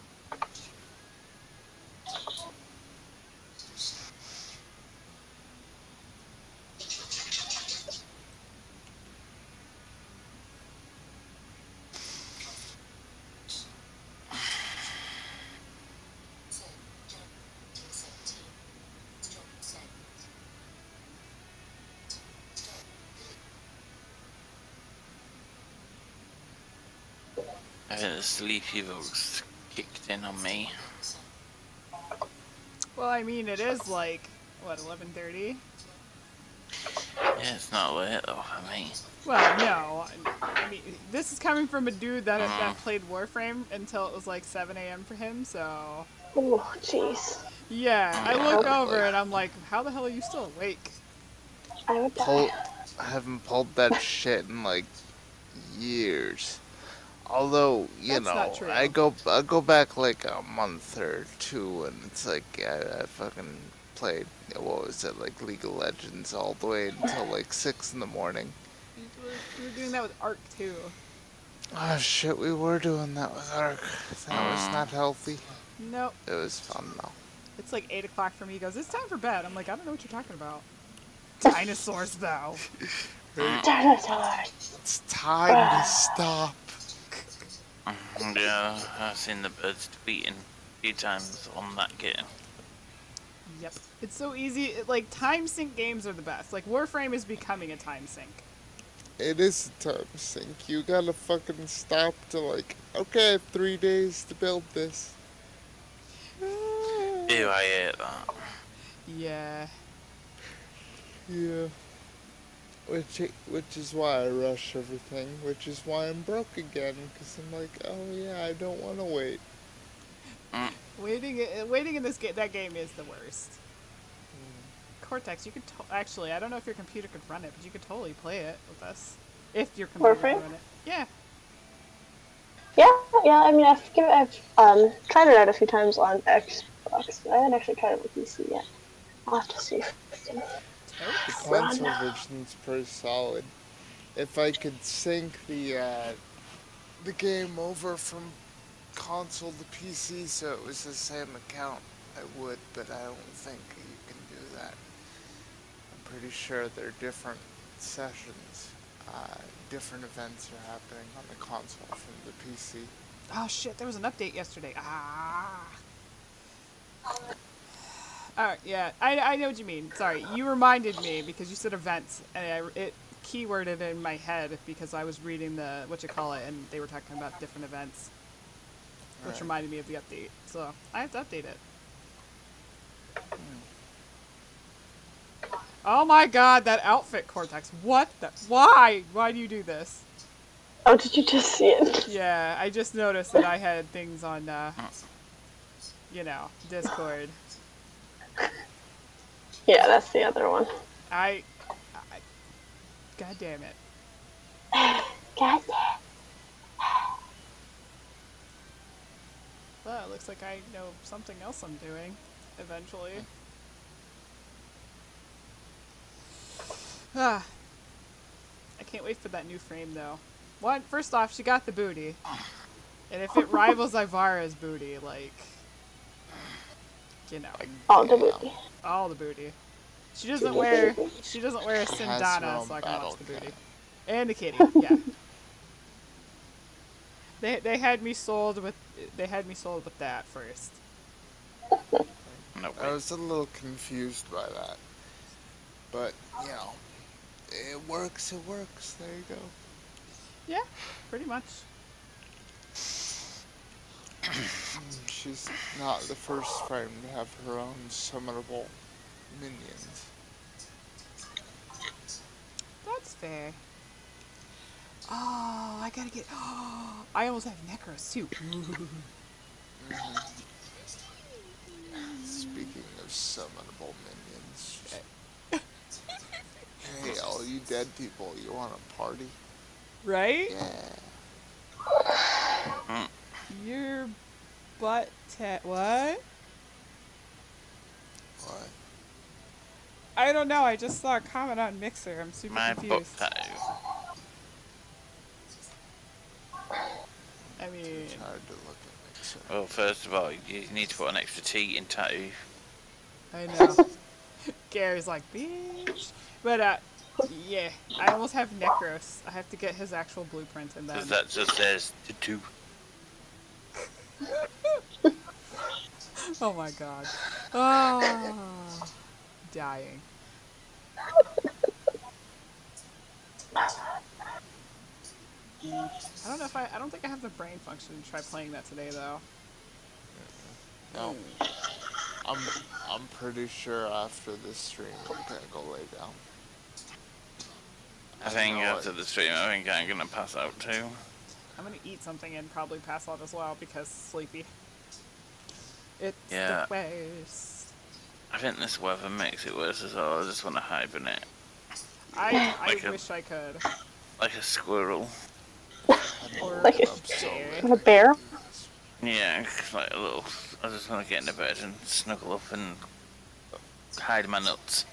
I think the sleepy bugs kicked in on me. Well, I mean, it is like, what, 11:30? Yeah, it's not late though for me. Well, no. I mean, this is coming from a dude that played Warframe until it was like 7 a.m. for him, so... Oh, jeez. Yeah, I look over and I'm like, how the hell are you still awake? I would die. I haven't pulled that shit in like years. Although, you That's not know, true. I go back like a month or two, and it's like I fucking played, what was it, like League of Legends all the way until like 6 in the morning. You were doing that with Ark, too. Oh shit, we were doing that with Ark. That was not healthy. Nope. It was fun though. It's like 8 o'clock for me. He goes, it's time for bed. I'm like, I don't know what you're talking about. Dinosaurs, though. Dinosaurs. It's time to stop. Yeah, I've seen the birds beaten a few times on that game. Yep. It's so easy. Like, time sync games are the best. Like, Warframe is becoming a time sync. It is a time sink. You gotta fucking stop to like, okay, I have 3 days to build this. Ew, I hate that. Yeah. Yeah. Which is why I rush everything, which is why I'm broke again, because I'm like, oh yeah, I don't want to wait. Waiting in that game is the worst. Cortex, you could actually, I don't know if your computer could run it, but you could totally play it with us. If your computer could Warframe? run it. Yeah. Yeah. I mean, I've tried it out a few times on Xbox, but I haven't actually tried it with PC yet. I'll have to see if we can. The console version's pretty solid. If I could sync the game over from console to PC so it was the same account, I would, but I don't think you can do that. I'm pretty sure they're different sessions. Different events are happening on the console from the PC. Oh shit, there was an update yesterday. Alright, yeah, I know what you mean. Sorry, you reminded me because you said events, and it keyworded in my head because I was reading the, and they were talking about different events. Which reminded me of the update. So, I have to update it. Oh my god, that outfit, Cortex. What the? Why? Why do you do this? Oh, did you just see it? Yeah, I just noticed that I had things on, Discord. Yeah, that's the other one. God damn it. God. Well, it looks like I know something else I'm doing, eventually. I can't wait for that new frame, though. First off, she got the booty. And if it rivals Ivara's booty, like... All the booty. All the booty. She doesn't wear a Sindana, so I can watch the booty. And the kitty, yeah. They had me sold with that first. Nope. I was a little confused by that. But, it works, there you go. Yeah, pretty much. She's not the first frame to have her own summonable minions. That's fair. Oh, I gotta get... Oh, I almost have Necros, too. Speaking of summonable minions... Hey, all you dead people, you want a party? Right? Yeah. Your butt what? What? I don't know, I just saw a comment on Mixer. I'm super My confused. butt tattoo. I mean... It's hard to look at Mixer. Well, first of all, you need to put an extra T in tattoo. I know. Gary's like, bitch. But, yeah, I almost have Necros. I have to get his actual blueprint and then... Because that just says tattoo. Oh my god. Oh, dying. I don't think I have the brain function to try playing that today, though. No. I'm pretty sure after this stream I'm gonna go lay down. I think know after it. the stream, I think I'm gonna pass out too. I'm gonna eat something and probably pass out as well because sleepy. It's Yeah. the worst. I think this weather makes it worse as well. I just want to hibernate. I Like a- wish I could. Like a squirrel. Or Like a- bear. A bear? Yeah, like a little. I just want to get into bed and snuggle up and hide my nuts.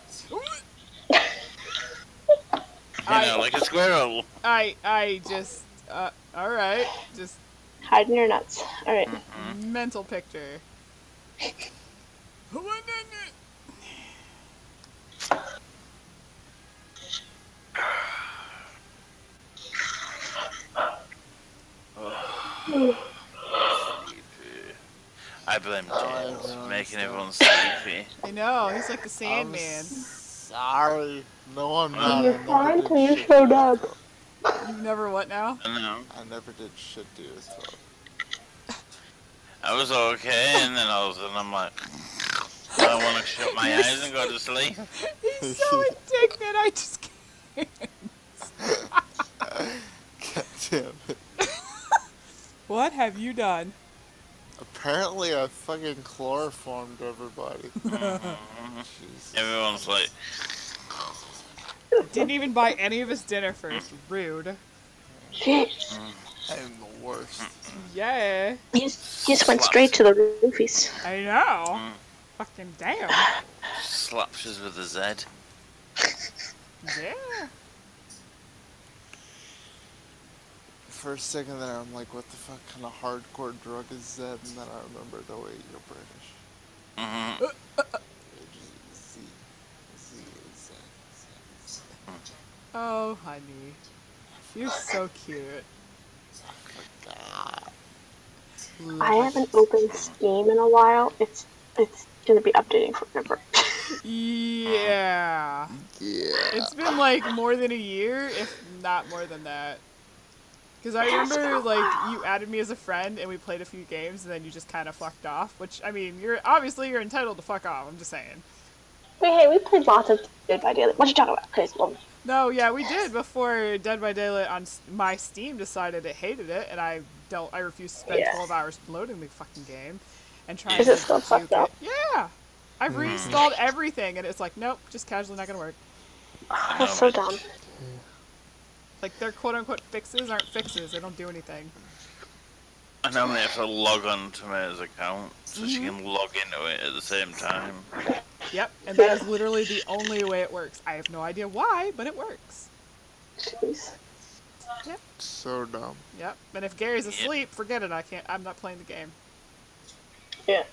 Like a squirrel. I just, alright. Just Hiding your nuts. Alright. mental picture. I blame James, making everyone sleepy. I know, he's like the Sandman. Sorry. No, I'm not. You're I never fine did till you shit showed to your up. throat. You've never what now? I know. I never did shit to your throat. I was okay, and then all of a sudden I'm like, I want to shut my eyes and go to sleep. He's so indignant, I just can't. God damn it. What have you done? Apparently I fucking chloroformed everybody. Jesus. Everyone's like, Didn't even buy any of us dinner first. Rude. Shit. I am the worst. Yeah, You just went straight to the roofies. I know. Fucking damn. slaps us with a Z. Yeah. For a second there, I'm like, what the fuck kind of hardcore drug is Zed? And then I remembered, oh wait, you're British. Mm-hmm. Z. Z is Z. Oh, honey. You're so cute. God. I haven't opened Steam in a while. It's gonna be updating forever. Yeah. Yeah. It's been like more than a year, if not more than that. Because I remember, like, you added me as a friend and we played a few games and then you just kind of fucked off. Which, I mean, you're entitled to fuck off. I'm just saying. Wait, hey, we played lots of Dead by Daylight. What you talking about? Cause, well, No, yeah, we did before Dead by Daylight on my Steam decided it hated it, and I refused to spend Yeah. 12 hours loading the fucking game and trying Is to it still fucked juke up? it. Yeah, I've reinstalled everything, and it's like, nope, just casually not gonna work. that's so dumb. Like their quote-unquote fixes aren't fixes; they don't do anything. I normally have to log on to May's account so she can log into it at the same time. Yep, and that is literally the only way it works. I have no idea why, but it works. Jeez. So dumb. Yep, and if Gary's asleep, forget it. I'm not playing the game. Yeah.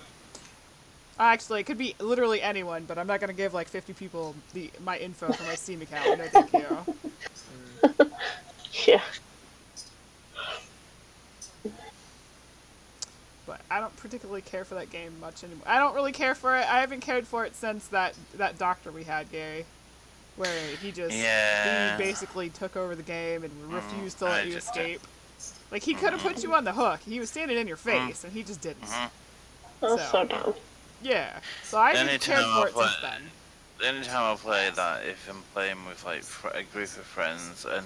Actually, it could be literally anyone, but I'm not gonna give like 50 people my info for my Steam account. No, thank you. Yeah. But I don't particularly care for that game much anymore. I don't really care for it. I haven't cared for it since that doctor we had, Gary, where he just Yeah. he basically took over the game and refused to let I you just- escape. Like he could have put you on the hook. He was standing in your face, and he just didn't. That's so dumb. Yeah. So I haven't cared Anytime for I it play- since then. Anytime I play that, if I'm playing with like a group of friends and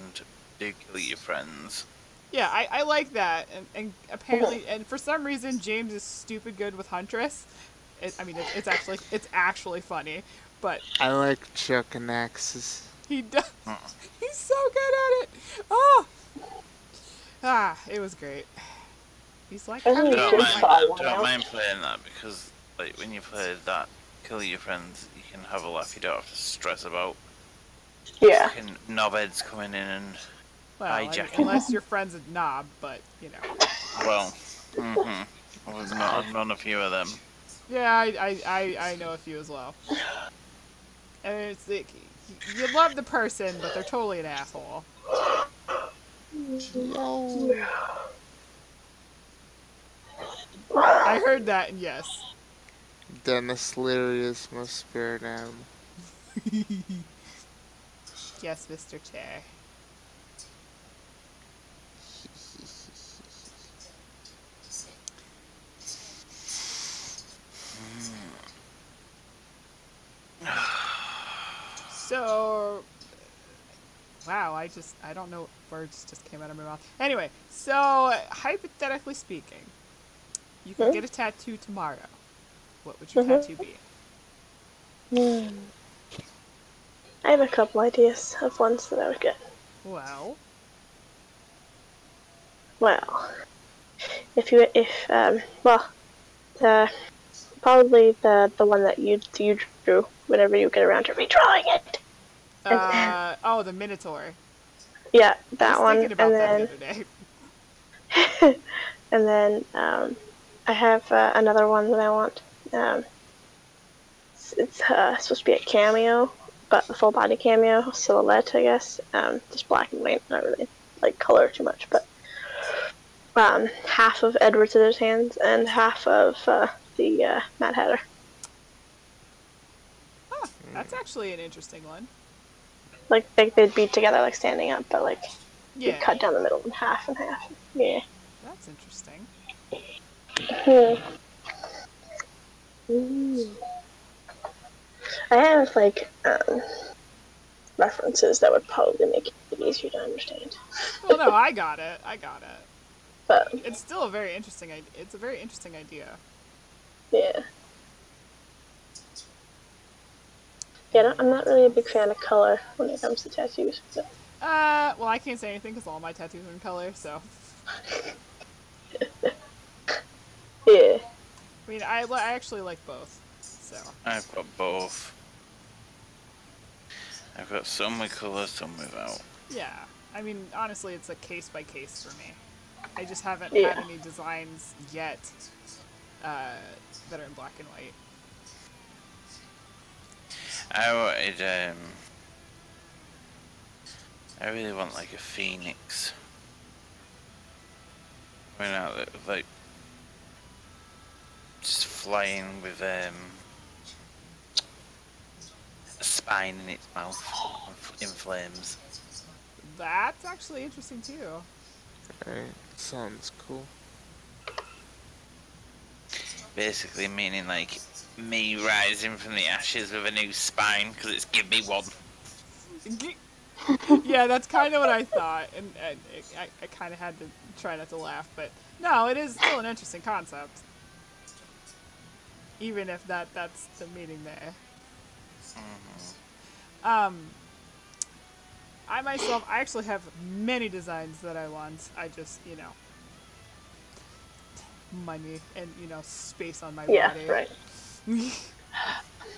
do kill your friends, Yeah, I like that, and apparently, and for some reason, James is stupid good with Huntress. It's actually funny, but I like chucking axes. he does. He's so good at it. Oh, it was great. He's like, I really don't should mind, try one don't out. mind playing that because like when you play that kill your friends, you can have a laugh. You don't have to stress about Yeah. fucking knobheads coming in and well, I mean, hijacking. unless your friend's a knob, but you know. well, I've known a few of them. Yeah, I know a few as well. And it's like, you love the person, but they're totally an asshole. I heard that, and yes. Dennis Leary is my spirit animal. Yes, Mr. Chair. So, wow, I don't know, words just came out of my mouth. Anyway, so hypothetically speaking, you could get a tattoo tomorrow. What would your tattoo be? I have a couple ideas of ones that I would get. Well, Well, well, the probably the one that you drew whenever you get around to redrawing it. oh, the Minotaur. Yeah, I that was one, thinking about and that then the other day. and then I have another one that I want. It's supposed to be a cameo, but a full body cameo silhouette, I guess. Just black and white, not really like color too much, but half of Edward Scissorhands and half of the Mad Hatter. Huh, that's actually an interesting one. Like they'd be together, like standing up, but like you Yeah, cut down the middle in half and half. Yeah. that's interesting. I have like references that would probably make it easier to understand. Well, no, I got it. But It's still a very interesting. It's a very interesting idea. yeah. Yeah, I'm not really a big fan of color when it comes to tattoos. But Well, I can't say anything because all my tattoos are in color. So, yeah. I mean, I actually like both. So I've got both. I've got some with colour, some without. yeah, I mean, honestly, it's a case by case for me. I just haven't Yeah. had any designs yet that are in black and white. I wanted, I really want like a phoenix. Going out like just flying with a spine in its mouth in flames. That's actually interesting too. Alright, sounds cool. Basically meaning like me rising from the ashes with a new spine because it's give me one. Yeah, that's kind of what I thought, and I kind of had to try not to laugh, but no, it is still an interesting concept, even if that's the meaning there. I myself, I actually have many designs that I want. I just, money and space on my body. Yeah, right. I'm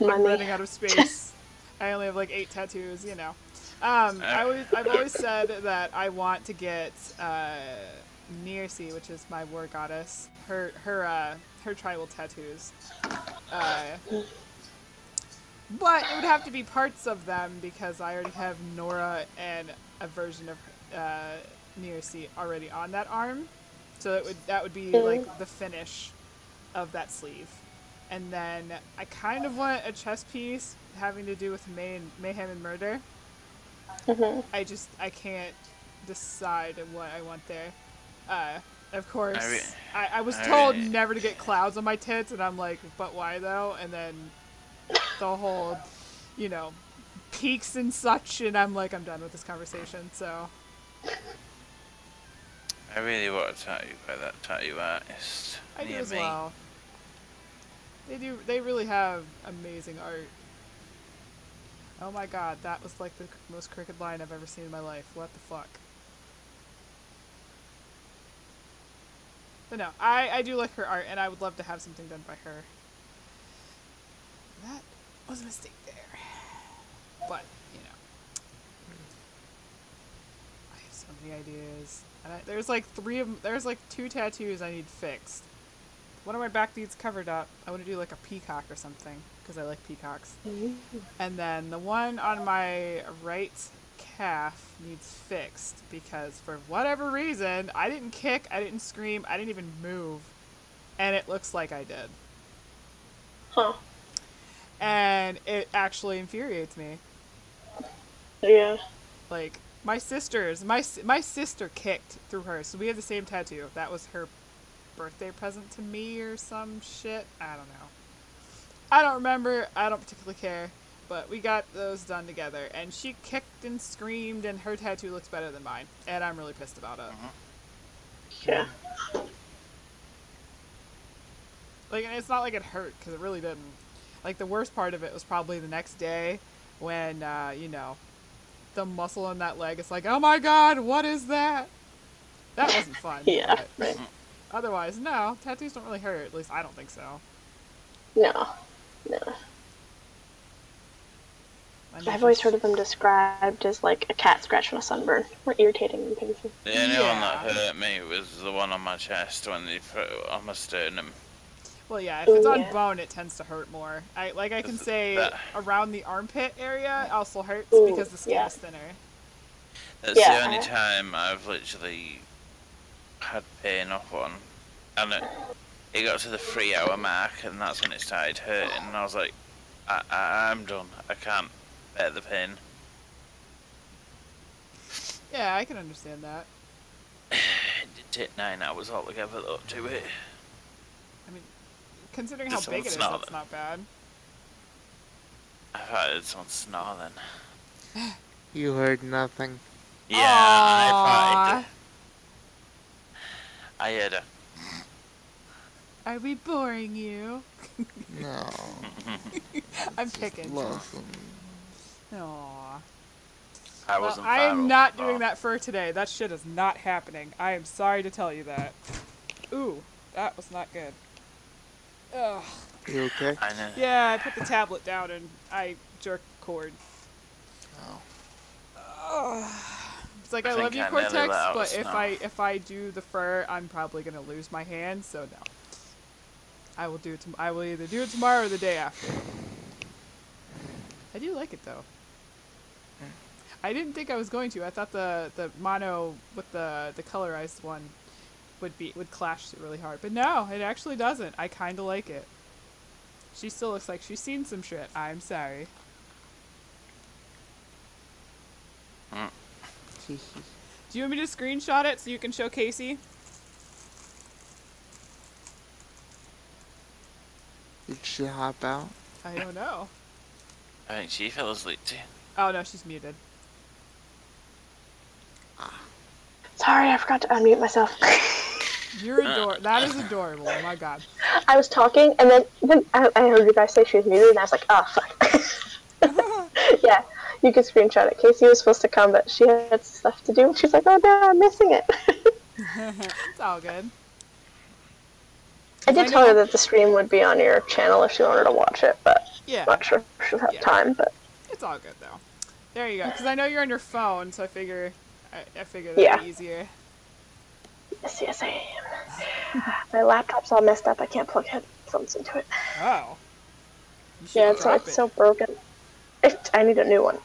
Money. running out of space. I only have like 8 tattoos, I've always said that I want to get Nirsi, which is my war goddess, her tribal tattoos. But it would have to be parts of them because I already have Nora and a version of Nirsi already on that arm. So that would be like the finish of that sleeve. And then I kind of want a chest piece having to do with mayhem and murder. I can't decide what I want there. Of course, I was told never to get clouds on my tits, and I'm like, but why though? And then the whole, peaks and such, and I'm like, I'm done with this conversation, so. I really want to tattoo by that tattoo artist I do near as me. well. They really have amazing art. Oh my god, that was like the most crooked line I've ever seen in my life. What the fuck? But no, I do like her art, and I would love to have something done by her. That was a mistake there. But, I have so many ideas. And there's like 2 tattoos I need fixed. One of my back needs covered up. I want to do like a peacock or something, because I like peacocks. And then the one on my right calf needs fixed, because for whatever reason, I didn't kick, I didn't scream, I didn't even move. And it looks like I did. Huh. And it actually infuriates me. Yeah. Like, my sister kicked through hers, so we have the same tattoo. That was her birthday present to me or some shit. I don't know. I don't remember. I don't particularly care. But we got those done together, and she kicked and screamed, and her tattoo looks better than mine, and I'm really pissed about it. Yeah. Like, and it's not like it hurt, because it really didn't. Like, the worst part of it was probably the next day when, you know, the muscle in that leg is like, oh my god, what is that? That wasn't fun. Yeah. But Right. otherwise, no, tattoos don't really hurt. At least I don't think so. No. No. I've always heard of them described as like a cat scratch on a sunburn, or irritating and painful. The only one that hurt me was the one on my chest when they put it on my sternum. Well, yeah, if it's on Yeah. bone, it tends to hurt more. I can say That- around the armpit area also hurts Ooh, because the skin yeah. is thinner. That's Yeah, the only time I've literally had pain off one. And it got to the 3-hour mark, and that's when it started hurting. And I was like, I'm done. I can't bear the pain. Yeah, I can understand that. It did take 9 hours altogether though to it. I mean, considering how Just big it is, someone that's not bad. I heard someone snarling. You heard nothing. Yeah, I Aww. heard her. Are we boring you? No. I'm picking. Love them. Aww. I Well, wasn't I am viral. not doing that for today. That shit is not happening. I am sorry to tell you that. Ooh, that was not good. Ugh. You okay? I know. Yeah, I put the tablet down and I jerked the cord. Oh. It's like I I love think you, I nearly Cortex, let out a but snort. if I do the fur, I'm probably gonna lose my hand. So no, I will do it. I will either do it tomorrow or the day after. I do like it though. I didn't think I was going to. I thought the mono with the colorized one would clash really hard, but no, it actually doesn't. I kind of like it. She still looks like she's seen some shit. I'm sorry. Do you want me to screenshot it so you can show Casey? Did she hop out? I don't know. I think she fell asleep too. Oh no, she's muted. Sorry, I forgot to unmute myself. You're adorable. That is adorable. Oh my god. I was talking, and then I heard you guys say she was muted, and I was like, oh, fuck. Yeah, you can screenshot it. Casey was supposed to come, but she had stuff to do, and she's like, oh no, I'm missing it. It's all good. I did tell her that the stream would be on your channel if she wanted to watch it, but Yeah, I'm not sure if she'll have Yeah. time, but it's all good though. There you go. Because I know you're on your phone, so I figure that'd be Yeah. easier. yes, I am. My laptop's all messed up. I can't plug headphones into it. Oh. You should Yeah, it's drop it. so broken. I need a new one.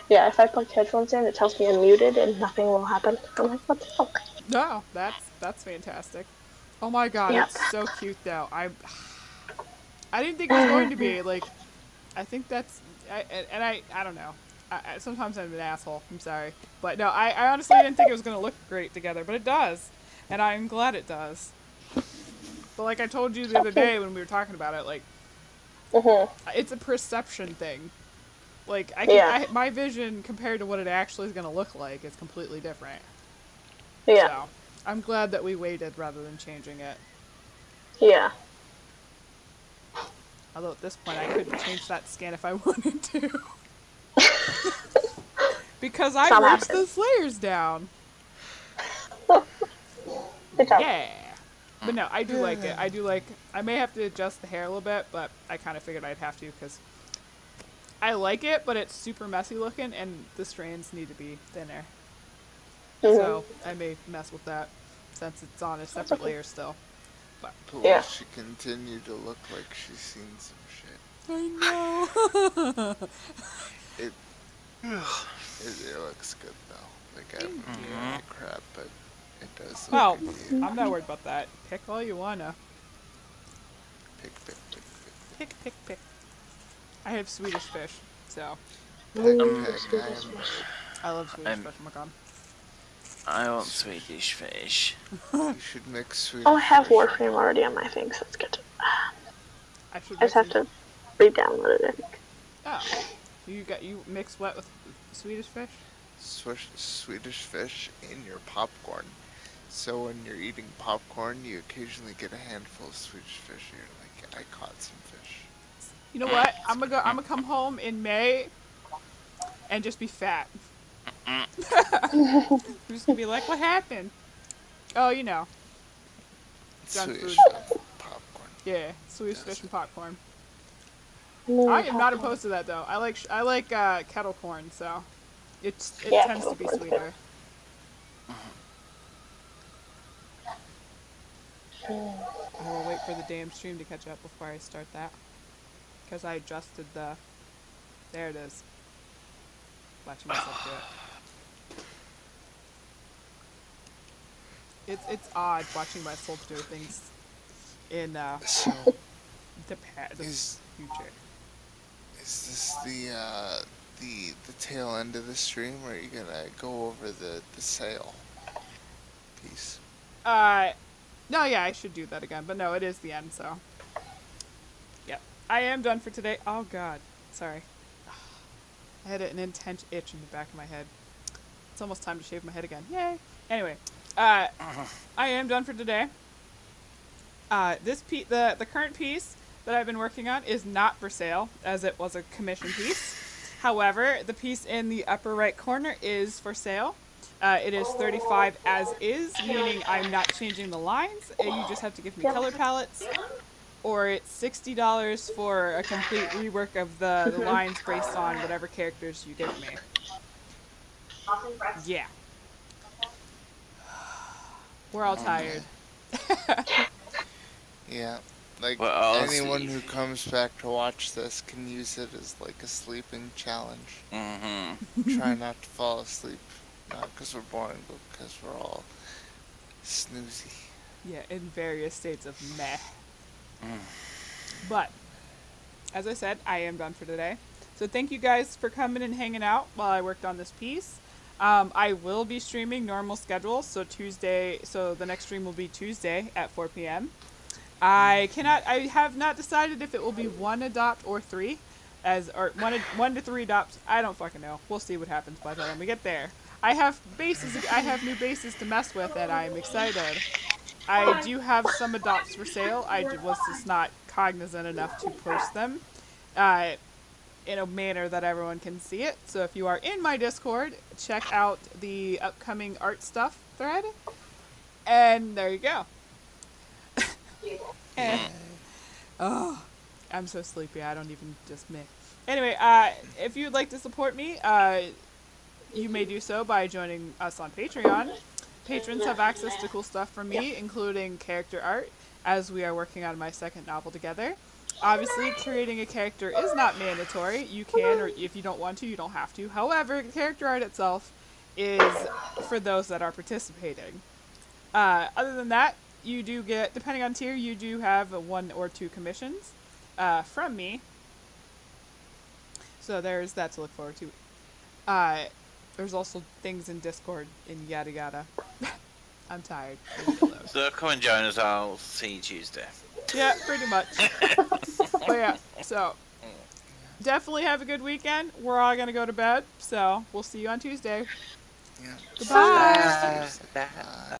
Yeah, if I plug headphones in, it tells me I'm muted and nothing will happen. I'm like, what the fuck? No, that's fantastic. Oh my god, Yep. it's so cute though. I didn't think it was going to be like. I think that's I don't know. Sometimes I'm an asshole. I'm sorry, but no, I honestly didn't think it was gonna look great together, but it does, and I'm glad it does. But like I told you the other day when we were talking about it, like it's a perception thing. Like my vision compared to what it actually is gonna look like is completely different. Yeah. So I'm glad that we waited rather than changing it. Yeah. Although at this point I couldn't change that skin if I wanted to. Because I Some merged happens. those layers down. Good job. Yeah. But no, I do like it. I may have to adjust the hair a little bit, but I kind of figured I'd have to because I like it, but it's super messy looking and the strands need to be thinner. So I may mess with that since it's on a separate layer still. But Please, Yeah. she continued to look like she's seen some shit. I know. It looks good though. Like I haven't given any crap, but it does look Well, good to you. I'm not worried about that. Pick all you wanna. Pick. Pick. I have Swedish fish, so Pick. I am I love Swedish I'm- fish. Oh my god. I want Swedish fish. You should mix sweet. Oh, I have Warframe already on my thing, so it's good. I should I just have to re-downloaded it. Oh, you mix what with Swedish fish? Swedish fish in your popcorn. So when you're eating popcorn, you occasionally get a handful of Swedish fish. And you're like, I caught some fish. You know what? I'm gonna come home in May and just be fat. I'm just gonna be like, what happened? Oh, you know. Junk Swedish food. popcorn. Yeah, Swedish fish and popcorn. No, I am not popcorn. opposed to that though. I like kettle corn, so it Yeah, tends to be kettle corn's sweeter. I will wait for the damn stream to catch up before I start that, because I adjusted the. There it is. Watching myself do it. It's odd watching myself do things in So, the is future. this the tail end of the stream, or are you gonna go over the sale piece? No, yeah, I should do that again, but no, it is the end, so. Yep. I am done for today. Oh, God. Sorry. I had an intense itch in the back of my head. It's almost time to shave my head again. Yay! Anyway, I am done for today. The current piece that I've been working on is not for sale, as it was a commission piece. However, the piece in the upper right corner is for sale. It is $35 as is, meaning I'm not changing the lines. You just have to give me color palettes. Or it's $60 for a complete rework of the lines based on whatever characters you give me. Yeah. We're all tired. Yeah, like Well, anyone who comes back to watch this can use it as like a sleeping challenge. Try not to fall asleep, not because we're boring, but because we're all snoozy. Yeah, in various states of meh. But, as I said, I am done for today. So thank you guys for coming and hanging out while I worked on this piece. I will be streaming normal schedule, so the next stream will be Tuesday at 4 p.m. I have not decided if it will be 1 adopt or 3, or 1 to 3 adopts. I don't fucking know. We'll see what happens by the time we get there. I have new bases to mess with, and I'm excited. I do have some adopts for sale. I was just not cognizant enough to post them in a manner that everyone can see it. So if you are in my Discord, check out the upcoming art stuff thread. And there you go. Oh, I'm so sleepy. I don't even just meh. Anyway, if you'd like to support me, you may do so by joining us on Patreon. Patrons have access to cool stuff from me, including character art, as we are working on my second novel together. Obviously, creating a character is not mandatory. You can, or if you don't want to, you don't have to. However, character art itself is for those that are participating. Other than that, you do get, depending on tier, you do have 1 or 2 commissions from me. So there's that to look forward to. There's also things in Discord and yada yada. I'm tired. So come and join us. I'll see you Tuesday. Yeah, pretty much. But yeah, so definitely have a good weekend. We're all gonna go to bed, so we'll see you on Tuesday. Yeah. Goodbye. Bye.